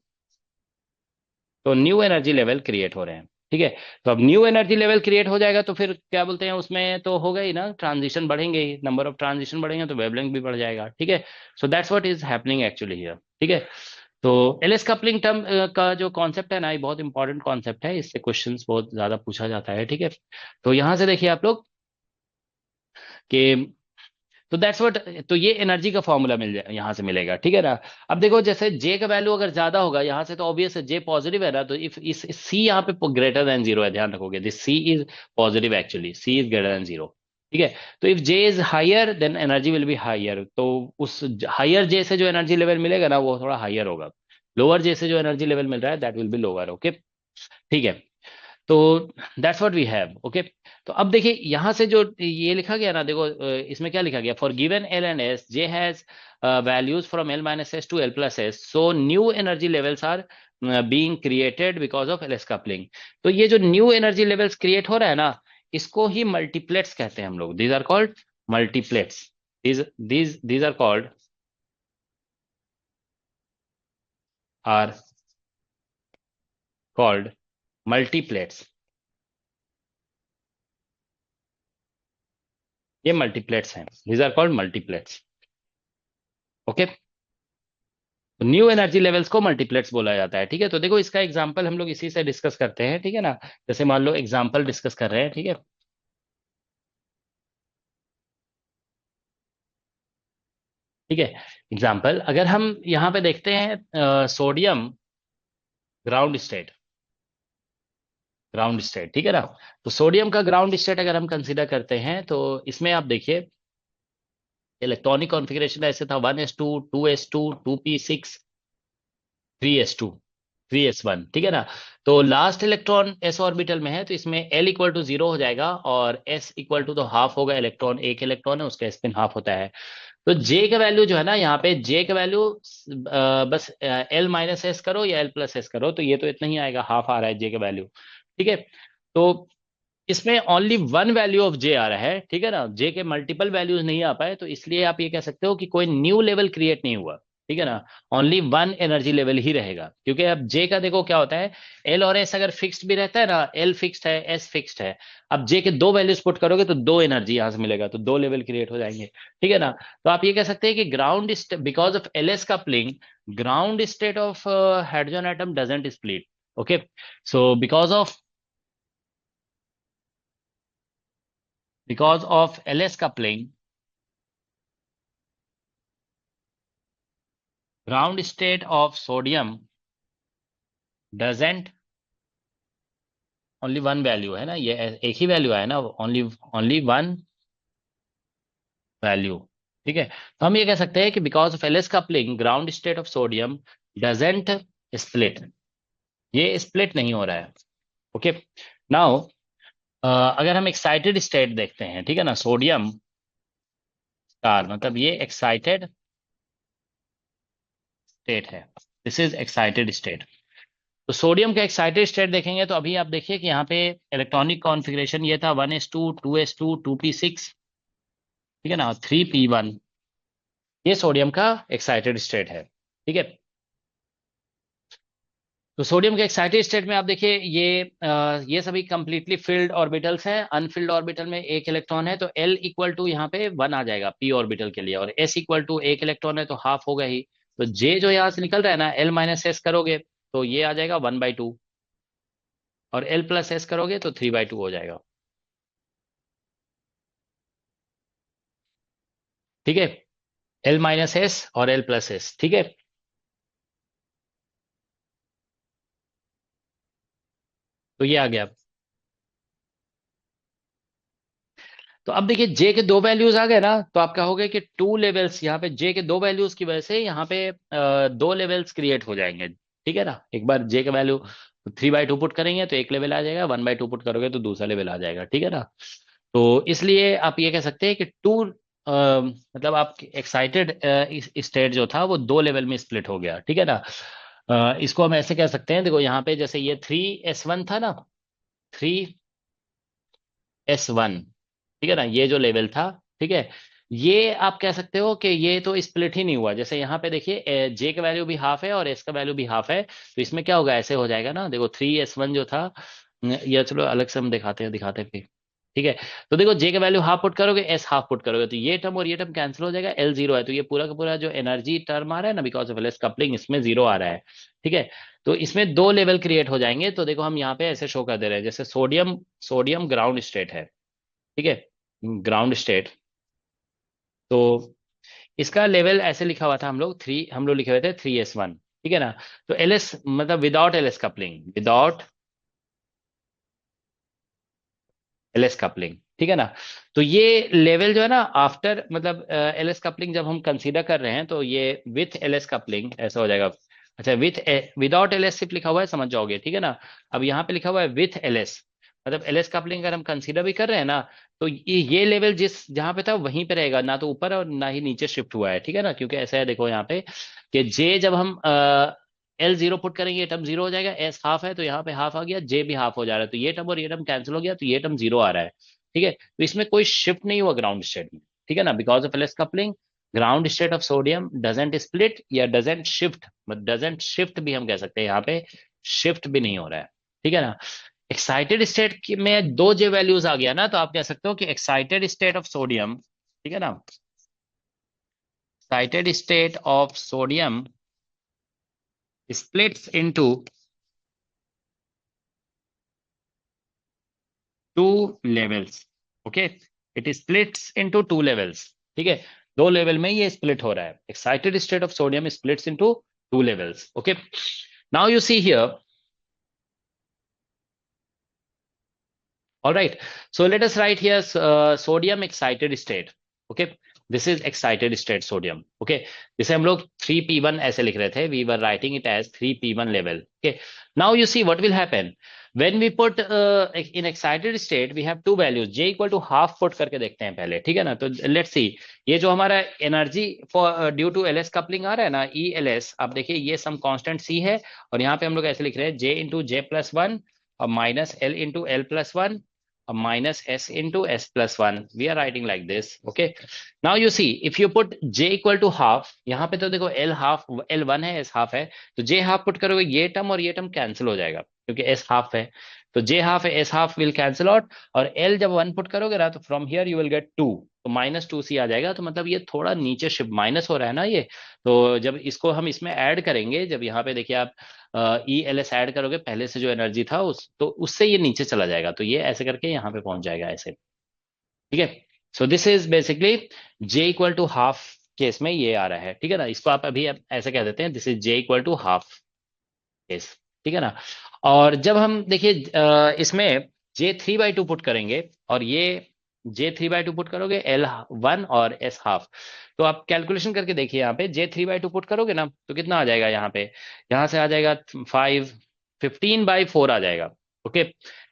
तो न्यू एनर्जी लेवल क्रिएट हो रहे हैं, ठीक है। तो अब न्यू एनर्जी लेवल क्रिएट हो जाएगा तो फिर क्या बोलते हैं, उसमें तो होगा ही ना, ट्रांजिशन बढ़ेंगे ही, नंबर ऑफ ट्रांजिशन बढ़ेंगे तो वेवलेंथ भी बढ़ जाएगा, ठीक है। So that's what is happening actually here, ठीक है। तो एलएस कपलिंग टर्म का जो कॉन्सेप्ट है ना, ये बहुत इंपॉर्टेंट कॉन्सेप्ट है, इससे क्वेश्चंस बहुत ज्यादा पूछा जाता है, ठीक है। तो यहां से देखिए आप लोग कि, तो दैट्स व्हाट, तो ये एनर्जी का फॉर्मूला मिल जाए यहाँ से मिलेगा, ठीक है ना। अब देखो जैसे जे का वैल्यू अगर ज्यादा होगा यहाँ से, तो ऑब्वियस है जे पॉजिटिव है ना, तो इफ इस सी यहाँ पे ग्रेटर देन जीरो है, ध्यान रखोगे, this C is positive, actually C is greater than zero, ठीक है। तो if J is higher then energy will be higher, तो उस हायर जे से जो एनर्जी लेवल मिलेगा ना वो थोड़ा हायर होगा, लोअर जे से जो एनर्जी लेवल मिल रहा है that will be lower, okay, ठीक है। तो that's what we have, okay. तो अब देखिए यहां से जो ये लिखा गया ना, देखो इसमें क्या लिखा गया, for given L and S, J has values from L minus S to L plus S, so new energy levels are being created because of LS coupling. तो ये जो न्यू एनर्जी लेवल्स क्रिएट हो रहा है ना, इसको ही मल्टीप्लेट्स कहते हैं हम लोग, these are called multiplets, these are are called multiplets, ये मल्टीप्लेट्स हैं, these are called multiplets, okay. तो न्यू एनर्जी लेवल्स को मल्टीप्लेट्स बोला जाता है, ठीक है। तो देखो इसका एग्जांपल हम लोग इसी से डिस्कस करते हैं, ठीक है ना। जैसे मान लो एग्जांपल डिस्कस कर रहे हैं, ठीक है, ठीक है। एग्जांपल अगर हम यहाँ पे देखते हैं sodium ground state, ground state, ठीक है ना। तो सोडियम का ग्राउंड स्टेट अगर हम कंसीडर करते हैं तो इसमें आप देखिए इलेक्ट्रॉनिक कॉन्फ़िगरेशन ऐसे था, 1s2, 2s2, 2p6, 3s2, 3s1, ठीक है ना। तो लास्ट इलेक्ट्रॉन s ऑर्बिटल में है, तो इसमें l इक्वल टू 0 हो जाएगा और s इक्वल टू तो हाफ होगा, इलेक्ट्रॉन एक इलेक्ट्रॉन है, उसका स्पिन हाफ होता है। तो j का वैल्यू जो है ना, यहाँ पे j का वैल्यू बस l माइनस एस करो या l प्लस एस करो, तो ये तो इतना ही आएगा, हाफ आ रहा है j का वैल्यू, ठीक है। तो इसमें ओनली वन वैल्यू ऑफ जे आ रहा है, ठीक है ना, जे के मल्टीपल वैल्यूज नहीं आ पाए, तो इसलिए आप ये कह सकते हो कि कोई न्यू लेवल क्रिएट नहीं हुआ, ठीक है ना। ओनली वन एनर्जी लेवल ही रहेगा, क्योंकि अब जे का देखो क्या होता है, एल और एस अगर फिक्स्ड भी रहता है ना, एल फिक्स्ड है, एस फिक्स्ड है, अब जे के दो वैल्यूज पुट करोगे तो दो एनर्जी यहां से मिलेगा, तो दो लेवल क्रिएट हो जाएंगे, ठीक है ना। तो आप ये कह सकते हैं कि ground, because of L S coupling, ground state of hydrogen atom doesn't split. Okay, so because of LS coupling, ground state of sodium doesn't, only one value है ना, ये एक ही वैल्यू है ना, ओनली ओनली वन वैल्यू, ठीक है। तो हम ये कह सकते हैं कि because of LS coupling, ground state of sodium doesn't split, ये स्प्लिट नहीं हो रहा है। ओके, नाउ अगर हम एक्साइटेड स्टेट देखते हैं, ठीक है ना, सोडियम स्टार, मतलब ये एक्साइटेड स्टेट है, दिस इज एक्साइटेड स्टेट। तो सोडियम का एक्साइटेड स्टेट देखेंगे तो अभी आप देखिए कि यहाँ पे इलेक्ट्रॉनिक कॉन्फ़िगरेशन ये था 1s2 2s2 2p6, ठीक है ना, 3p1, ये सोडियम का एक्साइटेड स्टेट है, ठीक है। तो सोडियम के एक्साइटेड स्टेट में आप देखिए ये सभी कंप्लीटली फिल्ड ऑर्बिटल्स हैं, अनफिल्ड ऑर्बिटल में एक इलेक्ट्रॉन है, तो L इक्वल टू यहाँ पे 1 आ जाएगा p ऑर्बिटल के लिए, और S इक्वल टू एक इलेक्ट्रॉन है तो हाफ होगा ही, तो J जो यहाँ से निकल रहा है ना, L माइनस एस करोगे तो ये आ जाएगा 1/2, और L प्लस एस करोगे तो 3/2 हो जाएगा, ठीक है। L माइनस एस और L प्लस एस, ठीक है। तो ये आ गया। तो अब देखिए जे के दो वैल्यूज आ गए ना, तो आप कहोगे कि टू लेवल्स, यहाँ पे जे के दो वैल्यूज की वजह से यहाँ पे दो लेवल्स क्रिएट हो जाएंगे, ठीक है ना। एक बार जे का वैल्यू 3/2 पुट करेंगे तो एक लेवल आ जाएगा, 1/2 पुट करोगे तो दूसरा लेवल आ जाएगा, ठीक है ना। तो इसलिए आप ये कह सकते हैं कि टू, मतलब आप एक्साइटेड स्टेट जो था वो दो लेवल में स्प्लिट हो गया, ठीक है ना। इसको हम ऐसे कह सकते हैं, देखो यहाँ पे जैसे ये 3s1 था ना, 3s1, ठीक है ना, ये जो लेवल था, ठीक है, ये आप कह सकते हो कि ये तो स्प्लिट ही नहीं हुआ। जैसे यहाँ पे देखिए जे का वैल्यू भी हाफ है और एस का वैल्यू भी हाफ है, तो इसमें क्या होगा, ऐसे हो जाएगा ना, देखो 3s1 जो था, या चलो अलग से हम दिखाते हैं फिर, ठीक है। तो देखो जे का वैल्यू हाफ पुट करोगे, एस हाफ पुट करोगे, तो ये टर्म और ये टर्म कैंसिल हो जाएगा, एल जीरो है, तो ये पूरा का पूरा जो एनर्जी टर्म आ रहा है ना, बिकॉज ऑफ एलएस कपलिंग, इसमें जीरो आ रहा है, ठीक है। तो इसमें दो लेवल क्रिएट हो जाएंगे, तो देखो हम यहाँ पे ऐसे शो कर दे रहे हैं, जैसे सोडियम सोडियम ग्राउंड स्टेट है, ठीक है, ग्राउंड स्टेट। तो इसका लेवल ऐसे लिखा हुआ था, हम लोग लिखे हुए थे 3s1, ठीक है ना। तो एल एस मतलब without L S coupling, without L S coupling, ठीक है ना। तो ये लेवल जो है ना, आफ्टर मतलब एल एस कपलिंग जब हम कंसीडर कर रहे हैं, तो ये विथ एल एस कपलिंग ऐसा हो जाएगा। अच्छा, विथ विदाउट एल एस सिर्फ लिखा हुआ है, समझ जाओगे, ठीक है ना। अब यहाँ पे लिखा हुआ है विथ एल एस, मतलब एल एस कपलिंग अगर हम कंसीडर भी कर रहे हैं ना, तो ये लेवल जिस जहां पे था वहीं पे रहेगा, ना तो ऊपर और ना ही नीचे शिफ्ट हुआ है, ठीक है ना। क्योंकि ऐसा है, देखो यहाँ पे कि जे जब हम एल जीरो पुट करेंगे, ये टर्म जीरो हो जाएगा, एस हाफ है तो यहाँ पे हाफ आ गया, जे भी हाफ हो जा रहा है, तो ये टर्म और ये टर्म कैंसिल हो गया, तो ये टर्म जीरो आ रहा है, ठीक है। तो इसमें कोई शिफ्ट नहीं हुआ ग्राउंड स्टेट में, ठीक है ना, because of LS coupling, ground state of sodium doesn't split या डजेंट शिफ्ट, डजेंट शिफ्ट भी हम कह सकते हैं, यहाँ पे शिफ्ट भी नहीं हो रहा है, ठीक है ना। एक्साइटेड स्टेट में दो जे वैल्यूज आ गया ना, तो आप कह सकते हो कि एक्साइटेड स्टेट ऑफ सोडियम, ठीक है ना, excited state of sodium splits into two levels. Okay, it splits into two levels, ठीक है, दो लेवल में ये स्प्लिट हो रहा है, excited state of sodium splits into two levels. Okay, now you see here, all right, so let us write here sodium excited state. Okay, this is excited state sodium. Okay, जिसे हम लोग 3p1 ऐसे लिख रहे थे, we were writing it as 3p1 level. Okay, now you see what will happen when we put in excited state, we have two values, J equal to half put करके देखते हैं पहले, ठीक है ना। तो लेट्स सी, ये जो हमारा energy for due to L S coupling आ रहा है ना, ई एल एस, आप देखिए ये सम कांस्टेंट सी है, और यहाँ पे हम लोग ऐसे लिख रहे हैं J into J plus one और minus L into L plus one और minus S into S plus one, we are writing like this. Okay, now you see if you put j equal to half, यहाँ पे तो देखो l half, l one है, s half है, तो j half put करोगे ये term और ये टर्म कैंसिल हो जाएगा, क्योंकि s हाफ है, तो j हाफ है, s half will cancel out, और l जब वन पुट करोगे ना, तो from here you will get two, तो माइनस टू सी आ जाएगा। तो मतलब ये थोड़ा नीचे शिफ्ट माइनस हो रहा है ना ये, तो जब इसको हम इसमें ऐड करेंगे, जब यहाँ पे देखिए आप ई एल एस ऐड करोगे पहले से जो एनर्जी था उस, तो उससे ये नीचे चला जाएगा, तो ये ऐसे करके यहाँ पे पहुंच जाएगा ऐसे, ठीक है। So this is basically J equal to half case में ये आ रहा है, ठीक है ना। इसको आप अभी ऐसे कह देते हैं, this is J equal to half case, ठीक है ना। और जब हम देखिए इसमें J3/2 पुट करेंगे, और ये J3/2 पुट करोगे L वन और S हाफ, तो आप कैलकुलेशन करके देखिए, यहाँ पे J3/2 पुट करोगे ना, तो कितना आ जाएगा यहाँ पे, यहाँ से आ जाएगा 15/4 आ जाएगा। Okay,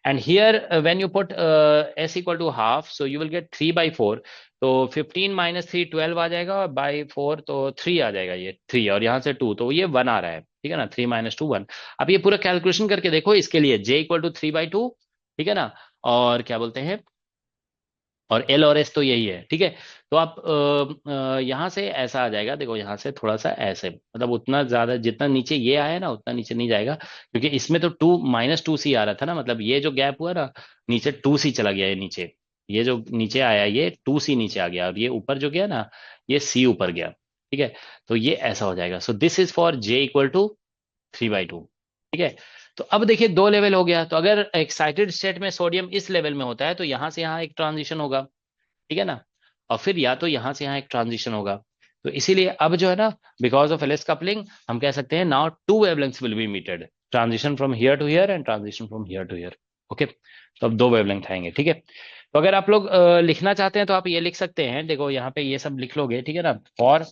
and here when you put S equal to half, so you will get 3/4, तो 15 माइनस 3 12 आ जाएगा, और बाई 4 तो 3 आ जाएगा, ये 3 और यहाँ से 2, तो ये 1 आ रहा है, ठीक है ना, 3 माइनस 2 1। अब ये पूरा कैलकुलेशन करके देखो, इसके लिए J इक्वल टू 3/2, ठीक है ना, और क्या बोलते हैं, और एल और एस तो यही है, ठीक है। तो आप यहाँ से ऐसा आ जाएगा, देखो यहाँ से थोड़ा सा ऐसे, मतलब उतना ज्यादा जितना नीचे ये आया ना उतना नीचे नहीं जाएगा, क्योंकि इसमें तो टू माइनस टू सी आ रहा था ना, मतलब ये जो गैप हुआ ना, नीचे टू सी चला गया, ये नीचे, ये जो नीचे आया ये टू सी नीचे आ गया, और ये ऊपर जो गया ना, ये सी ऊपर गया, ठीक है। तो ये ऐसा हो जाएगा। So this is for J equal to 3/2, ठीक है। तो अब देखिए दो लेवल हो गया, तो अगर एक्साइटेड स्टेट में सोडियम इस लेवल में होता है, तो यहां से यहाँ एक ट्रांजिशन होगा, ठीक है ना, और फिर या तो यहां से यहाँ एक ट्रांजिशन होगा। तो इसीलिए अब जो है ना, बिकॉज ऑफ एलएस कपलिंग, हम कह सकते हैं now two wavelengths will be emitted, transition from here to here and transition from here to here. Okay, तो अब दो वेवलेंथ आएंगे, ठीक है। तो अगर आप लोग लिखना चाहते हैं तो आप ये लिख सकते हैं, देखो यहाँ पे ये सब लिख लोगे, ठीक है ना। और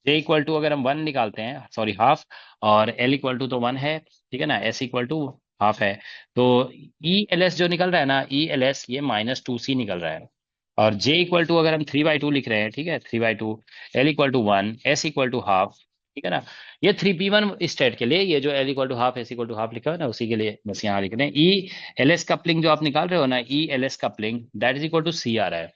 जे इक्वल टू अगर हम वन निकालते हैं, सॉरी हाफ, और एल इक्वल टू तो वन है, ठीक है ना, एस इक्वल टू हाफ है, तो ई एल एस जो निकल रहा है ना, ई एल एस ये माइनस टू सी निकल रहा है, और जे इक्वल टू अगर हम 3/2 लिख रहे हैं, ठीक है, 3/2, L equal to one, S equal to half, ठीक है ना। ये 3p1 स्टेट के लिए, ये जो L equal to half, S equal to half लिखा है ना, उसी के लिए बस यहाँ लिख रहे हैं। ई एल एस कपलिंग जो आप निकाल रहे हो ना, E L S coupling that is equal to C आ रहा है।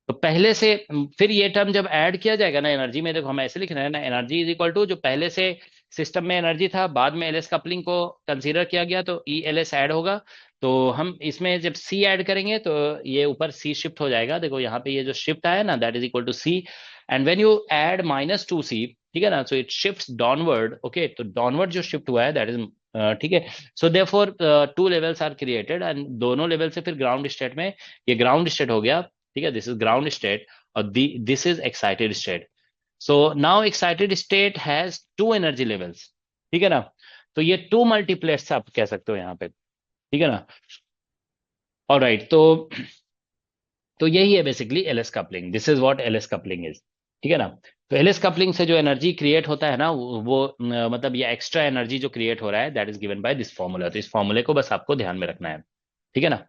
तो पहले से फिर ये टर्म जब ऐड किया जाएगा ना एनर्जी में, देखो हम ऐसे लिख रहे हैं ना, एनर्जी इज इक्वल टू जो पहले से सिस्टम में एनर्जी था, बाद में एलएस कपलिंग को कंसीडर किया गया, तो ई एल एस ऐड होगा। तो हम इसमें जब सी ऐड करेंगे, तो ये ऊपर सी शिफ्ट हो जाएगा, देखो यहाँ पे ये जो शिफ्ट आया ना, that is equal to C, and when you add minus two C, ठीक है ना, so it shifts downward. Okay, तो डाउनवर्ड जो शिफ्ट हुआ है दैट इज, ठीक है। So therefore two levels are created, and दोनों लेवल से फिर ग्राउंड स्टेट में, ये ग्राउंड स्टेट हो गया, ठीक है, दिस इज ग्राउंड स्टेट, और this is excited state. So now excited state has two energy levels, ठीक है ना, तो ये टू मल्टीप्लेट्स आप कह सकते हो यहाँ पे, ठीक है ना। ऑलराइट, तो यही है basically LS coupling, this is what LS coupling is, ठीक है ना। तो एलएस कपलिंग से जो एनर्जी क्रिएट होता है ना, वो मतलब ये एक्स्ट्रा एनर्जी जो क्रिएट हो रहा है, that is given by this formula, तो इस फॉर्मूले को बस आपको ध्यान में रखना है, ठीक है ना।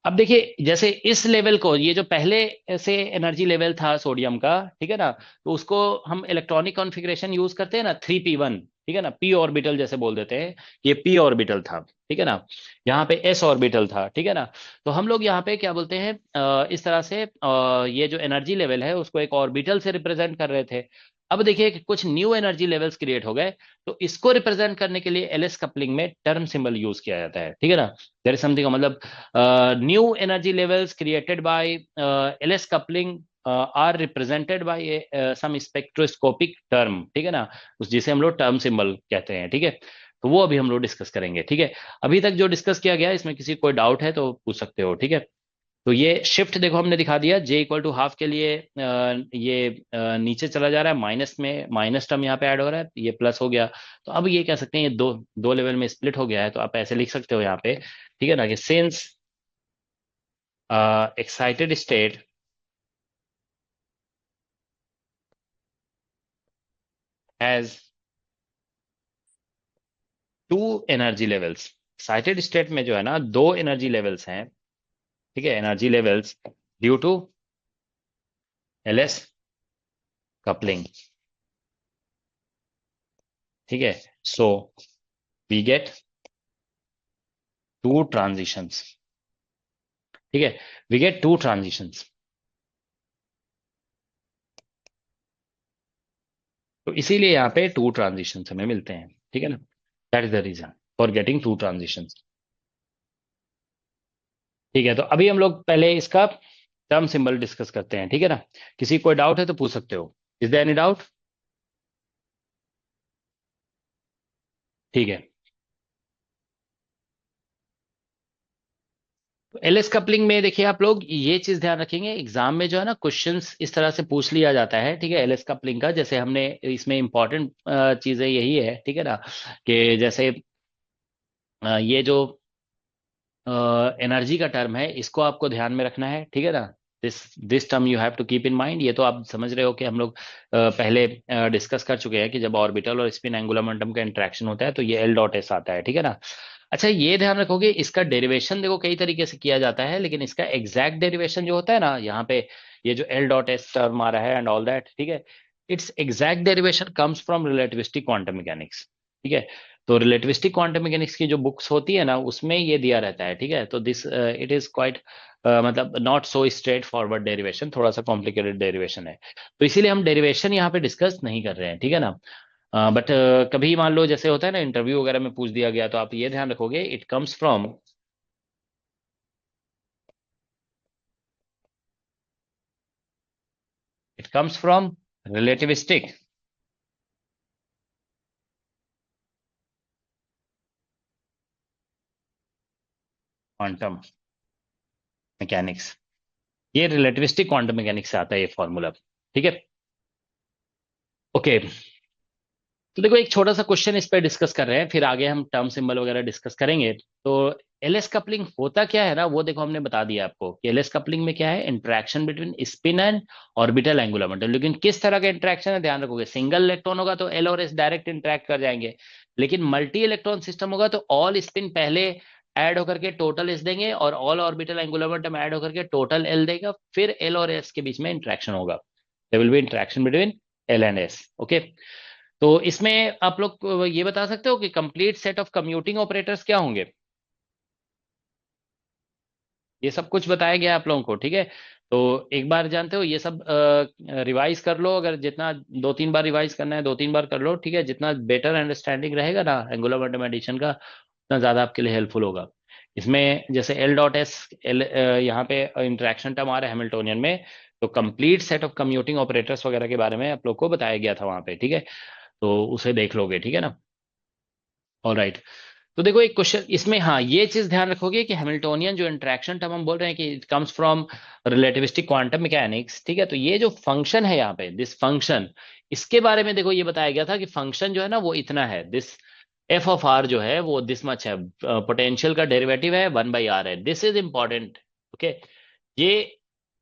अब देखिए जैसे इस लेवल को, ये जो पहले से एनर्जी लेवल था सोडियम का, ठीक है ना, तो उसको हम इलेक्ट्रॉनिक कॉन्फ़िगरेशन यूज करते हैं ना, 3p1, ठीक है ना, p ऑर्बिटल जैसे बोल देते हैं, ये p ऑर्बिटल था, ठीक है ना, यहाँ पे s ऑर्बिटल था, ठीक है ना। तो हम लोग यहाँ पे क्या बोलते हैं, इस तरह से ये जो एनर्जी लेवल है उसको एक ऑर्बिटल से रिप्रेजेंट कर रहे थे। अब देखिए कि कुछ न्यू एनर्जी लेवल्स क्रिएट हो गए, तो इसको रिप्रेजेंट करने के लिए एलएस कपलिंग में टर्म सिंबल यूज किया जाता है, ठीक है ना। देयर इज समथिंग, मतलब new energy levels created by LS coupling are represented by some spectroscopic term, ठीक है ना, उस जिसे हम लोग टर्म सिंबल कहते हैं, ठीक है। तो वो अभी हम लोग डिस्कस करेंगे, ठीक है। अभी तक जो डिस्कस किया गया है, इसमें किसी कोई डाउट है तो पूछ सकते हो, ठीक है। तो ये शिफ्ट देखो हमने दिखा दिया, जे इक्वल टू हाफ के लिए ये नीचे चला जा रहा है, माइनस में माइनस टर्म यहाँ पे ऐड हो रहा है, ये प्लस हो गया। तो अब ये कह सकते हैं ये दो दो लेवल में स्प्लिट हो गया है, तो आप ऐसे लिख सकते हो यहाँ पे, ठीक है ना, कि since excited state has two energy levels. Excited state में जो है ना दो एनर्जी लेवल्स हैं, ठीक है, energy levels due to LS coupling, ठीक है। So we get two transitions, ठीक है, वी गेट टू ट्रांजिशंस। तो इसीलिए यहाँ पे टू ट्रांजिशंस हमें मिलते हैं, ठीक है ना। That is the reason for getting two transitions. ठीक है, तो अभी हम लोग पहले इसका टर्म सिंबल डिस्कस करते हैं, ठीक है ना। किसी कोई डाउट है तो पूछ सकते हो। Is there any doubt? ठीक है। एलएस कपलिंग में देखिए आप लोग ये चीज ध्यान रखेंगे, एग्जाम में जो है ना क्वेश्चंस इस तरह से पूछ लिया जाता है, ठीक है, एलएस कपलिंग का। जैसे हमने इसमें इंपॉर्टेंट चीजें यही है, ठीक है ना, कि जैसे ये जो एनर्जी का टर्म है इसको आपको ध्यान में रखना है, ठीक है ना। This this term you have to keep in mind. ये तो आप समझ रहे हो कि हम लोग पहले डिस्कस कर चुके हैं कि जब ऑर्बिटल और स्पिन एंगुलर मोमेंटम का इंटरेक्शन होता है तो ये एल डॉट एस आता है, ठीक है ना। अच्छा, ये ध्यान रखोगे इसका डेरिवेशन देखो कई तरीके से किया जाता है, लेकिन इसका एग्जैक्ट डेरिवेशन जो होता है ना यहाँ पे, ये जो एल डॉट एस टर्म आ रहा है एंड ऑल दैट, ठीक है, it's exact derivation comes from relativistic quantum mechanics, ठीक है। तो रिलेटिविस्टिक क्वांटम मैकेनिक्स की जो बुक्स होती है ना उसमें ये दिया रहता है, ठीक है। तो दिस इट इज क्वाइट मतलब not so straight forward derivation, थोड़ा सा कॉम्प्लिकेटेड डेरिवेशन है, तो इसीलिए हम डेरिवेशन यहाँ पे डिस्कस नहीं कर रहे हैं, ठीक है ना। बट कभी मान लो जैसे होता है ना इंटरव्यू वगैरह में पूछ दिया गया तो आप ये ध्यान रखोगे it comes from relativistic quantum mechanics. ये रिलेटिविस्टिक क्वांटम मैकेनिक्स से आता है ये फॉर्मूला, ठीक है। ओके, तो देखो एक छोटा सा क्वेश्चन इस पे डिस्कस कर रहे हैं, फिर आगे हम टर्म सिंबल वगैरह डिस्कस करेंगे। तो एलएस कपलिंग होता क्या है ना, वो देखो हमने बता दिया आपको कि एलएस कपलिंग में क्या है, interaction between spin and orbital angular momentum. लेकिन किस तरह का इंटरेक्शन है ध्यान रखोगे, सिंगल इलेक्ट्रॉन होगा तो एल और एस डायरेक्ट इंटरेक्ट कर जाएंगे, लेकिन मल्टी इलेक्ट्रॉन सिस्टम होगा तो ऑल स्पिन पहले ऐड होकर के टोटल एस देंगे और all orbital angular momentum add होकर के टोटल एल देगा, फिर एल और एस के बीच में इंटरेक्शन होगा। There will be interaction between L and S, okay. तो इसमें आप लोग ये बता सकते हो कि complete set of commuting operators क्या होंगे। ये सब कुछ बताया गया है आप लोगों को, ठीक है। तो एक बार जानते हो ये सब रिवाइज कर लो, अगर जितना दो तीन बार रिवाइज करना है दो तीन बार कर लो, ठीक है। जितना बेटर अंडरस्टैंडिंग रहेगा ना एंगुलर मोमेंटम एडिशन का उतना ज्यादा आपके लिए हेल्पफुल होगा। इसमें जैसे एल डॉट एस एल यहाँ पे इंटरेक्शन टर्म आ रहा है हैमिल्टोनियन में, तो complete set of commuting operators वगैरह के बारे में आप लोग को बताया गया था वहां पे, ठीक है। तो उसे देख लोगे, ठीक है ना। All right. तो देखो एक क्वेश्चन इसमें, हाँ ये चीज ध्यान रखोगे कि हैमिल्टोनियन जो इंटरेक्शन टर्म हम बोल रहे हैं कि it comes from relativistic quantum mechanics, ठीक है। तो ये जो फंक्शन है यहाँ पे, दिस फंक्शन, इसके बारे में देखो ये बताया गया था कि फंक्शन जो है ना वो इतना है, दिस एफ ऑफ आर जो है वो दिस मच है, पोटेंशियल का डेरिवेटिव है 1/r है, दिस इज इंपॉर्टेंट, ओके। ये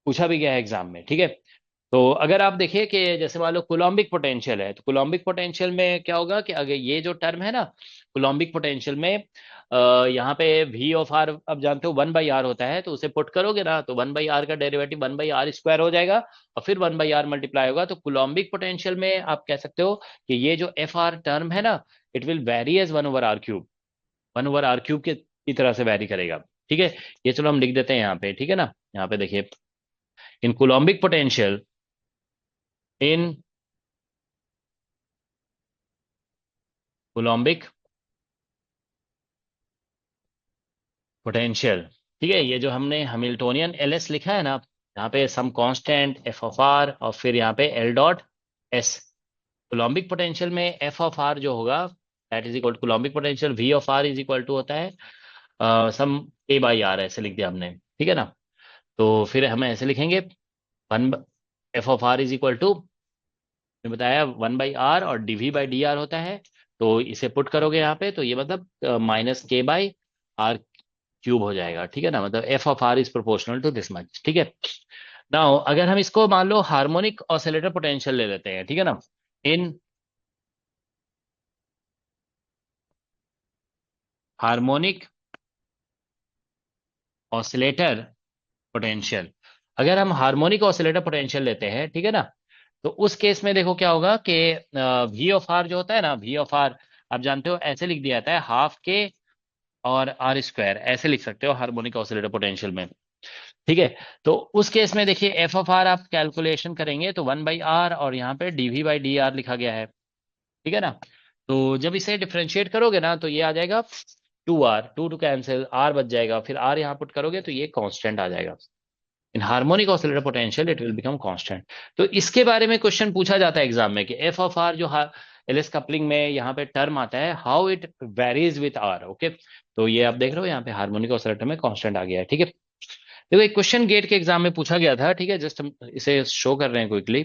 पूछा भी गया है एग्जाम में, ठीक है। तो अगर आप देखिए कि जैसे मान लो कुलोम्बिक पोटेंशियल है, तो कुलोम्बिक पोटेंशियल में क्या होगा कि अगर ये जो टर्म है ना कुलोम्बिक पोटेंशियल में, यहाँ पे वी ऑफ आर अब जानते हो 1/r होता है, तो उसे पुट करोगे ना तो 1/r का डेरिवेटिव 1/r² हो जाएगा और फिर 1/r मल्टीप्लाई होगा। तो कुलोम्बिक पोटेंशियल में आप कह सकते हो कि ये जो एफ आर टर्म है ना it will very as 1/r³, 1/r³ के की तरह से वेरी करेगा, ठीक है। ये चलो हम लिख देते हैं यहाँ पे, ठीक है ना। यहाँ पे देखिए इन कुलोम्बिक पोटेंशियल, इन कोलॉम्बिक पोटेंशियल, ठीक है, ये जो हमने हैमिल्टोनियन एलएस लिखा है ना, यहाँ पे some constant F of R और फिर यहाँ पे L dot S. Coulombic potential में एफ ऑफ आर जो होगा that is equal to coulombic potential V of are is equal to होता है सम a/r, ऐसे लिख दिया हमने, ठीक है ना। तो फिर हम ऐसे लिखेंगे one F of are is equal to, ने बताया 1/r और dv/dr होता है, तो इसे पुट करोगे यहाँ पे तो ये मतलब -k/r³ हो जाएगा, ठीक है ना। मतलब F of are is proportional to this much, ठीक है। नाउ अगर हम इसको मान लो हार्मोनिक ऑसिलेटर पोटेंशियल ले लेते हैं, ठीक है ना, इन हार्मोनिक ऑसिलेटर पोटेंशियल। अगर हम हार्मोनिक ऑसिलेटर पोटेंशियल लेते हैं, ठीक है ना, तो उस केस में देखो क्या होगा कि वी ऑफ आर जो होता है ना, वी ऑफ आर आप जानते हो ऐसे लिख दिया जाता है, हाफ के और आर स्क्वायर, ऐसे लिख सकते हो हार्मोनिक ऑसिलेटर पोटेंशियल में। ठीक है, तो उस केस में देखिए एफ ऑफ आर आप कैलकुलेशन करेंगे तो 1/r और यहाँ पे dv/dr लिखा गया है। ठीक है ना, तो जब इसे डिफरेंशिएट करोगे ना तो ये आ जाएगा 2r, to to cancel, r बच जाएगा, फिर r यहाँ पुट करोगे तो ये कांस्टेंट आ जाएगा। In harmonic oscillator potential it will become constant. तो इसके बारे में क्वेश्चन पूछा जाता है एग्जाम में कि एफ ऑफ आर जो एलएस कपलिंग में यहाँ पे टर्म आता है, how it varies with r. Okay, तो ये आप देख रहे हो यहाँ पे हार्मोनिक ऑसिलेटर में कांस्टेंट आ गया है। ठीक है, देखो एक क्वेश्चन गेट के एग्जाम में पूछा गया था, ठीक है, जस्ट हम इसे शो कर रहे हैं क्विकली।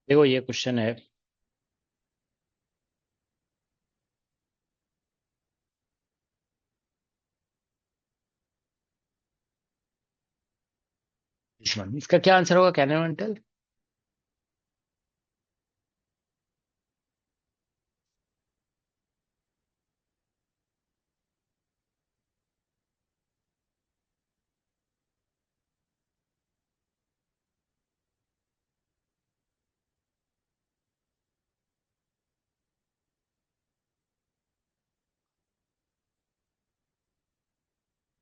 देखो ये क्वेश्चन है, दुश्मन, इसका क्या आंसर होगा, can you tell?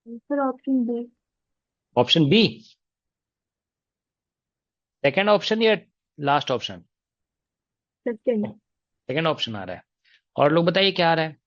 Sir option B. Option B, second option या last option? Second. Second option आ रहा है, और लोग बताइए क्या आ रहा है।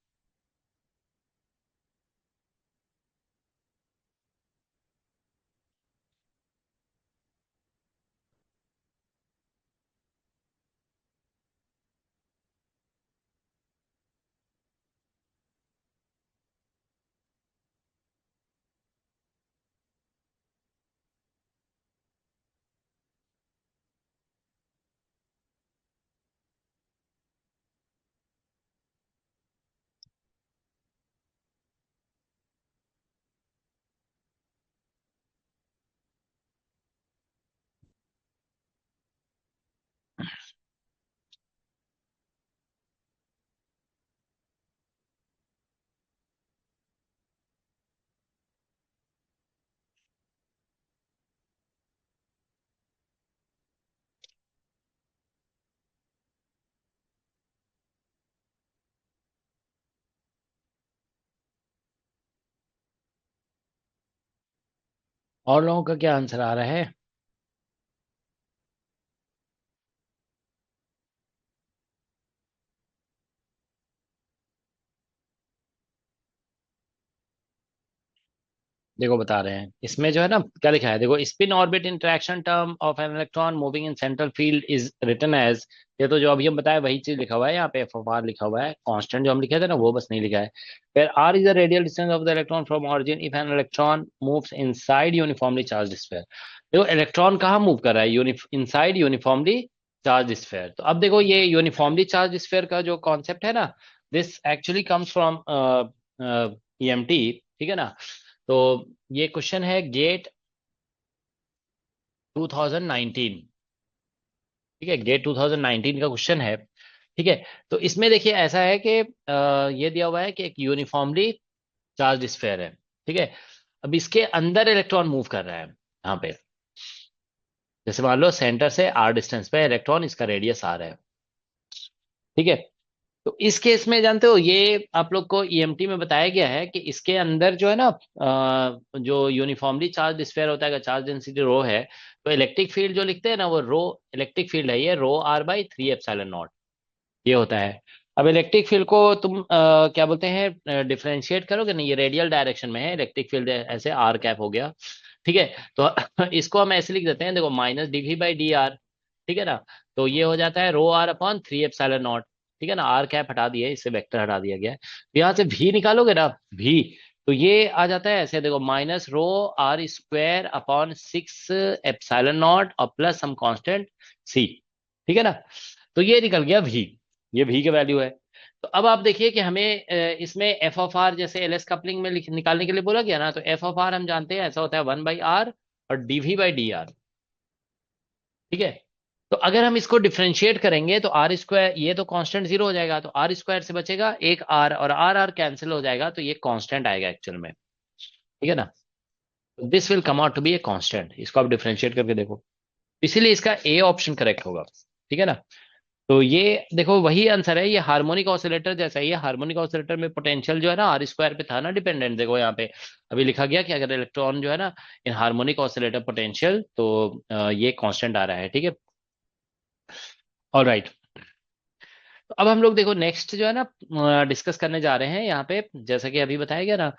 और लोगों का क्या आंसर आ रहा है? देखो बता रहे हैं, इसमें जो है ना क्या लिखा है, देखो spin orbit interaction term of an electron moving in central field is written as, ये तो जो अभी हम बताया वही चीज लिखा हुआ है, यहाँ पे एफ ऑफ आर लिखा हुआ है, कांस्टेंट जो हम लिखे थे ना वो बस नहीं लिखा है। फिर r is the radial distance of the electron from origin if an electron moves inside uniformly charge sphere. देखो इलेक्ट्रॉन कहाँ मूव कर रहा है, इनसाइड यूनिफॉर्मली चार्ज स्फीयर। तो अब देखो ये यूनिफॉर्मली चार्ज स्फीयर का जो कॉन्सेप्ट है ना, this actually comes from EMT. ठीक है ना, तो ये क्वेश्चन है गेट 2019। ठीक है, गेट 2019 का क्वेश्चन है। ठीक है, तो इसमें देखिए ऐसा है कि ये दिया हुआ है कि एक यूनिफॉर्मली चार्ज स्फीयर है। ठीक है, अब इसके अंदर इलेक्ट्रॉन मूव कर रहा है यहाँ पे, जैसे मान लो सेंटर से आर डिस्टेंस पे इलेक्ट्रॉन, इसका रेडियस आर है। ठीक है, तो इस केस में जानते हो, ये आप लोग को ईएमटी में बताया गया है कि इसके अंदर जो है ना जो यूनिफॉर्मली चार्ज स्फीयर होता है, चार्ज डेंसिटी रो है, तो इलेक्ट्रिक फील्ड जो लिखते हैं ना वो रो इलेक्ट्रिक फील्ड है, ये रो r बाई 3 एप्सिलॉन नॉट ये होता है। अब इलेक्ट्रिक फील्ड को तुम क्या बोलते हैं, डिफरेंशिएट करोगे ना, ये रेडियल डायरेक्शन में है इलेक्ट्रिक फील्ड, ऐसे आर कैप हो गया, ठीक है। तो इसको हम ऐसे लिख देते हैं, देखो minus dv by D R, ठीक है ना। तो ये हो जाता है रो r अपॉन 3 एप्सिलॉन नॉट, ठीक है ना, आर कैप हटा दिया है, इससे वेक्टर हटा दिया गया है, तो यहाँ से भी निकालोगे ना, भी, तो ये आ जाता है ऐसे, देखो minus rho r square upon 6 epsilon not और प्लस सम कांस्टेंट c, ठीक है ना। तो ये निकल गया भी, ये भी की वैल्यू है। तो अब आप देखिए कि हमें इसमें एफ ऑफ आर जैसे एल एस कपलिंग में निकालने के लिए बोला गया ना, तो एफ ऑफ आर हम जानते हैं ऐसा होता है 1/r और dv बाई डी आर, ठीक है। तो अगर हम इसको डिफरेंशिएट करेंगे तो आर स्क्वायर, ये तो कांस्टेंट जीरो हो जाएगा, तो आर स्क्वायर से बचेगा एक आर, और आर आर कैंसिल हो जाएगा, तो ये कांस्टेंट आएगा एक्चुअल में, ठीक है ना। This will come out to be a constant, इसको आप डिफरेंशिएट करके देखो, इसीलिए इसका ए ऑप्शन करेक्ट होगा, ठीक है ना। तो ये देखो वही आंसर है, ये हार्मोनिक ऑसिलेटर जैसा है, ये हार्मोनिक ऑसिलेटर में पोटेंशियल जो है ना आर स्क्वायर पे था ना डिपेंडेंट, देखो यहाँ पे अभी लिखा गया कि अगर इलेक्ट्रॉन जो है ना इन हार्मोनिक ऑसिलेटर पोटेंशियल, तो ये कांस्टेंट आ रहा है, ठीक है। ऑल राइट, तो अब हम लोग देखो नेक्स्ट जो है ना डिस्कस करने जा रहे हैं यहाँ पे, जैसा कि अभी बताया गया ना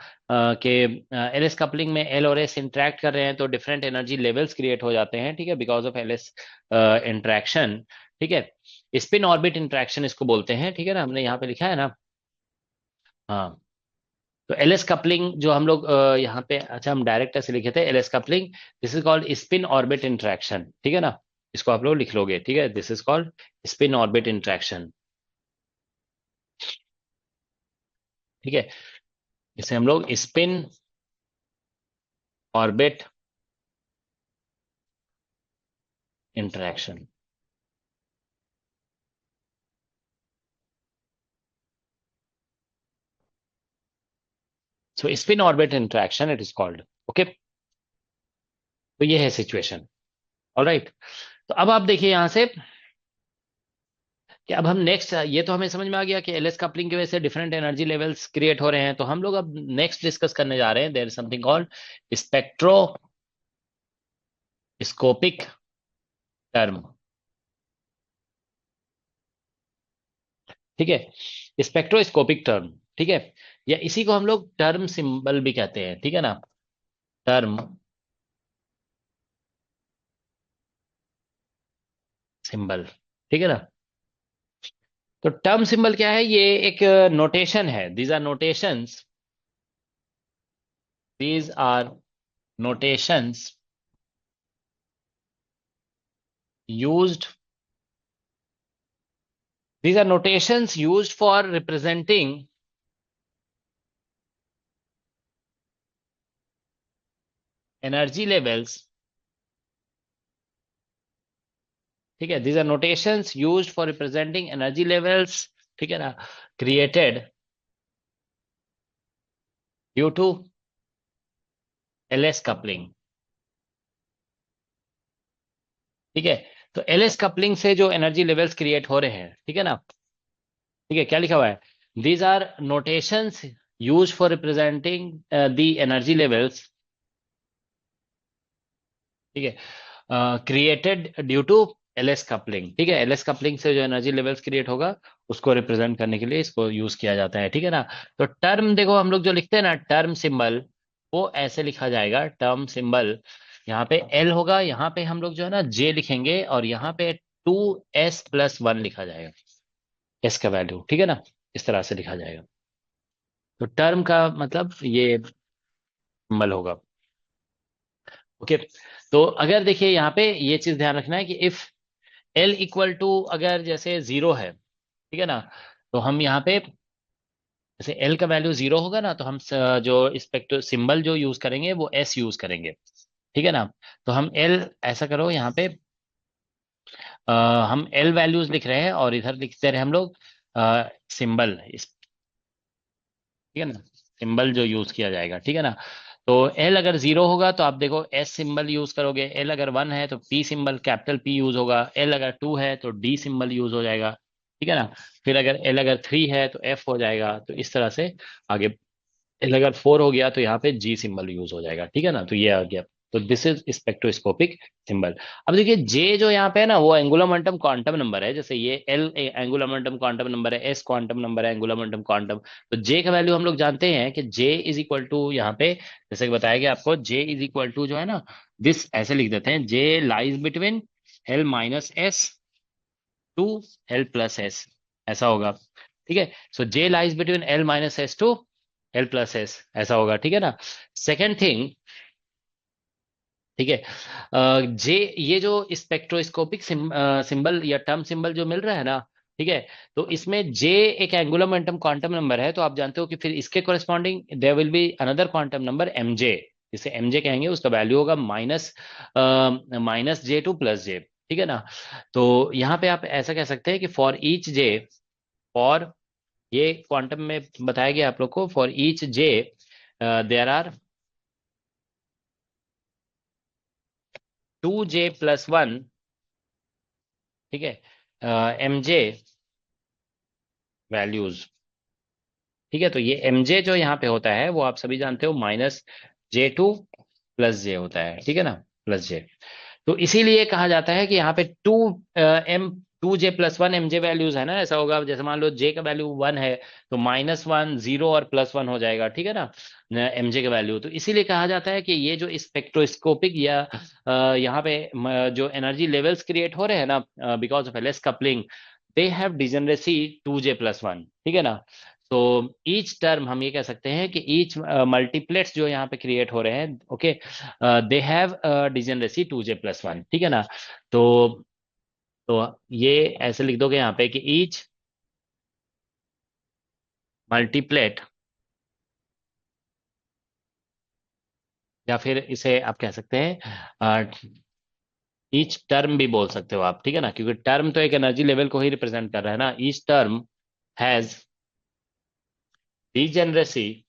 कि एल एस कपलिंग में एल और एस इंटरेक्ट कर रहे हैं तो डिफरेंट एनर्जी लेवल्स क्रिएट हो जाते हैं, ठीक है, because of L S interaction, ठीक है। स्पिन ऑर्बिट इंट्रैक्शन इसको बोलते हैं, ठीक है ना, हमने यहाँ पे लिखा है ना। हाँ, तो एल एस कपलिंग जो हम लोग यहाँ पे, अच्छा हम डायरेक्ट ऐसे लिखे थे, L S coupling this is called spin orbit interaction, ठीक है ना, इसको आप लोग लिख लोगे, ठीक है, this is called spin orbit interaction, ठीक है। इसे हम लोग spin orbit interaction, so spin orbit interaction it is called, okay. तो ये है सिचुएशन, ऑलराइट। तो अब आप देखिए यहां से कि अब हम नेक्स्ट, ये तो हमें समझ में आ गया कि एलएस कपलिंग की वजह से डिफरेंट एनर्जी लेवल्स क्रिएट हो रहे हैं, तो हम लोग अब नेक्स्ट डिस्कस करने जा रहे हैं, there is something called spectroscopic term, ठीक है, स्पेक्ट्रोस्कोपिक टर्म, ठीक है, या इसी को हम लोग टर्म सिंबल भी कहते हैं, ठीक है ना, टर्म सिंबल, ठीक है ना। तो टर्म सिंबल क्या है, ये एक नोटेशन है, these are notations used these are notations used for representing energy levels, ठीक है, these are notations used for representing energy levels, ठीक है ना, created due to ls coupling, ठीक है। तो ls coupling से जो एनर्जी लेवल्स क्रिएट हो रहे हैं, ठीक है ना, ठीक है, क्या लिखा हुआ है, these are notations used for representing the energy levels, ठीक है, created due to LS coupling, ठीक है, एलएस कपलिंग से जो एनर्जी लेवल्स क्रिएट होगा उसको रिप्रेजेंट करने के लिए इसको यूज किया जाता है, ठीक है ना। तो टर्म देखो हम लोग जो लिखते हैं ना टर्म सिंबल, वो ऐसे लिखा जाएगा, टर्म सिंबल, यहाँ पे एल होगा, यहाँ पे हम लोग जो है ना जे लिखेंगे, और यहाँ पे 2s+1 लिखा जाएगा, एस का वैल्यू, ठीक है ना, इस तरह से लिखा जाएगा। तो टर्म का मतलब ये सिंबल होगा, ओके। तो अगर देखिए यहाँ पे ये चीज ध्यान रखना है कि इफ एल इक्वल टू अगर जैसे जीरो है, ठीक है ना, तो हम यहाँ पे जैसे एल का वैल्यू जीरो होगा ना, तो हम जो स्पेक्ट्रो सिंबल जो यूज करेंगे वो एस यूज करेंगे, ठीक है ना। तो हम एल ऐसा करो यहाँ पे अ, हम एल वैल्यूज लिख रहे हैं और इधर लिखते रहे हम लोग सिंबल, ठीक है ना, सिंबल जो यूज किया जाएगा, ठीक है ना। तो एल अगर जीरो होगा तो आप देखो एस सिंबल यूज करोगे, एल अगर वन है तो P symbol capital P use होगा, एल अगर टू है तो डी सिंबल यूज हो जाएगा, ठीक है ना। फिर अगर एल अगर 3 है तो एफ हो जाएगा, तो इस तरह से आगे। एल अगर 4 हो गया तो यहाँ पे जी सिंबल यूज हो जाएगा, ठीक है ना। तो ये आ गया। तो दिस इज स्पेक्ट्रोस्कोपिक सिंबल। अब देखिए जे जो यहाँ पे है ना, वो एंगुलर मोमेंटम क्वांटम नंबर है। जैसे ये L angular momentum quantum number है, एस क्वांटम नंबर है, एंगुलर मोमेंटम क्वांटम। तो जे का वैल्यू हम लोग जानते हैं कि जे इज इक्वल टू, यहाँ पे जैसे कि बताया गया आपको, जे इज इक्वल टू जो है ना, दिस ऐसे लिख देते हैं, J lies between L minus S to L plus S, ऐसा होगा। ठीक है। सो J lies between L minus S to L plus S, ऐसा होगा, ठीक है ना। सेकेंड थिंग, ठीक है, जे ये जो स्पेक्ट्रोस्कोपिक सिंबल या टर्म सिंबल जो मिल रहा है ना, ठीक है, तो इसमें जे एक एंगुलर मोमेंटम क्वांटम नंबर है, तो आप जानते हो कि फिर इसके corresponding there will be another quantum number M J, जिसे एम जे कहेंगे, उसका वैल्यू होगा minus J to plus J, ठीक है ना। तो यहाँ पे आप ऐसा कह सकते हैं कि फॉर ईच जे, फॉर, ये क्वांटम में बताया गया आप लोग को, for each J there are 2j+1, ठीक है, एम जे वैल्यूज, ठीक है। तो ये एम जे जो यहाँ पे होता है वो आप सभी जानते हो -J2 + J होता है, ठीक है ना, प्लस जे। तो इसीलिए कहा जाता है कि यहाँ पे 2J+1 एम जे वैल्यूज है ना, ऐसा होगा जैसे मान लो जे का वैल्यू 1 है, तो -1 0 और +1 हो जाएगा, ठीक है ना, एम जे का वैल्यू। तो इसीलिए कहा जाता है कि ये जो स्पेक्ट्रोस्कोपिक या यहाँ पे जो एनर्जी लेवल्स क्रिएट हो रहे हैं ना, because of LS coupling, they have degeneracy 2J+1, ठीक है ना। तो ईच टर्म, हम ये कह सकते हैं कि ईच मल्टीप्लेट्स जो यहाँ पे क्रिएट हो रहे हैं, okay, they have degeneracy 2J+1, ठीक है ना। तो तो ये ऐसे लिख दोगे यहाँ पे कि ईच मल्टीप्लेट, या फिर इसे आप कह सकते हैं ईच टर्म भी बोल सकते हो आप, ठीक है ना, क्योंकि टर्म तो एक एनर्जी लेवल को ही रिप्रेजेंट कर रहा है ना। Each term has degeneracy,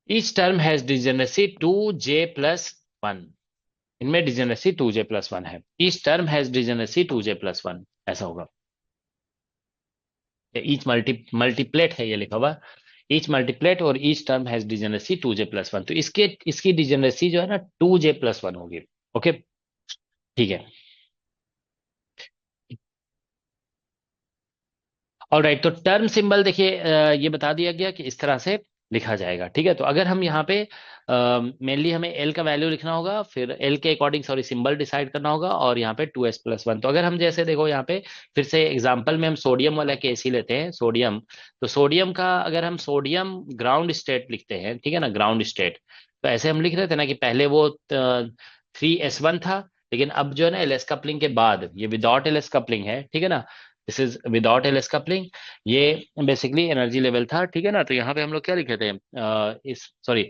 each term has degeneracy 2J+1, इनमें डिजनरेसी 2J+1 है। Each term has degeneracy 2J+1, ऐसा होगा। ईच मल्टीप्लेट है ये लिखा हुआ, ईच मल्टीप्लेट और each term has degeneracy 2J+1, तो इसके इसकी डिजनरेसी जो है ना 2J+1 होगी। ओके, ठीक है। और राइट, तो टर्म सिंबल देखिए, ये बता दिया गया कि इस तरह से लिखा जाएगा, ठीक है। तो अगर हम यहाँ पे मेनली हमें एल का वैल्यू लिखना होगा, फिर एल के अकॉर्डिंग सॉरी सिंबल डिसाइड करना होगा, और यहाँ पे 2s+1। तो अगर हम जैसे देखो यहाँ पे फिर से एग्जांपल में हम सोडियम वाला केस ही लेते हैं, सोडियम। तो सोडियम का अगर हम सोडियम ग्राउंड स्टेट लिखते हैं, ठीक है ना, ग्राउंड स्टेट, तो ऐसे हम लिख रहे थे ना कि पहले वो 3s1 था, लेकिन अब जो है ना एलएस कपलिंग के बाद ये विदाउट एलएस कपलिंग है, ठीक है ना, this is without LS coupling. ये बेसिकली एनर्जी लेवल था, ठीक है ना। तो यहाँ पे हम लोग क्या लिखे थे, इस सॉरी,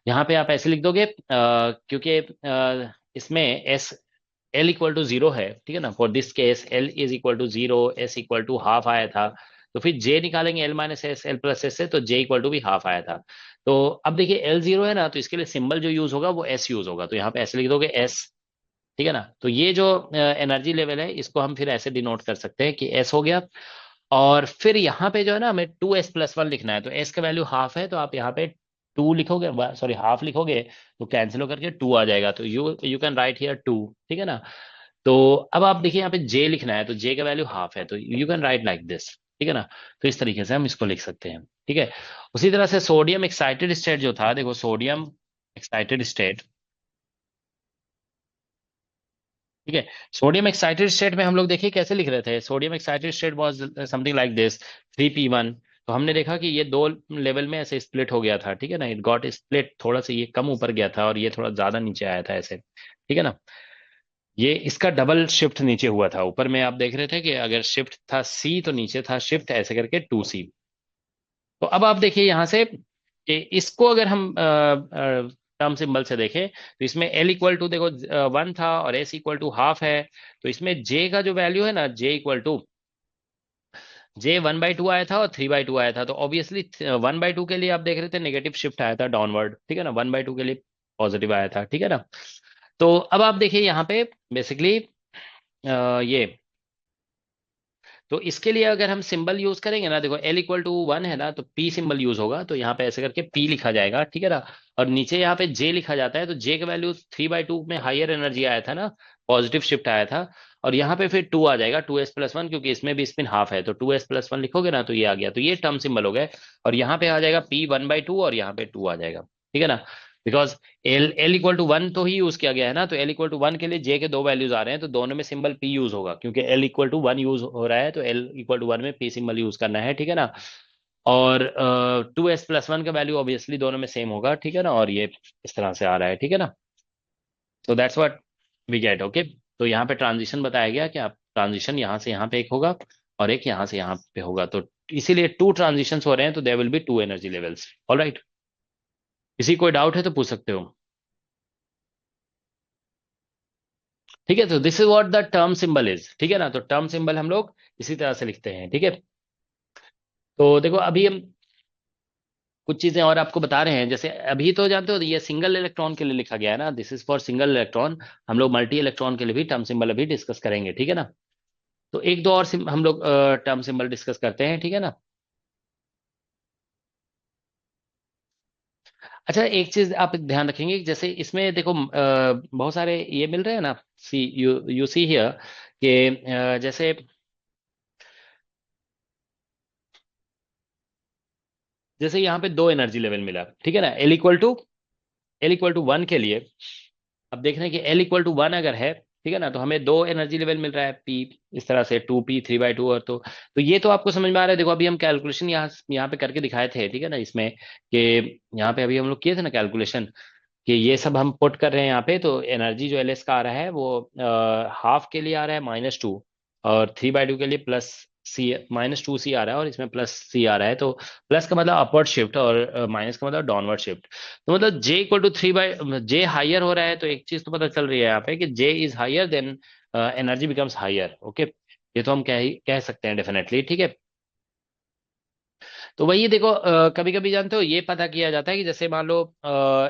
यहाँ पे आप ऐसे लिख दोगे, क्योंकि इसमें एस एल इक्वल टू 0 है, ठीक है ना, for this case L is equal to 0, S equal to half आया था। तो फिर जे निकालेंगे L minus S L plus S से, तो जे इक्वल टू भी हाफ आया था। तो अब देखिए एल 0 है ना, तो इसके लिए सिंबल जो यूज होगा वो एस यूज होगा, तो यहाँ पे ऐसे लिख दोगे एस, ठीक है ना। तो ये जो एनर्जी लेवल है इसको हम फिर ऐसे डिनोट कर सकते हैं कि एस हो गया। और फिर यहाँ पे जो है ना हमें 2s+1 लिखना है, तो एस का वैल्यू हाफ है, तो आप यहाँ पे 2 लिखोगे, सॉरी हाफ लिखोगे, तो कैंसिल होकर के 2 आ जाएगा, तो you you can write here 2, ठीक है ना। तो अब आप देखिए यहाँ पे जे लिखना है, तो जे का वैल्यू हाफ है, तो you can write like this, ठीक है ना। तो इस तरीके से हम इसको लिख सकते हैं, ठीक है। उसी तरह से सोडियम एक्साइटेड स्टेट जो था, देखो सोडियम एक्साइटेड स्टेट, ठीक है। सोडियम एक्साइटेड स्टेट में हम लोग देखिए कैसे लिख रहे थे, sodium excited state was something like this 3p1। तो हमने देखा कि ये दो लेवल में ऐसे स्प्लिट हो गया था, ठीक है ना, इट गॉट स्प्लिट, थोड़ा सा ये कम ऊपर गया था और ये थोड़ा ज्यादा नीचे आया था ऐसे, ठीक है ना। ये इसका डबल शिफ्ट नीचे हुआ था, ऊपर में आप देख रहे थे कि अगर शिफ्ट था सी तो नीचे था शिफ्ट ऐसे करके 2c। तो अब आप देखिए यहाँ से कि इसको अगर हम टर्म सिंबल से देखें, तो इसमें एल इक्वल टू देखो 1 था और एस इक्वल टू हाफ है। तो इसमें जे का जो वैल्यू है ना, जे इक्वल टू, जे 1/2 आया था और 3/2 आया था, तो ऑब्वियसली 1/2 के लिए आप देख रहे थे नेगेटिव शिफ्ट आया था डाउनवर्ड, ठीक है ना, 1/2 के लिए पॉजिटिव आया था, ठीक है ना। तो अब आप देखिए यहाँ पे बेसिकली ये तो इसके लिए अगर हम सिंबल यूज करेंगे ना, देखो L इक्वल टू 1 है ना, तो P सिंबल यूज होगा, तो यहाँ पे ऐसे करके P लिखा जाएगा, ठीक है ना। और नीचे यहाँ पे J लिखा जाता है, तो J का वैल्यू 3/2 में हायर एनर्जी आया था ना, पॉजिटिव शिफ्ट आया था। और यहाँ पे फिर 2 आ जाएगा, 2s+1, क्योंकि इसमें भी स्पिन हाफ है, तो 2s+1 लिखोगे ना, तो ये आ गया, तो ये टर्म सिंबल हो गए। और यहाँ पे आ जाएगा P 1/2 और यहाँ पे 2 आ जाएगा, ठीक है ना। बिकॉज एल इक्वल टू 1 तो ही यूज किया गया है ना, तो एल इक्वल टू 1 के लिए जे के दो वैल्यूज आ रहे हैं, तो दोनों में सिंबल पी यूज होगा, क्योंकि एल इक्वल टू 1 यूज हो रहा है, तो एल इक्वल टू 1 में पी सिंबल यूज करना है, ठीक है ना। और 2s+1 का वैल्यू ऑब्वियसली दोनों में सेम होगा, ठीक है ना, और ये इस तरह से आ रहा है, ठीक है ना। तो that's what we get, okay. तो यहाँ पे ट्रांजिशन बताया गया कि आप ट्रांजिशन यहाँ से यहाँ पे एक होगा और एक यहाँ से यहाँ पे होगा, तो इसीलिए 2 ट्रांजिशन हो रहे हैं, तो there will be 2 energy levels. Alright, किसी कोई डाउट है तो पूछ सकते हो, ठीक है। तो this is what the term symbol is, ठीक है ना। तो टर्म सिंबल हम लोग इसी तरह से लिखते हैं, ठीक है। तो देखो अभी हम कुछ चीजें और आपको बता रहे हैं, जैसे अभी तो जानते हो ये सिंगल इलेक्ट्रॉन के लिए लिखा गया है ना, this is for single electron. हम लोग मल्टी इलेक्ट्रॉन के लिए भी टर्म सिंबल अभी डिस्कस करेंगे, ठीक है ना। तो एक दो और हम लोग टर्म सिंबल डिस्कस करते हैं, ठीक है ना। अच्छा, एक चीज आप ध्यान रखेंगे कि जैसे इसमें देखो बहुत सारे ये मिल रहे हैं ना, सी यू यू सी हियर कि जैसे जैसे यहाँ पे दो एनर्जी लेवल मिला, ठीक है ना। L इक्वल टू 1 के लिए अब देख रहे हैं कि L इक्वल टू 1 अगर है, ठीक है ना, तो हमें दो एनर्जी लेवल मिल रहा है, P इस तरह से 2P 3/2, और तो ये तो आपको समझ में आ रहा है। देखो अभी हम कैलकुलेशन यहाँ यहाँ पे करके दिखाए थे, ठीक है ना, इसमें कि यहाँ पे अभी हम लोग किए थे ना कैलकुलेशन, कि ये सब हम पुट कर रहे हैं यहाँ पे, तो एनर्जी जो LS का आ रहा है वो हाफ के लिए आ रहा है -2, और 3/2 के लिए +C -2C आ रहा है, और इसमें +C आ रहा है, तो प्लस का मतलब अपवर्ड शिफ्ट और माइनस का मतलब डाउनवर्ड शिफ्ट। तो मतलब J हायर हो रहा है, तो एक चीज तो पता चल रही है यहाँ पे कि J is higher then energy becomes higher, okay. ये तो हम कह सकते हैं डेफिनेटली, ठीक है। तो वही देखो कभी कभी जानते हो ये पता किया जाता है कि जैसे मान लो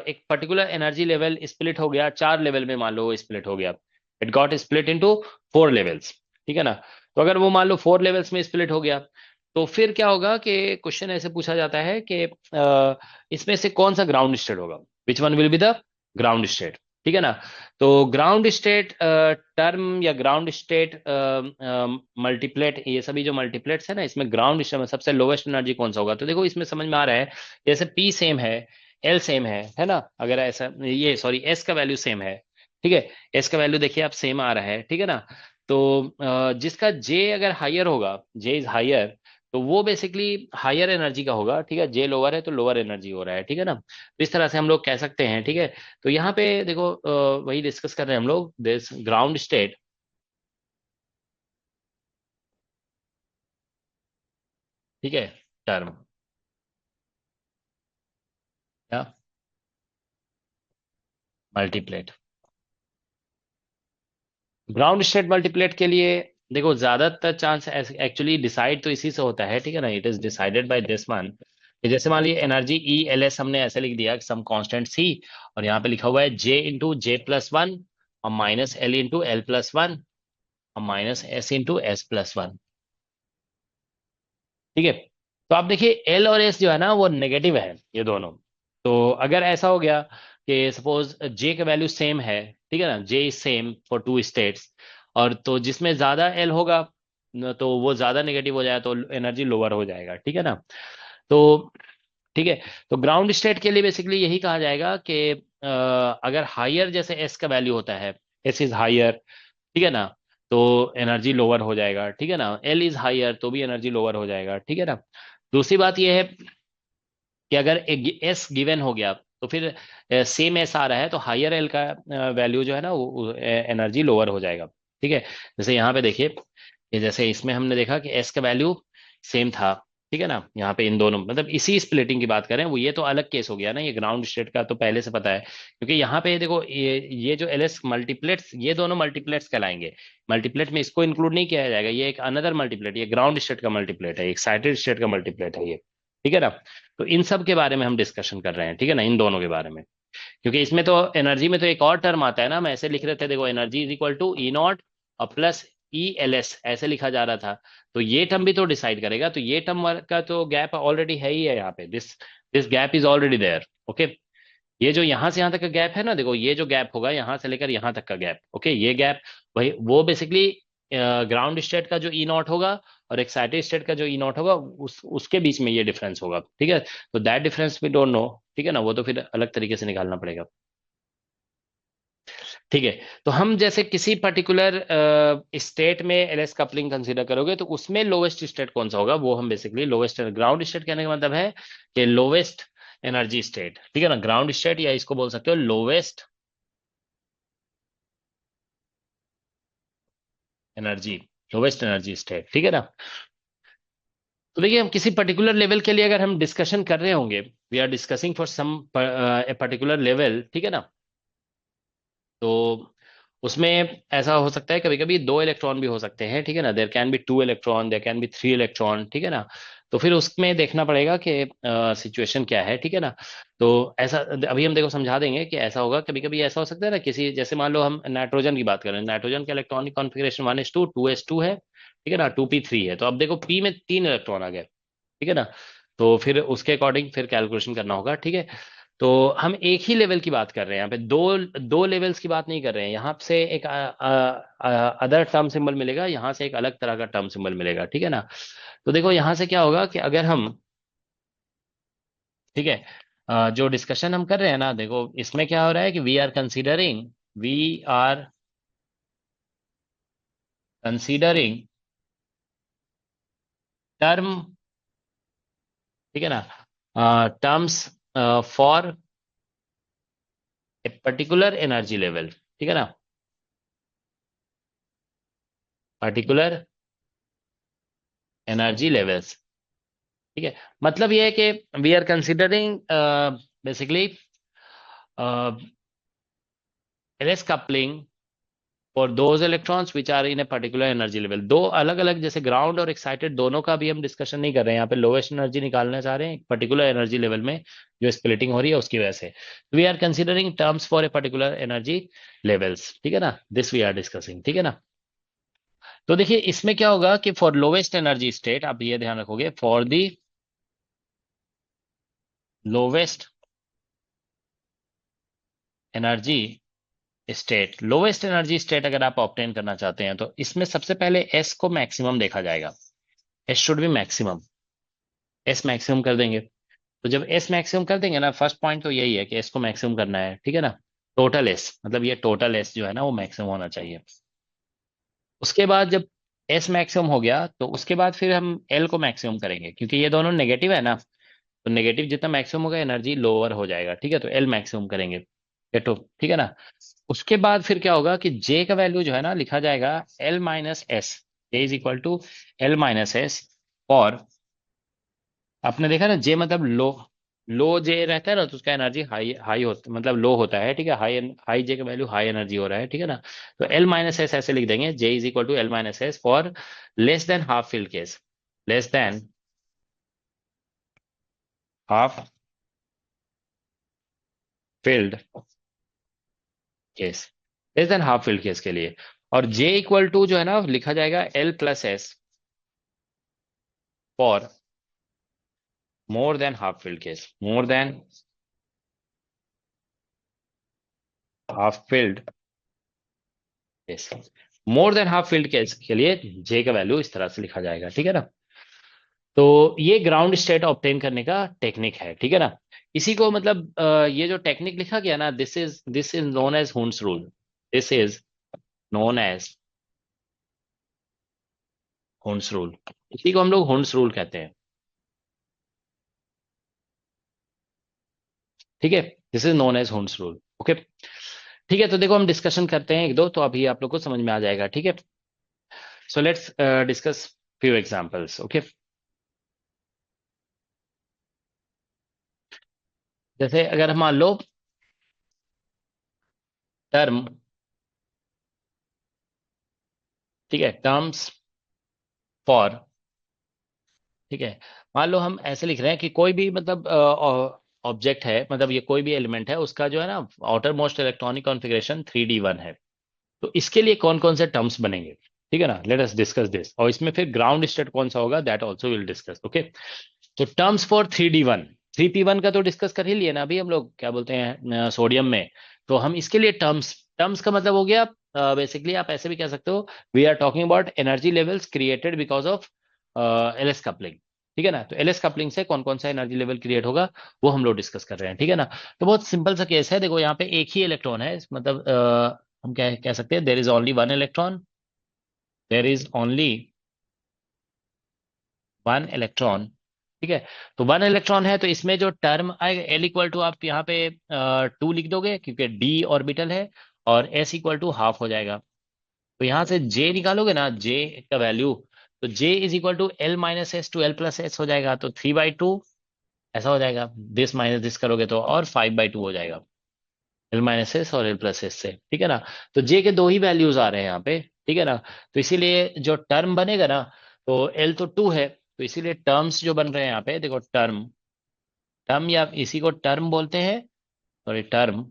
एक पर्टिकुलर एनर्जी लेवल स्प्लिट हो गया 4 लेवल में, मान लो स्प्लिट हो गया, it got split into 4 levels, ठीक है ना। तो अगर वो मान लो 4 लेवल्स में स्प्लिट हो गया, तो फिर क्या होगा कि क्वेश्चन ऐसे पूछा जाता है कि इसमें से कौन सा ग्राउंड स्टेट होगा, which one will be the ground state, ठीक है ना। तो ग्राउंड स्टेट टर्म या ग्राउंड स्टेट मल्टीप्लेट, ये सभी जो मल्टीप्लेट्स है ना, इसमें ग्राउंड स्टेट में सबसे लोवेस्ट एनर्जी कौन सा होगा, तो देखो इसमें समझ में आ रहा है, जैसे P सेम है, L सेम है ना, अगर ऐसा ये सॉरी S का वैल्यू सेम है, ठीक है। S का वैल्यू देखिए आप सेम आ रहा है, ठीक है ना। तो जिसका J अगर हायर होगा, J इज हायर, तो वो बेसिकली हायर एनर्जी का होगा, ठीक है। J लोअर है तो लोअर एनर्जी हो रहा है, ठीक है ना। तो इस तरह से हम लोग कह सकते हैं, ठीक है। तो यहाँ पे देखो वही डिस्कस कर रहे हैं हम लोग, दिस ग्राउंड स्टेट, ठीक है, टर्म या मल्टीप्लेट। ग्राउंड स्टेट मल्टीप्लेट के लिए देखो ज्यादातर चांस एक्चुअली डिसाइड तो इसी से होता है, ठीक है ना, it is decided by this one. जैसे मान लीजिए एनर्जी ELS हमने ऐसे लिख दिया सम कांस्टेंट C, और यहाँ पे लिखा हुआ है J × J+1 और -L × L+1 और -S × S+1, ठीक है। तो आप देखिए L और S जो है ना वो नेगेटिव है, ये दोनों। तो अगर ऐसा हो गया कि सपोज J का वैल्यू सेम है, ठीक है ना, J is same for 2 states, और तो जिसमें ज्यादा L होगा तो वो ज्यादा नेगेटिव हो जाए, तो एनर्जी लोअर हो जाएगा, ठीक है ना। तो ठीक है, तो ग्राउंड स्टेट के लिए बेसिकली यही कहा जाएगा कि अगर हायर जैसे S का वैल्यू होता है, S इज हायर, ठीक है ना, तो एनर्जी लोअर हो जाएगा, ठीक है ना। L इज हायर तो भी एनर्जी लोअर हो जाएगा, ठीक है ना। दूसरी बात यह है कि अगर एक S गिवन हो गया, तो फिर सेम S आ रहा है, तो हायर L का वैल्यू जो है ना वो एनर्जी लोअर हो जाएगा, ठीक है। जैसे यहाँ पे देखिए कि जैसे इसमें हमने देखा कि S का वैल्यू सेम था, ठीक है ना, यहाँ पे इन दोनों मतलब इसी स्प्लिटिंग की बात करें, वो ये तो अलग केस हो गया ना, ये ग्राउंड स्टेट का तो पहले से पता है, क्योंकि यहाँ पे देखो ये जो LS मल्टीप्लेट्स, ये दोनों मल्टीप्लेट्स कहलाएंगे। मल्टीप्लेट में इसको इंक्लूड नहीं किया जाएगा, ये एक अनदर मल्टीप्लेट, ये ग्राउंड स्टेट का मल्टीप्लेट है, एक्साइटेड स्टेट का मल्टीप्लेट है ये, ठीक है ना। तो इन सब के बारे में हम डिस्कशन कर रहे हैं, ठीक है ना, इन दोनों के बारे में। क्योंकि इसमें तो एनर्जी में तो एक और टर्म आता है ना, हम ऐसे लिख रहे थे, देखो energy is equal to E0 और प्लस ई एल एस ऐसे लिखा जा रहा था, तो ये टर्म भी तो डिसाइड करेगा। तो ये टर्म का तो गैप ऑलरेडी है ही है यहाँ पे, this this gap is already there. Okay, ये जो यहाँ से यहाँ तक का गैप है ना, देखो ये जो गैप होगा यहाँ से लेकर यहाँ तक का गैप, ओके, ये गैप वही वो बेसिकली ग्राउंड स्टेट का जो ई नॉट होगा और एक्साइटेड स्टेट का जो ई नॉट होगा, उसके बीच में ये डिफरेंस होगा, ठीक है। तो that difference we don't know, ठीक है ना, वो तो फिर अलग तरीके से निकालना पड़ेगा, ठीक है। तो हम जैसे किसी पर्टिकुलर स्टेट में एलएस कपलिंग कंसीडर करोगे तो उसमें लोवेस्ट स्टेट कौन सा होगा, वो हम बेसिकली लोवेस्ट ग्राउंड स्टेट कहने का मतलब है कि लोवेस्ट एनर्जी स्टेट, ठीक है ना, ग्राउंड स्टेट, या इसको बोल सकते हो lowest energy, lowest energy state, ठीक है ना। तो देखिए हम किसी पर्टिकुलर लेवल के लिए अगर हम डिस्कशन कर रहे होंगे, we are discussing for some particular level, ठीक है ना, तो उसमें ऐसा हो सकता है कभी कभी दो इलेक्ट्रॉन भी हो सकते हैं, ठीक है ना, there can be two electron, there can be three electron, ठीक है ना। तो फिर उसमें देखना पड़ेगा कि सिचुएशन क्या है, ठीक है ना। तो ऐसा अभी हम देखो समझा देंगे कि ऐसा होगा, कभी कभी ऐसा हो सकता है ना, किसी जैसे मान लो हम नाइट्रोजन की बात करें, नाइट्रोजन का इलेक्ट्रॉनिक कॉन्फ़िगरेशन 1s2 2s2 है, ठीक है ना, 2p3 है, तो अब देखो p में तीन इलेक्ट्रॉन आ गए, ठीक है ना। तो फिर उसके अकॉर्डिंग फिर कैलकुलेशन करना होगा, ठीक है। तो हम एक ही लेवल की बात कर रहे हैं यहाँ पे, दो दो लेवल्स की बात नहीं कर रहे हैं, यहाँ से एक अदर टर्म सिंबल मिलेगा, यहाँ से एक अलग तरह का टर्म सिंबल मिलेगा, ठीक है ना। तो देखो यहाँ से क्या होगा कि अगर हम, ठीक है, जो डिस्कशन हम कर रहे हैं ना, देखो इसमें क्या हो रहा है कि वी आर कंसीडरिंग टर्म, ठीक है ना, terms for a particular energy level, ठीक है ना, पर्टिकुलर एनर्जी लेवल्स, ठीक है। मतलब ये है कि we are considering basically LS coupling for those electrons which are in a particular energy level. दो अलग अलग, जैसे ग्राउंड और एक्साइटेड दोनों का भी हम डिस्कशन नहीं कर रहे हैं, यहाँ पे लोवेस्ट एनर्जी निकालना चाह रहे हैं एक पर्टिकुलर एनर्जी लेवल में जो स्प्लिटिंग हो रही है उसकी वजह से। We are considering terms for a particular energy levels, ठीक है ना, दिस वी आर डिस्कसिंग, ठीक है ना। तो देखिए इसमें क्या होगा कि फॉर लोवेस्ट एनर्जी स्टेट, आप ये ध्यान रखोगे, for the lowest energy state, lowest energy state अगर आप ऑब्टेन करना चाहते हैं तो इसमें सबसे पहले एस को मैक्सिमम देखा जाएगा, S should be maximum, S maximum कर देंगे। तो जब एस मैक्सिमम कर देंगे ना, फर्स्ट पॉइंट तो यही है कि एस को मैक्सिमम करना है, ठीक है ना, टोटल एस, मतलब ये टोटल एस जो है ना वो मैक्सिमम होना चाहिए। उसके बाद जब एस मैक्सिमम हो गया तो उसके बाद फिर हम एल को मैक्सिमम करेंगे, क्योंकि ये दोनों नेगेटिव है ना, तो नेगेटिव जितना मैक्सिमम होगा एनर्जी लोअर हो जाएगा, ठीक है, तो एल मैक्सिमम करेंगे, ये तो ठीक है ना। उसके बाद फिर क्या होगा कि जे का वैल्यू जो है ना लिखा जाएगा L minus S, J is equal to L minus S. और आपने देखा ना जे मतलब लो, लो जे रहता है ना तो उसका एनर्जी हाई हाई होता, मतलब लो होता है, ठीक है, हाई हाई जे का वैल्यू हाई एनर्जी हो रहा है, ठीक है ना। तो एल माइनस एस ऐसे लिख देंगे, J is equal to L minus S for less than half filled case, less than half filled case, less than half filled case के लिए। और जे इक्वल टू जो है ना लिखा जाएगा L plus S for more than half filled case, more than half filled case, more than half filled case के लिए जे का वैल्यू इस तरह से लिखा जाएगा, ठीक है ना। तो ये ग्राउंड स्टेट ऑब्टेन करने का टेक्निक है, ठीक है ना। इसी को मतलब ये जो टेक्निक लिखा गया ना, this is known as Hund's rule, this is known as Hund's rule, इसी को हम लोग हुन्स रूल कहते हैं, ठीक है, this is known as Hund's rule, okay. ठीक है, तो देखो हम डिस्कशन करते हैं एक दो, तो अभी आप लोग को समझ में आ जाएगा, ठीक है। So let's discuss few examples, okay. जैसे अगर हम मान लो टर्म, ठीक है, टर्म्स फॉर, ठीक है, मान लो हम ऐसे लिख रहे हैं कि कोई भी मतलब ऑब्जेक्ट है, मतलब ये कोई भी एलिमेंट है, उसका जो है ना outer most electronic configuration 3d1 है, तो इसके लिए कौन कौन से टर्म्स बनेंगे, ठीक है ना, लेट अस डिस्कस दिस। और इसमें फिर ग्राउंड स्टेट कौन सा होगा, that also will discuss. Okay, तो टर्म्स फॉर 3D1, 3P1 का तो डिस्कस कर ही लिए ना अभी हम लोग, क्या बोलते हैं सोडियम में। तो हम इसके लिए टर्म्स, टर्म्स का मतलब हो गया बेसिकली आप ऐसे भी कह सकते हो, we are talking about energy levels created because of LS coupling, ठीक है ना। तो एलएस कपलिंग से कौन कौन सा एनर्जी लेवल क्रिएट होगा वो हम लोग डिस्कस कर रहे हैं, ठीक है ना। तो बहुत सिंपल सा केस है, देखो यहाँ पे एक ही इलेक्ट्रॉन है, मतलब हम क्या कह सकते हैं, देर is only one electron, there is only one electron, ठीक है। तो वन इलेक्ट्रॉन है, तो इसमें जो टर्म आएगा एल इक्वल टू, आप यहाँ पे 2 लिख दोगे क्योंकि डी ऑर्बिटल है, और एस इक्वल टू हाफ हो जाएगा। तो यहाँ से जे निकालोगे ना, जे का वैल्यू, तो J is equal to L minus S to L plus S हो जाएगा, तो 3/2 ऐसा हो जाएगा। दिस माइनस दिस करोगे तो और 5/2 हो जाएगा, एल माइनस एस और एल प्लस एस से, ठीक है ना। तो जे के दो ही वैल्यूज आ रहे हैं यहाँ पे, ठीक है ना। तो इसीलिए जो टर्म बनेगा ना, तो एल तो 2 है, तो इसीलिए टर्म्स जो बन रहे हैं यहाँ पे देखो, टर्म, टर्म या इसी को टर्म बोलते हैं, सॉरी टर्म,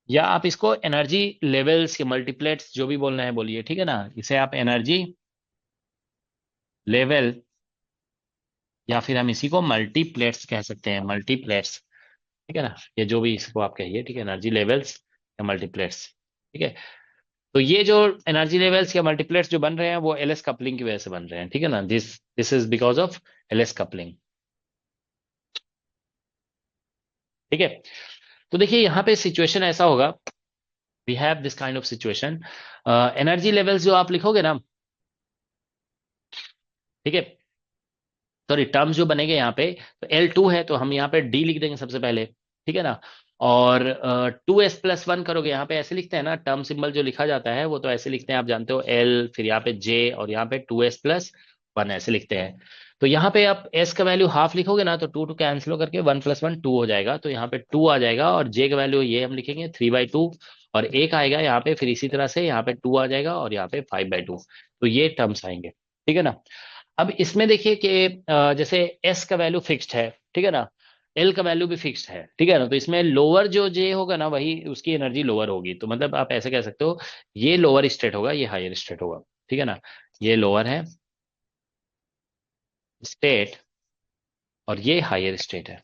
या आप इसको एनर्जी लेवल्स के मल्टीप्लेट्स जो भी बोलना है बोलिए, ठीक है ना। इसे आप एनर्जी लेवल, या फिर हम इसी को मल्टीप्लेट्स कह सकते हैं, मल्टीप्लेट्स, ठीक है ना। ये जो भी इसको आप कहिए, ठीक है, एनर्जी लेवल्स या मल्टीप्लेट्स, ठीक है। तो ये जो एनर्जी लेवल्स या मल्टीप्लेट्स जो बन रहे हैं वो एलएस कपलिंग की वजह से बन रहे हैं, ठीक है ना। This this is because of LS coupling, ठीक है। तो देखिए यहाँ पे सिचुएशन ऐसा होगा, we have this kind of situation, energy levels जो आप लिखोगे ना, ठीक है, सॉरी टर्म्स जो बनेंगे यहाँ पे, तो L2 है तो हम यहाँ पे D लिख देंगे सबसे पहले, ठीक है ना। और 2s+1 करोगे, यहाँ पे ऐसे लिखते हैं ना, टर्म सिंबल जो लिखा जाता है वो तो ऐसे लिखते हैं, आप जानते हो, L फिर यहाँ पे J और यहाँ पे 2s+1 ऐसे लिखते हैं। तो यहाँ पे आप s का वैल्यू हाफ लिखोगे ना, तो 2 कैंसिल करके 1+1 2 हो जाएगा, तो यहाँ पे 2 आ जाएगा, और J का वैल्यू ये हम लिखेंगे 3/2, और एक आएगा यहाँ पे, फिर इसी तरह से यहाँ पे 2 आ जाएगा, और यहाँ पे 5/2, तो ये टर्म्स आएंगे, ठीक है ना। अब इसमें देखिए कि जैसे एस का वैल्यू फिक्स्ड है, ठीक है ना, एल का वैल्यू भी फिक्स्ड है, ठीक है ना। तो इसमें लोअर जो जे होगा ना, वही उसकी एनर्जी लोअर होगी, तो मतलब आप ऐसे कह सकते हो, ये लोअर स्टेट होगा, ये हायर स्टेट होगा, ठीक है ना। ये लोअर है स्टेट और ये हायर स्टेट है,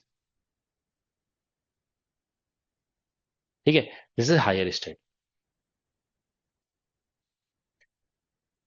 ठीक है, दिस इज हायर स्टेट,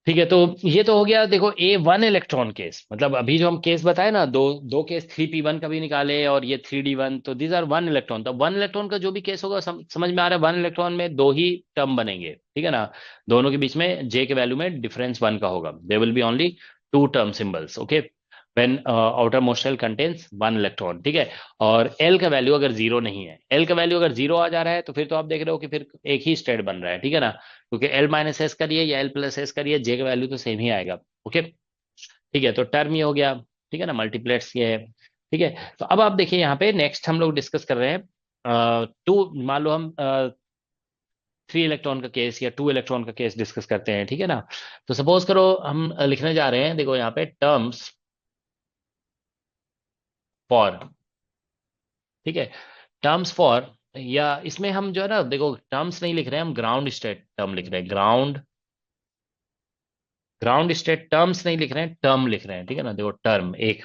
ठीक है। तो ये तो हो गया देखो A1 इलेक्ट्रॉन केस, मतलब अभी जो हम केस बताए ना, दो दो केस 3P1 का भी निकाले और ये 3D1, तो दीज आर वन इलेक्ट्रॉन। तो वन इलेक्ट्रॉन का जो भी केस होगा, समझ में आ रहा है, वन इलेक्ट्रॉन में दो ही टर्म बनेंगे, ठीक है ना। दोनों के बीच में जे के वैल्यू में डिफरेंस 1 का होगा, there will be only 2 term symbols, okay, when outer most shell contains one electron, ठीक है। और एल का वैल्यू अगर जीरो नहीं है, एल का वैल्यू अगर जीरो आ जा रहा है, तो फिर तो आप देख रहे हो कि फिर एक ही स्टेट बन रहा है, ठीक है ना, क्योंकि एल माइनस एस करिए या एल प्लस एस करिए, जे का वैल्यू तो सेम ही आएगा, ओके, ठीक है। तो टर्म ये हो गया, ठीक है ना, मल्टीप्लेट्स ये है, ठीक है। तो अब आप देखिए यहाँ पे नेक्स्ट हम लोग डिस्कस कर रहे हैं टू, मान लो हम 3 इलेक्ट्रॉन का केस या 2 इलेक्ट्रॉन का केस डिस्कस करते हैं, ठीक है ना। तो सपोज करो हम लिखने जा रहे हैं, देखो यहाँ पे टर्म्स फॉर, ठीक है, टर्म्स फॉर, या इसमें हम जो है ना, देखो टर्म्स नहीं लिख रहे हैं, हम ग्राउंड स्टेट टर्म लिख रहे हैं, ग्राउंड, ग्राउंड स्टेट टर्म्स नहीं लिख रहे हैं, टर्म लिख रहे हैं, ठीक है ना। देखो टर्म, एक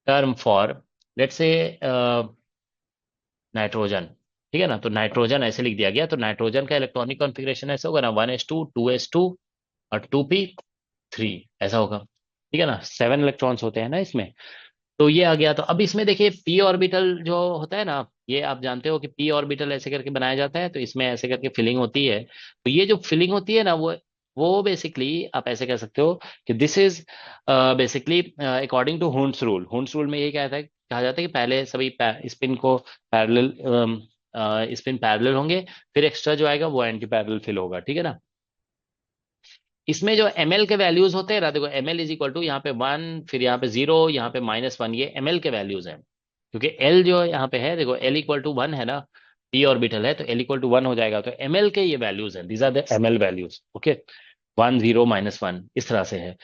term for, let's say nitrogen, ठीक है ना। तो नाइट्रोजन ऐसे लिख दिया गया, तो नाइट्रोजन का इलेक्ट्रॉनिक कॉन्फ़िगरेशन ऐसे होगा ना, 1s2 2s2 और 2p3 ऐसा होगा, ठीक है ना। 7 इलेक्ट्रॉन्स होते हैं ना इसमें। तो ये आ गया। तो अब इसमें देखिए पी ऑर्बिटल जो होता है ना, ये आप जानते हो कि पी ऑर्बिटल ऐसे करके बनाया जाता है, तो इसमें ऐसे करके फिलिंग होती है। तो ये जो फिलिंग होती है ना, वो बेसिकली आप ऐसे कह सकते हो कि this is basically according to Hund's rule. Hund's rule में ये कहता है, कहा जाता है कि पहले सभी स्पिन को पैरेलल, स्पिन पैरेलल होंगे, फिर एक्स्ट्रा जो आएगा वो एंटी पैरेलल फिल होगा, ठीक है ना। इसमें जो एम एल के वैल्यूज होते हैं ना, देखो M L is equal to यहाँ पे 1, फिर यहाँ पे 0, यहाँ पे -1, ये एम एल के वैल्यूज हैं, क्योंकि एल जो यहाँ पे है, देखो एल इक्वल टू 1 है ना, पी ऑर्बिटल है, तो एल इक्वल टू 1 हो जाएगा, तो एम एल के ये वैल्यूज हैं, these are the M L values, okay, 1 0 -1 इस तरह से है।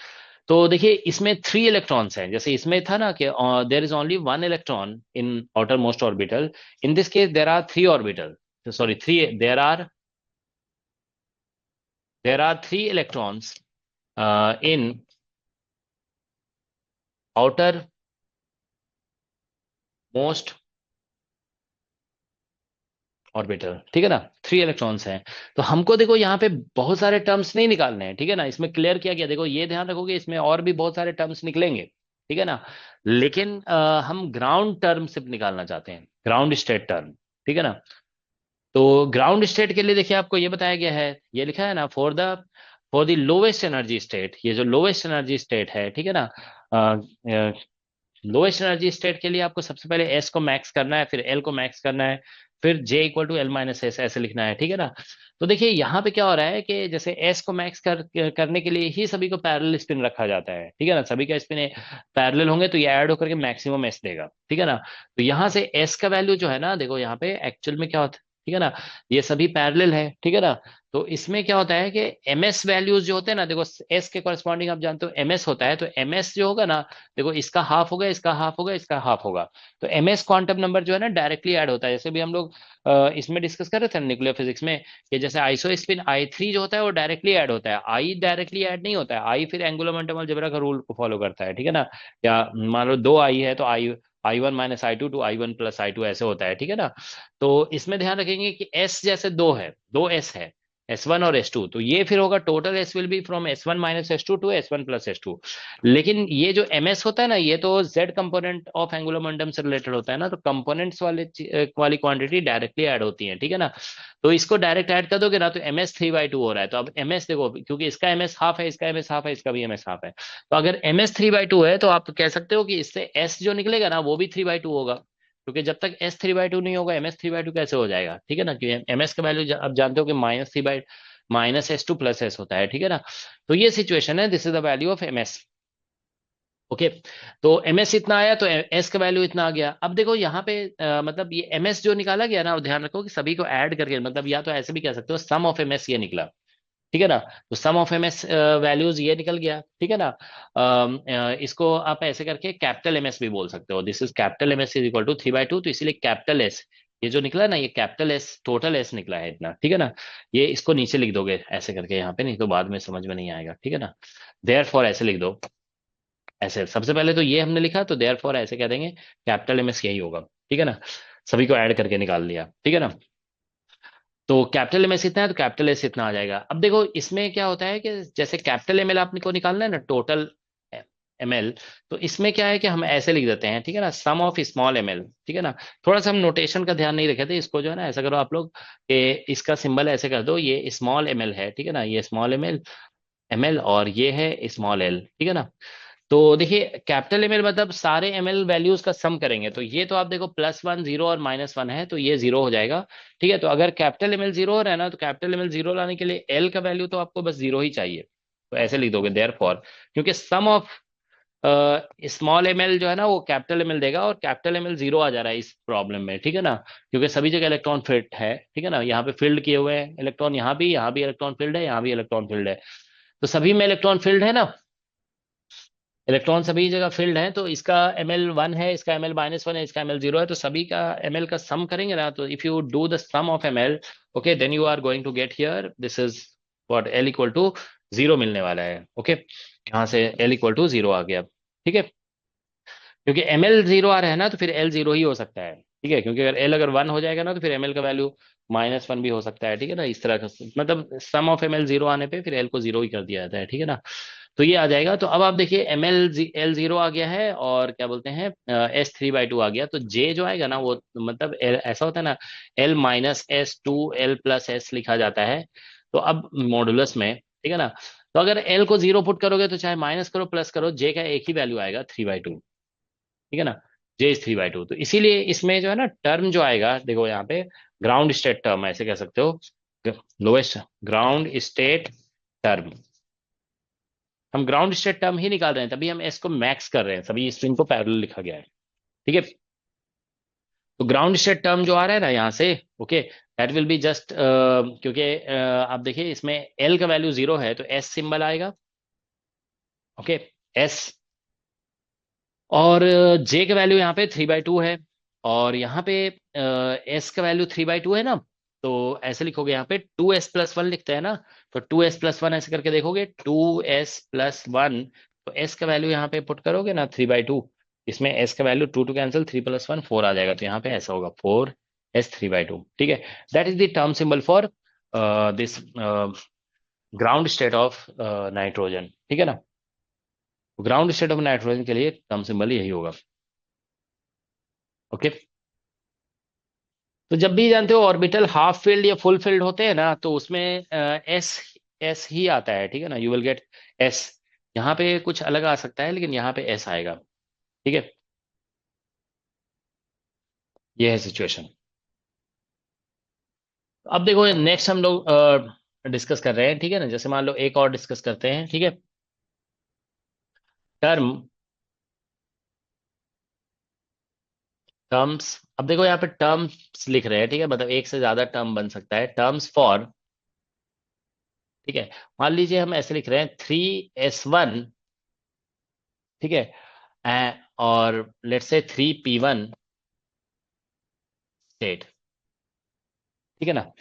तो देखिए इसमें 3 इलेक्ट्रॉन्स हैं, जैसे इसमें था ना कि there is only one electron in outer most orbital, in this case there are 3 orbital, sorry 3, there are there are 3 electrons in outer most orbital, ठीक है ना, 3 इलेक्ट्रॉन्स हैं। तो हमको देखो यहाँ पे बहुत सारे टर्म्स नहीं निकालने हैं, ठीक है ना, इसमें क्लियर किया गया, देखो ये ध्यान रखोगे इसमें और भी बहुत सारे टर्म्स निकलेंगे, ठीक है ना, लेकिन हम ग्राउंड टर्म सिर्फ निकालना चाहते हैं, ग्राउंड स्टेट टर्म, ठीक है ना। तो ग्राउंड स्टेट के लिए देखिए आपको ये बताया गया है, ये लिखा है ना, for the lowest energy state, ये जो लोवेस्ट एनर्जी स्टेट है, ठीक है ना, लोएस्ट एनर्जी स्टेट के लिए आपको सबसे पहले एस को मैक्स करना है, फिर एल को मैक्स करना है, फिर J equal to L minus S ऐसे लिखना है, ठीक है ना। तो देखिए यहाँ पे क्या हो रहा है कि जैसे एस को मैक्स करने के लिए ही सभी को पैरेलल स्पिन रखा जाता है, ठीक है ना, सभी का स्पिन पैरेलल होंगे तो ये ऐड होकर के मैक्सिमम एस देगा, ठीक है ना। तो यहाँ से एस का वैल्यू जो है ना, देखो यहाँ पे एक्चुअल में क्या होता है, ठीक है ना, ये सभी पैरेलल है, ठीक है ना। तो इसमें क्या होता है कि एम एस वैल्यूज जो होते हैं ना, देखो एस के कॉरेस्पॉन्डिंग आप जानते हो एम एस होता है, तो एम एस जो होगा ना, देखो इसका हाफ होगा, इसका हाफ होगा, इसका हाफ होगा, तो एम एस क्वांटम नंबर जो है ना डायरेक्टली ऐड होता है, जैसे भी हम लोग इसमें डिस्कस कर रहे थे न्यूक्लियर फिजिक्स में, कि जैसे आइसो स्पिन आई 3 जो होता है वो डायरेक्टली ऐड होता है, आई डायरेक्टली ऐड नहीं होता है, आई फिर एंगुलर मोमेंटम अलजेब्रा का रूल को फॉलो करता है, ठीक है ना। या मान लो 2 आई है तो I 1 minus I 2 to I 1 plus I 2 ऐसे होता है, ठीक है ना। तो इसमें ध्यान रखेंगे कि एस जैसे दो है, दो एस है, S1 और S2, तो ये फिर होगा total S will be from S1 minus S2 to S1 plus S2। लेकिन ये जो MS होता है ना, ये तो Z component of angular momentum से रिलेटेड होता है ना, तो कंपोनेंट्स वाली क्वांटिटी डायरेक्टली ऐड होती है, ठीक है ना। तो इसको डायरेक्ट ऐड कर दोगे ना तो MS 3/2 हो रहा है, तो अब MS देखो, क्योंकि इसका MS हाफ है, इसका MS हाफ है, इसका भी MS हाफ है, तो अगर MS 3/2 है तो आप कह सकते हो कि इससे S जो निकलेगा ना वो भी 3/2 होगा, क्योंकि जब तक S 3/2 नहीं होगा MS 3/2 कैसे हो जाएगा, ठीक है ना, क्योंकि MS का वैल्यू आप जानते हो कि -3/-S2 प्लस एस होता है, ठीक है ना। तो ये सिचुएशन है, this is the value of MS। Okay, तो MS इतना आया तो S का वैल्यू इतना आ गया। अब देखो यहाँ पे मतलब ये MS जो निकाला गया ना, ध्यान रखो कि सभी को ऐड करके, मतलब या तो ऐसे भी कह सकते हो सम ऑफ MS ये निकला, ठीक है ना। तो सम ऑफ MS वैल्यूज ये निकल गया, ठीक है ना। इसको आप ऐसे करके कैपिटल MS भी बोल सकते हो, this is capital MS is equal to 3/2, तो इसीलिए कैपिटल S, ये जो निकला ना ये कैपिटल S टोटल S निकला है इतना, ठीक है ना। ये इसको नीचे लिख दोगे ऐसे करके यहाँ पे, नहीं तो बाद में समझ में नहीं आएगा, ठीक है ना। देयर फॉर ऐसे लिख दो, ऐसे सबसे पहले तो ये हमने लिखा, तो देयर फॉर ऐसे कह देंगे कैपिटल MS यही होगा, ठीक है ना। सभी को ऐड करके निकाल लिया, ठीक है ना। तो कैपिटल MS इतना है तो कैपिटल S इतना आ जाएगा। अब देखो इसमें क्या होता है कि जैसे कैपिटल ML आपने को निकालना है ना, टोटल ML, तो इसमें क्या है कि हम ऐसे लिख देते हैं, ठीक है ना, सम ऑफ स्मॉल ML, ठीक है ना। थोड़ा सा हम नोटेशन का ध्यान नहीं रखे थे, इसको जो है ना ऐसा करो आप लोग कि इसका सिंबल ऐसे कर दो, ये स्मॉल ML है, ठीक है ना, ये स्मॉल ML और ये है स्मॉल L, ठीक है ना। तो देखिए कैपिटल एमएल मतलब सारे ML वैल्यूज का सम करेंगे, तो ये तो आप देखो +1 0 और -1 है, तो ये 0 हो जाएगा, ठीक है। तो अगर कैपिटल ML 0 हो रहा है ना, तो कैपिटल ML 0 लाने के लिए L का वैल्यू तो आपको बस 0 ही चाहिए, तो ऐसे लिख दोगे देयर फॉर, क्योंकि सम ऑफ स्मॉल ML जो है ना वो कैपिटल ML देगा, और कैपिटल ML 0 आ जा रहा है इस प्रॉब्लम में, ठीक है ना, क्योंकि सभी जगह इलेक्ट्रॉन फिट है, ठीक है ना, यहाँ पे फील्ड किए हुए हैं इलेक्ट्रॉन, यहाँ भी इलेक्ट्रॉन फील्ड है, यहाँ भी इलेक्ट्रॉन फील्ड है, तो सभी में इलेक्ट्रॉन फील्ड है ना, इलेक्ट्रॉन सभी जगह फील्ड है, तो इसका ML 1 है, इसका ML-1 है, इसका ML 0 है, तो सभी का ML का सम करेंगे ना, तो if you do the sum of ML, okay, then you are going to get here this is what L equal to 0 मिलने वाला है, ओके, यहाँ से L इक्वल टू 0 आ गया, ठीक है। क्योंकि ML 0 आ रहा है ना, तो फिर L 0 ही हो सकता है, ठीक है, क्योंकि अगर L अगर 1 हो जाएगा ना, तो फिर ML का वैल्यू -1 भी हो सकता है, ठीक है ना, इस तरह का, मतलब सम ऑफ ML 0 आने पे फिर L को 0 ही कर दिया जाता है, ठीक है ना। तो ये आ जाएगा, तो अब आप देखिए L 0 आ गया है, और क्या बोलते हैं S 3/2 आ गया, तो J जो आएगा ना वो मतलब ऐसा होता है ना, L-S2 L+S लिखा जाता है, तो अब मॉडुलस में, ठीक है ना, तो अगर L को 0 पुट करोगे तो चाहे माइनस करो प्लस करो, J का एक ही वैल्यू आएगा 3/2, ठीक है ना, J इज 3/2, तो इसीलिए इसमें जो है ना टर्म जो आएगा, देखो यहाँ पे ग्राउंड स्टेट टर्म ऐसे कह सकते हो, लोएस्ट ग्राउंड स्टेट टर्म, हम ग्राउंड स्टेट टर्म ही निकाल रहे हैं, तभी हम एस को मैक्स कर रहे हैं, सभी स्ट्रिंग को पैरेलल लिखा गया है, ठीक है। तो ग्राउंड स्टेट टर्म जो आ रहा है ना यहाँ से, okay, that will be just, क्योंकि आप देखिए इसमें एल का वैल्यू 0 है तो एस सिंबल आएगा, ओके, एस, और जे का वैल्यू यहाँ पे 3/2 है, और यहाँ पे एस का वैल्यू 3/2 है ना, तो ऐसे लिखोगे यहाँ पे 2s+1 लिखते हैं ना, तो 2s+1 ऐसे करके देखोगे 2s+1, तो s का वैल्यू यहाँ पे पुट करोगे ना 3/2, इसमें s का वैल्यू 2 कैंसिल, 3+1 4 आ जाएगा, तो यहाँ पे ऐसा होगा 4s 3/2। ठीक है, that is the term symbol for this ground state of nitrogen. ठीक है ना, ग्राउंड स्टेट ऑफ नाइट्रोजन के लिए टर्म सिंबल यही होगा। ओके, तो जब भी जानते हो ऑर्बिटल हाफ फील्ड या फुल फील्ड होते हैं ना, तो उसमें एस एस ही आता है। ठीक है ना, यू विल गेट एस। यहाँ पे कुछ अलग आ सकता है, लेकिन यहाँ पे एस आएगा। ठीक है, ये है सिचुएशन। अब देखो नेक्स्ट हम लोग डिस्कस कर रहे हैं। ठीक है ना, जैसे मान लो एक और डिस्कस करते हैं। ठीक है, टर्म टर्म्स। अब देखो यहाँ पे टर्म्स लिख रहे हैं। ठीक है, मतलब एक से ज्यादा टर्म बन सकता है, टर्म्स फॉर। ठीक है, मान लीजिए हम ऐसे लिख रहे हैं 3s1। ठीक है, और लेट्स से 3p1 स्टेट। ठीक है ना,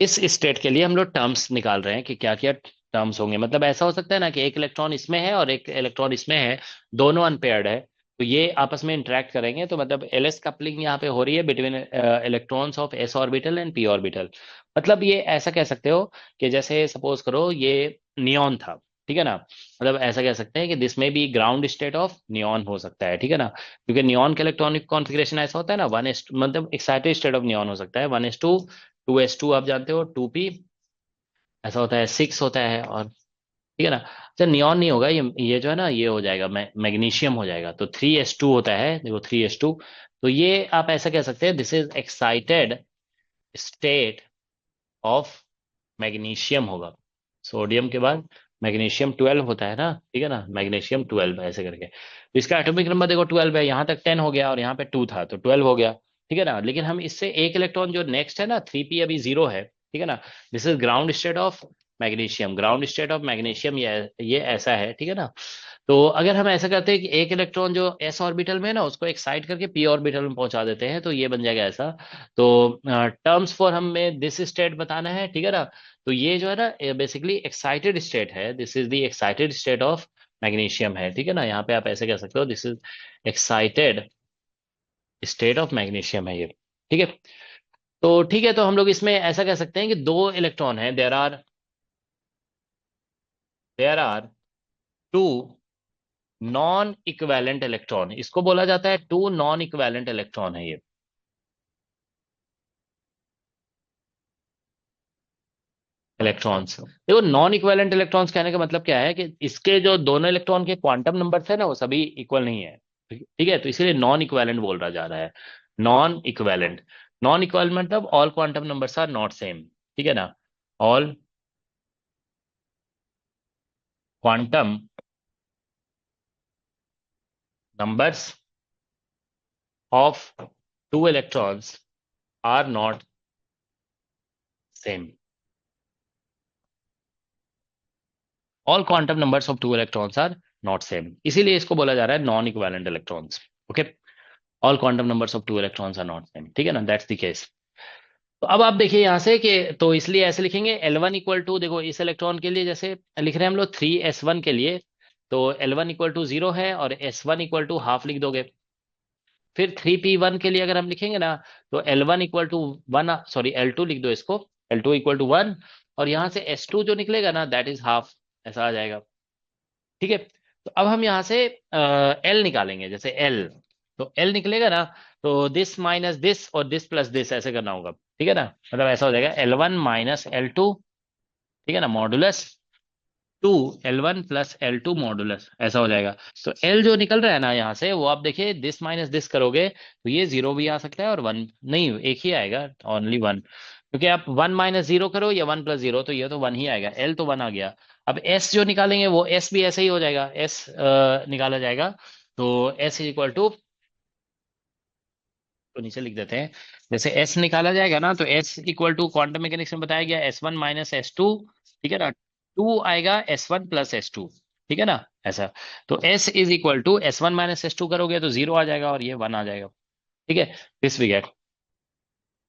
इस स्टेट के लिए हम लोग टर्म्स निकाल रहे हैं कि क्या क्या टर्म्स होंगे। मतलब ऐसा हो सकता है ना कि एक इलेक्ट्रॉन इसमें है और एक इलेक्ट्रॉन इसमें है, दोनों अनपेयर्ड है, तो ये आपस में इंटरेक्ट करेंगे, तो मतलब एलएस कपलिंग यहाँ पे हो रही है between electrons of S orbital and P orbital. मतलब ये ऐसा कह सकते हो कि जैसे सपोज करो ये नियॉन था। ठीक है ना, मतलब ऐसा कह सकते हैं कि दिस में भी ग्राउंड स्टेट ऑफ नियॉन हो सकता है। ठीक है ना, क्योंकि नियॉन का इलेक्ट्रॉनिक कॉन्फ़िगरेशन ऐसा होता है ना, मतलब एक्साइटेड स्टेट ऑफ नियॉन हो सकता है 1s2, 2s2 आप जानते हो, 2p ऐसा होता है, 6 होता है। और ठीक है ना, अच्छा नियॉन नहीं होगा, ये जो है ना, ये हो जाएगा मैग्नीशियम हो जाएगा, तो 3s2 होता है, देखो 3s2। तो ये आप ऐसा कह सकते हैं this is excited state of magnesium होगा। सोडियम के बाद मैग्नीशियम 12 होता है ना। ठीक है ना, मैग्नीशियम 12 ऐसे करके, तो इसका एटॉमिक नंबर देखो 12 है, यहाँ तक 10 हो गया और यहाँ पे 2 था तो 12 हो गया। ठीक है ना, लेकिन हम इससे एक इलेक्ट्रॉन जो नेक्स्ट है ना 3p अभी 0 है। ठीक है ना, this is ground state of magnesium, ground state of magnesium, ये ऐसा है। ठीक है ना, तो अगर हम ऐसा करते हैं कि एक इलेक्ट्रॉन जो एस ऑर्बिटल में है ना उसको एक्साइट करके पी ऑर्बिटल में पहुंचा देते हैं, तो ये बन जाएगा ऐसा। तो टर्म्स फॉर हमें दिस स्टेट बताना है। ठीक है ना, तो ये जो है ना बेसिकली एक्साइटेड स्टेट है, this is the excited state of magnesium है। ठीक है ना, यहाँ पे आप ऐसे कह सकते हो this is excited state of magnesium है ये। ठीक है, तो ठीक है, तो हम लोग इसमें ऐसा कह सकते हैं कि दो इलेक्ट्रॉन है, there are two non equivalent electron, इसको बोला जाता है टू नॉन इक्वेलेंट इलेक्ट्रॉन है ये इलेक्ट्रॉन्स। देखो नॉन इक्वेलेंट इलेक्ट्रॉन्स कहने का मतलब क्या है कि इसके जो दोनों इलेक्ट्रॉन के क्वांटम नंबर है ना वो सभी इक्वल नहीं है। ठीक है, तो इसीलिए नॉन इक्वेलेंट बोल रहा जा रहा है, नॉन इक्वेलेंट। नॉन इक्वल मतलब all quantum numbers are not same. ठीक है ना, all quantum numbers of two electrons are not same, all quantum numbers of two electrons are not same, इसीलिए इसको बोला जा रहा है non equivalent electrons. Okay, all quantum numbers of two electrons are not same. ठीक है ना, that's the case. तो अब आप देखिए यहाँ से कि तो इसलिए ऐसे लिखेंगे L1 इक्वल टू, देखो इस इलेक्ट्रॉन के लिए जैसे लिख रहे हैं हम लोग 3s1 के लिए, तो L1 इक्वल टू 0 है और s1 इक्वल टू हाफ लिख दोगे। फिर 3p1 के लिए अगर हम लिखेंगे ना, तो L1 equal to 1, sorry L2 लिख दो इसको, L2 इक्वल टू 1, और यहाँ से S2 जो निकलेगा ना दैट इज हाफ, ऐसा आ जाएगा। ठीक है, तो अब हम यहाँ से एल निकालेंगे, जैसे एल, तो एल निकलेगा ना, तो दिस माइनस दिस और दिस प्लस दिस ऐसे करना होगा। ठीक है ना, मतलब ऐसा हो जाएगा L1 - L2। ठीक है ना, मॉडुलस 2, L1 + L2 मॉडुलस, ऐसा हो जाएगा। तो एल जो निकल रहा है ना यहाँ से, वो आप देखिए दिस माइनस दिस करोगे तो ये 0 भी आ सकता है और 1 नहीं, एक ही आएगा, ओनली 1, क्योंकि आप 1 - 0 करो या 1 + 0, तो ये तो 1 ही आएगा, एल तो 1 आ गया। अब एस जो निकालेंगे वो एस भी ऐसे ही हो जाएगा, एस निकाला जाएगा, तो एस इज इक्वल टू, तो नीचे लिख देते हैं, जैसे एस निकाला जाएगा ना, तो S equal to quantum mechanics में बताया गया S1 - S2। ठीक है ना, 2 आएगा S1 + S2। ठीक है ना, ऐसा, तो S is equal to S1 - S2 करोगे तो 0 आ जाएगा और ये 1 आ जाएगा। ठीक है, दिस वी गेट।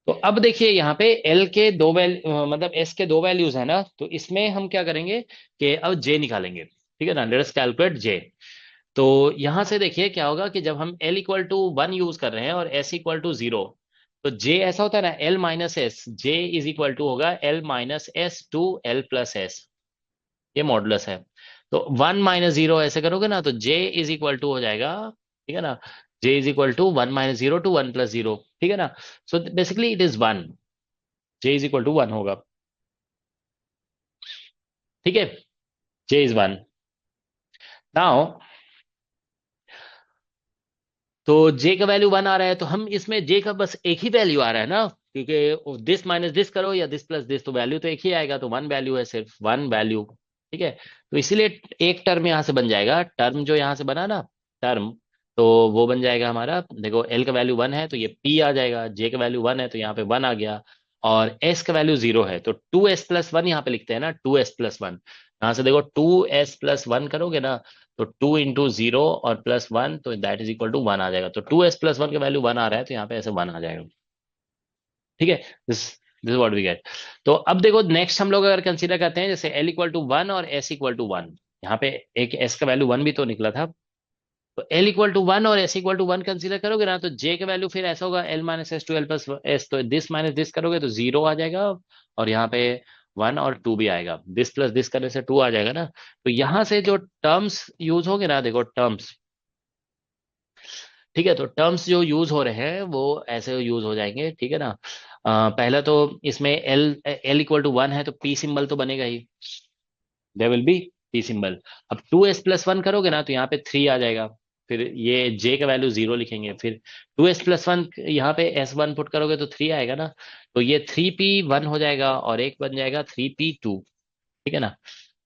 तो अब देखिए यहाँ पे एल के दो वैल्यू मतलब एस के दो वैल्यूज है ना, तो इसमें हम क्या करेंगे कि अब जे निकालेंगे, ठीक है ना। लेट अस कैलकुलेट जे। तो यहां से देखिए क्या होगा कि जब हम एल इक्वल टू 1 यूज कर रहे हैं और एस इक्वल टू 0, तो जे ऐसा होता है ना, L minus S, J is equal to होगा L minus S to L plus S, ये मॉडुलस है। तो 1 - 0 ऐसे करोगे ना, तो जे इज इक्वल टू हो जाएगा, ठीक है ना, J is equal to 1 - 0 to 1 + 0, ठीक है ना। So basically it is 1, J is equal to 1 होगा, ठीक है। जे इज 1। नाउ तो जे का वैल्यू 1 आ रहा है, तो हम इसमें जे का बस एक ही वैल्यू आ रहा है ना, क्योंकि दिस माइनस दिस करो या दिस प्लस दिस, तो वैल्यू तो एक ही आएगा, तो 1 वैल्यू है, सिर्फ 1 वैल्यू, ठीक है। तो इसीलिए एक टर्म यहां से बन जाएगा, टर्म जो यहां से बना ना, टर्म, तो वो बन जाएगा हमारा, देखो एल का वैल्यू 1 है तो ये पी आ जाएगा, जे का वैल्यू 1 है तो यहाँ पे 1 आ गया, और एस का वैल्यू 0 है तो 2s+1 यहाँ पे लिखते हैं ना, 2s+1। यहाँ से देखो 2s+1 करोगे ना, तो 2 × 0 और +1, तो दैट इज इक्वल टू 1 आ जाएगा। तो 2s+1 का वैल्यू 1 आ रहा है, तो यहाँ पे ऐसे 1 आ जाएगा, ठीक है। This this what we get. तो अब देखो नेक्स्ट हम लोग अगर कंसीडर करते हैं, जैसे l इक्वल टू 1 और s इक्वल टू 1, यहाँ पे एक s का वैल्यू 1 भी तो निकला था, तो l इक्वल टू 1 और s इक्वल टू 1 कंसीडर करोगे ना, तो j का वैल्यू फिर ऐसा होगा l minus S to L plus S, तो दिस माइनस दिस करोगे तो 0 आ जाएगा, और यहाँ पे 1 और 2 भी आएगा, दिस प्लस दिस करने से 2 आ जाएगा ना। तो यहाँ से जो टर्म्स यूज होंगे ना, देखो टर्म्स, ठीक है, तो टर्म्स जो यूज हो रहे हैं वो ऐसे यूज हो जाएंगे, ठीक है ना। पहला तो इसमें एल इक्वल टू 1 है तो पी सिंबल तो बनेगा ही, there will be P symbol. अब 2s+1 करोगे ना, तो यहाँ पे 3 आ जाएगा, फिर ये जे का वैल्यू 0 लिखेंगे, फिर 2s+1 यहाँ पे s1 पुट करोगे तो 3 आएगा ना, तो ये 3p1 हो जाएगा और एक बन जाएगा 3p2, ठीक है ना।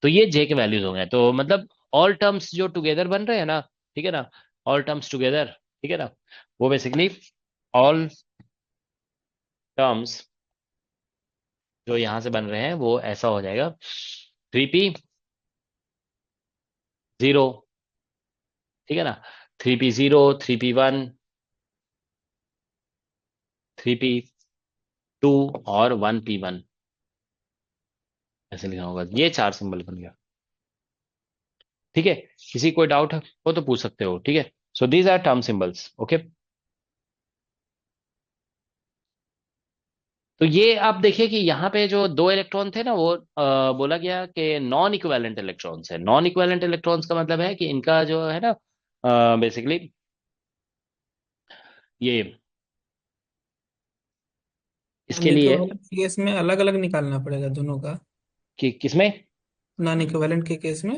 तो ये जे के वैल्यूज हो गए, तो मतलब ऑल टर्म्स जो टुगेदर बन रहे हैं ना, ठीक है ना, ऑल टर्म्स टुगेदर, ठीक है ना, वो बेसिकली ऑल टर्म्स जो यहां से बन रहे हैं वो ऐसा हो जाएगा, 3p0, ठीक है ना, 3p0, 3p1, 3p2 और 1p1, ऐसे लिखा होगा, ये चार सिंबल बन गया, ठीक है। किसी कोई डाउट है वो तो पूछ सकते हो, ठीक है। So these are term symbols, okay. तो ये आप देखिए कि यहाँ पे जो दो इलेक्ट्रॉन थे ना, वो बोला गया कि नॉन इक्विवेलेंट इलेक्ट्रॉन्स है। नॉन इक्विवेलेंट इलेक्ट्रॉन्स का मतलब है कि इनका जो है ना, बेसिकली ये इसके नॉन लिए इक्विवेलेंट केस में अलग अलग निकालना पड़ेगा दोनों का। कि किसमें नॉन इक्विवेलेंट के केस में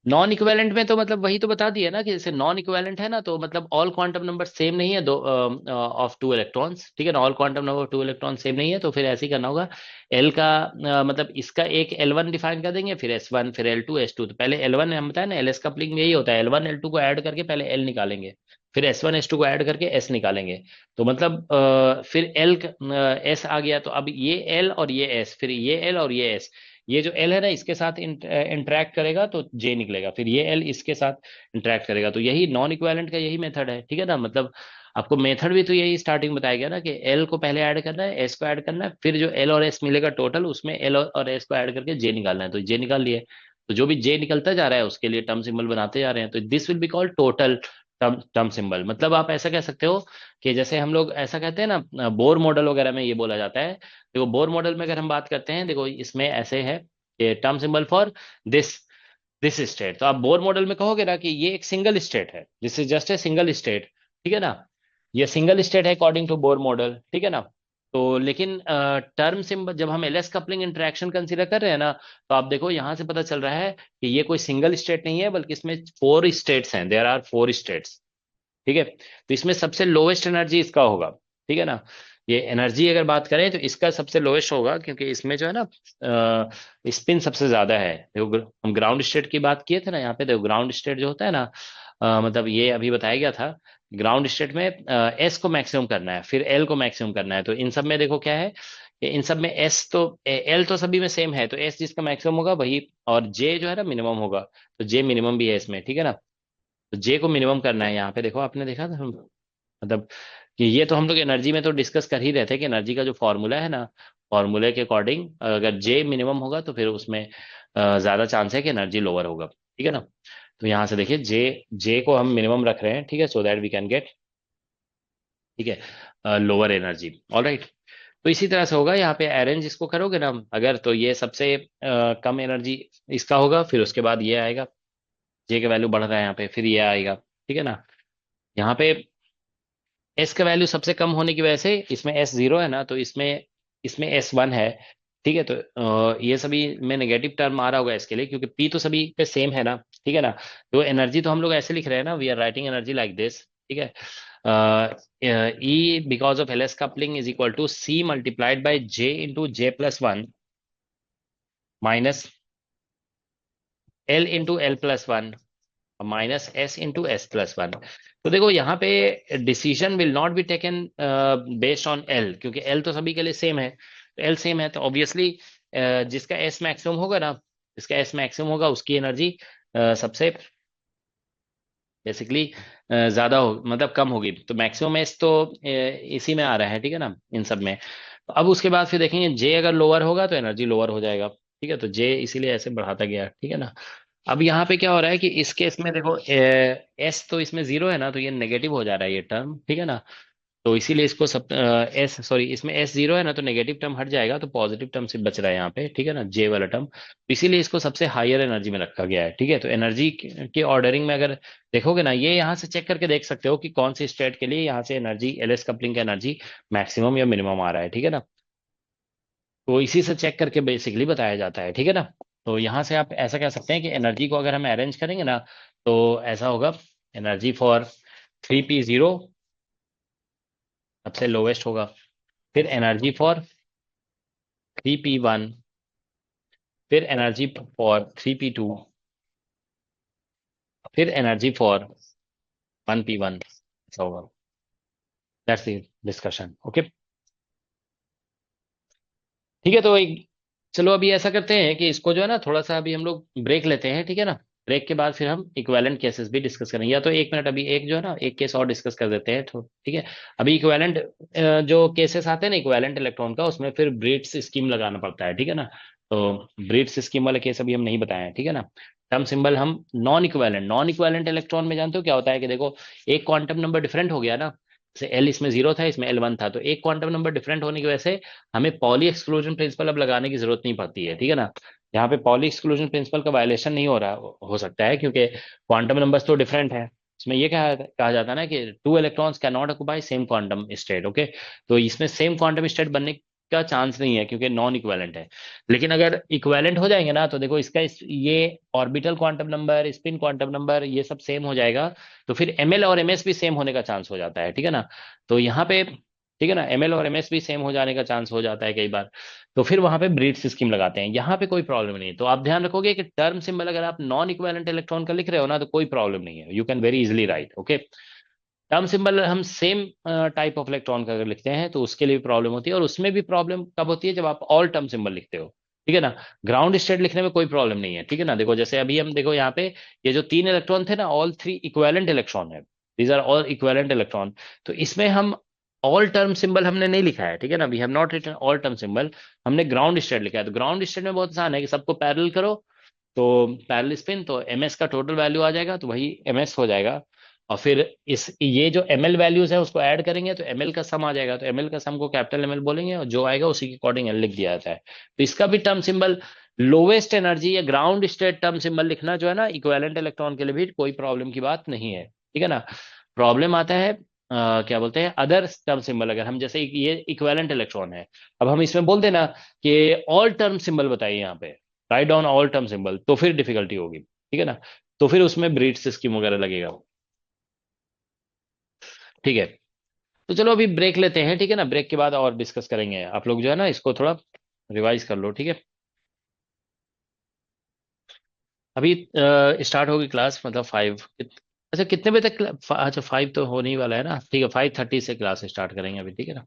नॉन इक्विवेलेंट में, तो मतलब वही तो बता दिया ना कि जैसे नॉन इक्विवेलेंट है ना, तो मतलब ऑल क्वांटम नंबर सेम नहीं है, दो ऑफ टू इलेक्ट्रॉन्स, ठीक है ना, all quantum number of two electron same नहीं है, तो फिर ऐसे ही करना होगा। एल का मतलब इसका एक L1 डिफाइन कर देंगे, फिर S1, फिर L2, S2, तो पहले L1 हम बताया ना, LS कपलिंग में यही होता है, L1 L2 को ऐड करके पहले L निकालेंगे, फिर S1 S2 को ऐड करके S निकालेंगे, तो मतलब फिर L S आ गया, तो अब ये L और ये S, फिर ये L और ये S, ये जो L है ना इसके साथ इंटरेक्ट करेगा तो J निकलेगा, फिर ये L इसके साथ इंटरेक्ट करेगा, तो यही नॉन इक्विवेलेंट का यही मेथड है, ठीक है ना। मतलब आपको मेथड भी तो यही स्टार्टिंग बताया गया ना कि L को पहले ऐड करना है, S को ऐड करना है, फिर जो L और S मिलेगा टोटल, उसमें L और S को ऐड करके J निकालना है, तो J निकाल लिए। तो जो भी J निकलता जा रहा है उसके लिए टर्म सिंबल बनाते जा रहे हैं, तो this will be called total term term symbol. मतलब आप ऐसा कह सकते हो कि जैसे हम लोग ऐसा कहते हैं ना, बोर मॉडल वगैरह में ये बोला जाता है। देखो बोर मॉडल में अगर हम बात करते हैं, देखो इसमें ऐसे है कि term symbol for this this state, तो आप बोर मॉडल में कहोगे ना कि ये एक सिंगल स्टेट है, this is just a single state, ठीक है ना, ये सिंगल स्टेट है अकॉर्डिंग टू बोर मॉडल, ठीक है ना। तो लेकिन टर्म सिंबल जब हम एलएस कपलिंग इंटरेक्शन कंसीडर कर रहे हैं ना, तो आप देखो यहां से पता चल रहा है कि ये कोई सिंगल स्टेट नहीं है, बल्कि इसमें 4 स्टेट्स हैं, देयर आर 4 स्टेट्स, ठीक है। तो इसमें सबसे लोवेस्ट एनर्जी इसका होगा, ठीक है ना। ये एनर्जी अगर बात करें तो इसका सबसे लोवेस्ट होगा, क्योंकि इसमें जो है ना स्पिन सबसे ज्यादा है। देखो हम ग्राउंड स्टेट की बात किए थे ना, यहाँ पे देखो ग्राउंड स्टेट जो होता है ना, मतलब ये अभी बताया गया था, ग्राउंड स्टेट में एस को मैक्सिमम करना है, फिर एल को मैक्सिमम करना है, तो इन सब में देखो क्या है कि इन सब में एस तो एल तो सभी में सेम है, तो एस जिसका मैक्सिमम होगा वही, और जे जो है ना मिनिमम होगा, तो जे मिनिमम भी है इसमें, ठीक है ना। तो जे को मिनिमम करना है, यहाँ पे देखो आपने देखा था मतलब कि ये तो हम लोग एनर्जी में तो डिस्कस कर ही रहे थे कि एनर्जी का जो फॉर्मूला है ना, फॉर्मूले के अकॉर्डिंग अगर जे मिनिमम होगा तो फिर उसमें ज्यादा चांस है कि एनर्जी लोअर होगा, ठीक है ना। तो यहाँ से देखिए जे जे को हम मिनिमम रख रहे हैं, ठीक है, so that we can get, ठीक है, लोअर एनर्जी। ऑलराइट। तो इसी तरह से होगा यहाँ पे अरेंज इसको करोगे ना अगर, तो ये सबसे कम एनर्जी इसका होगा, फिर उसके बाद ये आएगा, जे का वैल्यू बढ़ रहा है यहाँ पे, फिर ये आएगा, ठीक है ना। यहाँ पे एस का वैल्यू सबसे कम होने की वजह से इसमें एस जीरो है ना, तो इसमें इसमें एस वन है, ठीक है। तो ये सभी में नेगेटिव टर्म आ रहा होगा इसके लिए, क्योंकि पी तो सभी पे सेम है ना, ठीक है ना। तो एनर्जी तो हम लोग ऐसे लिख रहे हैं ना, we are writing energy like this, ठीक है। E because of L S coupling is equal to C multiplied by J into J plus one minus L into L plus one minus S into S plus one. तो देखो यहाँ पे decision will not be taken based on L, क्योंकि L तो सभी के लिए same है, तो एल सेम है तो ऑब्वियसली जिसका एस मैक्सिमम होगा ना, जिसका एस मैक्सिमम होगा उसकी एनर्जी सबसे बेसिकली ज्यादा हो, मतलब कम होगी। तो मैक्सिमम एस तो इसी में आ रहा है, ठीक है ना, इन सब में। तो अब उसके बाद फिर देखेंगे जे अगर लोअर होगा तो एनर्जी लोअर हो जाएगा, ठीक है। तो जे इसीलिए ऐसे बढ़ाता गया, ठीक है ना। अब यहाँ पे क्या हो रहा है कि इस केस में देखो एस तो इसमें जीरो है ना, तो ये नेगेटिव हो जा रहा है ये टर्म, ठीक है ना। तो इसीलिए इसको सब एस सॉरी इसमें एस जीरो है ना, तो नेगेटिव टर्म हट जाएगा, तो पॉजिटिव टर्म सिर्फ बच रहा है यहाँ पे, ठीक है ना, जे वाला टर्म। तो इसीलिए इसको सबसे हायर एनर्जी में रखा गया है, ठीक है। तो एनर्जी की ऑर्डरिंग में अगर देखोगे ना, ये यहाँ से चेक करके देख सकते हो कि कौन सी स्टेट के लिए यहाँ से एनर्जी एलएस कपलिंग का एनर्जी मैक्सिमम या मिनिमम आ रहा है, ठीक है ना। तो इसी से चेक करके बेसिकली बताया जाता है, ठीक है ना। तो यहाँ से आप ऐसा कह सकते हैं कि एनर्जी को अगर हम अरेंज करेंगे ना, तो ऐसा होगा, एनर्जी फॉर 3p0 सबसे लोवेस्ट होगा, फिर एनर्जी फॉर 3p1, फिर एनर्जी फॉर 3p2, फिर एनर्जी फॉर 1p1, ऐसा होगा। That's the discussion, okay. ठीक है, तो एक चलो अभी ऐसा करते हैं कि इसको जो है ना थोड़ा सा अभी हम लोग ब्रेक लेते हैं, ठीक है ना। ब्रेक के बाद फिर हम इक्विवेलेंट केसेस भी डिस्कस करेंगे, या तो 1 मिनट अभी एक जो है ना एक केस और डिस्कस कर देते हैं, तो ठीक है। अभी इक्विवेलेंट जो केसेस आते हैं ना इक्विवेलेंट इलेक्ट्रॉन का, उसमें फिर ब्रीट्स स्कीम लगाना पड़ता है, ठीक है ना। तो ब्रीट्स स्कीम वाले केस अभी हम नहीं बताए हैं, ठीक है ना। टर्म सिंबल हम नॉन इक्विवेलेंट इलेक्ट्रॉन में जानते हो क्या होता है कि देखो, एक क्वांटम नंबर डिफरेंट हो गया ना, जैसे एल इसमें जीरो था, इसमें L1 था, तो एक क्वांटम नंबर डिफरेंट होने की वजह से हमें पॉली एक्सक्लूजन प्रिंसिपल अब लगाने की जरूरत नहीं पड़ती है, ठीक है ना। यहाँ पे पॉली एक्सक्लूजन प्रिंसिपल का वायलेशन नहीं हो रहा, हो सकता है, क्योंकि क्वांटम नंबर्स तो डिफरेंट है। इसमें ये कहा जाता है ना कि two electrons can not occupy same quantum state, okay. तो इसमें सेम क्वांटम स्टेट बनने का चांस नहीं है, क्योंकि नॉन इक्वेलेंट है। लेकिन अगर इक्वेलेंट हो जाएंगे ना, तो देखो इसका ये orbital quantum number, spin quantum number, ये सब सेम हो जाएगा, तो फिर एमएल और एमएस भी सेम होने का चांस हो जाता है, ठीक है ना। तो यहाँ पे ठीक है ना, एमएल और एमएस भी सेम हो जाने का चांस हो जाता है कई बार, तो फिर वहां पे ब्रीड्स स्कीम लगाते हैं। यहाँ पे कोई प्रॉब्लम नहीं है। तो आप ध्यान रखोगे कि टर्म सिंबल अगर आप नॉन इक्विवेलेंट इलेक्ट्रॉन का लिख रहे हो ना, तो कोई प्रॉब्लम नहीं है, you can very easily right, okay. Term symbol हम सेम टाइप ऑफ इलेक्ट्रॉन का अगर लिखते हैं तो उसके लिए भी प्रॉब्लम होती है, और उसमें भी प्रॉब्लम कब होती है, जब आप ऑल टर्म सिंबल लिखते हो, ठीक है ना। ग्राउंड स्टेट लिखने में कोई प्रॉब्लम नहीं है, ठीक है ना। देखो जैसे अभी हम देखो यहाँ पे ये जो 3 इलेक्ट्रॉन थे ना, ऑल 3 इक्वेलेंट इलेक्ट्रॉन है, these are all equivalent electron. तो इसमें हम ऑल टर्म सिंबल हमने नहीं लिखा है, ठीक है ना, we have not written all term symbol, हमने ग्राउंड स्टेट लिखा है। तो ग्राउंड स्टेट में बहुत आसान है कि सबको पैरेलल करो, तो पैरेलल स्पिन, तो एमएस का टोटल वैल्यू आ जाएगा, तो वही एमएस हो जाएगा। और फिर इस ये जो एमएल वैल्यूज है उसको ऐड करेंगे तो एमएल का सम आ जाएगा, तो एमएल का सम को कैपिटल एमएल बोलेंगे, और जो आएगा उसी के अकॉर्डिंग एल लिख दिया जाता है। तो इसका भी टर्म सिंबल लोवेस्ट एनर्जी या ग्राउंड स्टेट टर्म सिंबल लिखना जो है ना इक्विवेलेंट इलेक्ट्रॉन के लिए भी कोई प्रॉब्लम की बात नहीं है, ठीक है ना। प्रॉब्लम आता है क्या बोलते हैं अदर टर्म सिंबल, अगर हम जैसे ये इक्विवेलेंट इलेक्ट्रॉन है, अब हम इसमें बोल देना कि ऑल टर्म सिंबल बताइए यहाँ पे, write down all term symbol, तो फिर डिफिकल्टी होगी, ठीक है ना। तो फिर उसमें ब्रीड्स स्कीम वगैरह लगेगा, ठीक है। तो चलो अभी ब्रेक लेते हैं, ठीक है ना। ब्रेक के बाद और डिस्कस करेंगे, आप लोग जो है ना इसको थोड़ा रिवाइज कर लो, ठीक है। अभी स्टार्ट होगी क्लास, मतलब 5, अच्छा कितने बजे तक अच्छा 5 तो होने ही वाला है ना, ठीक है, 5:30 से क्लास स्टार्ट करेंगे अभी, ठीक है ना।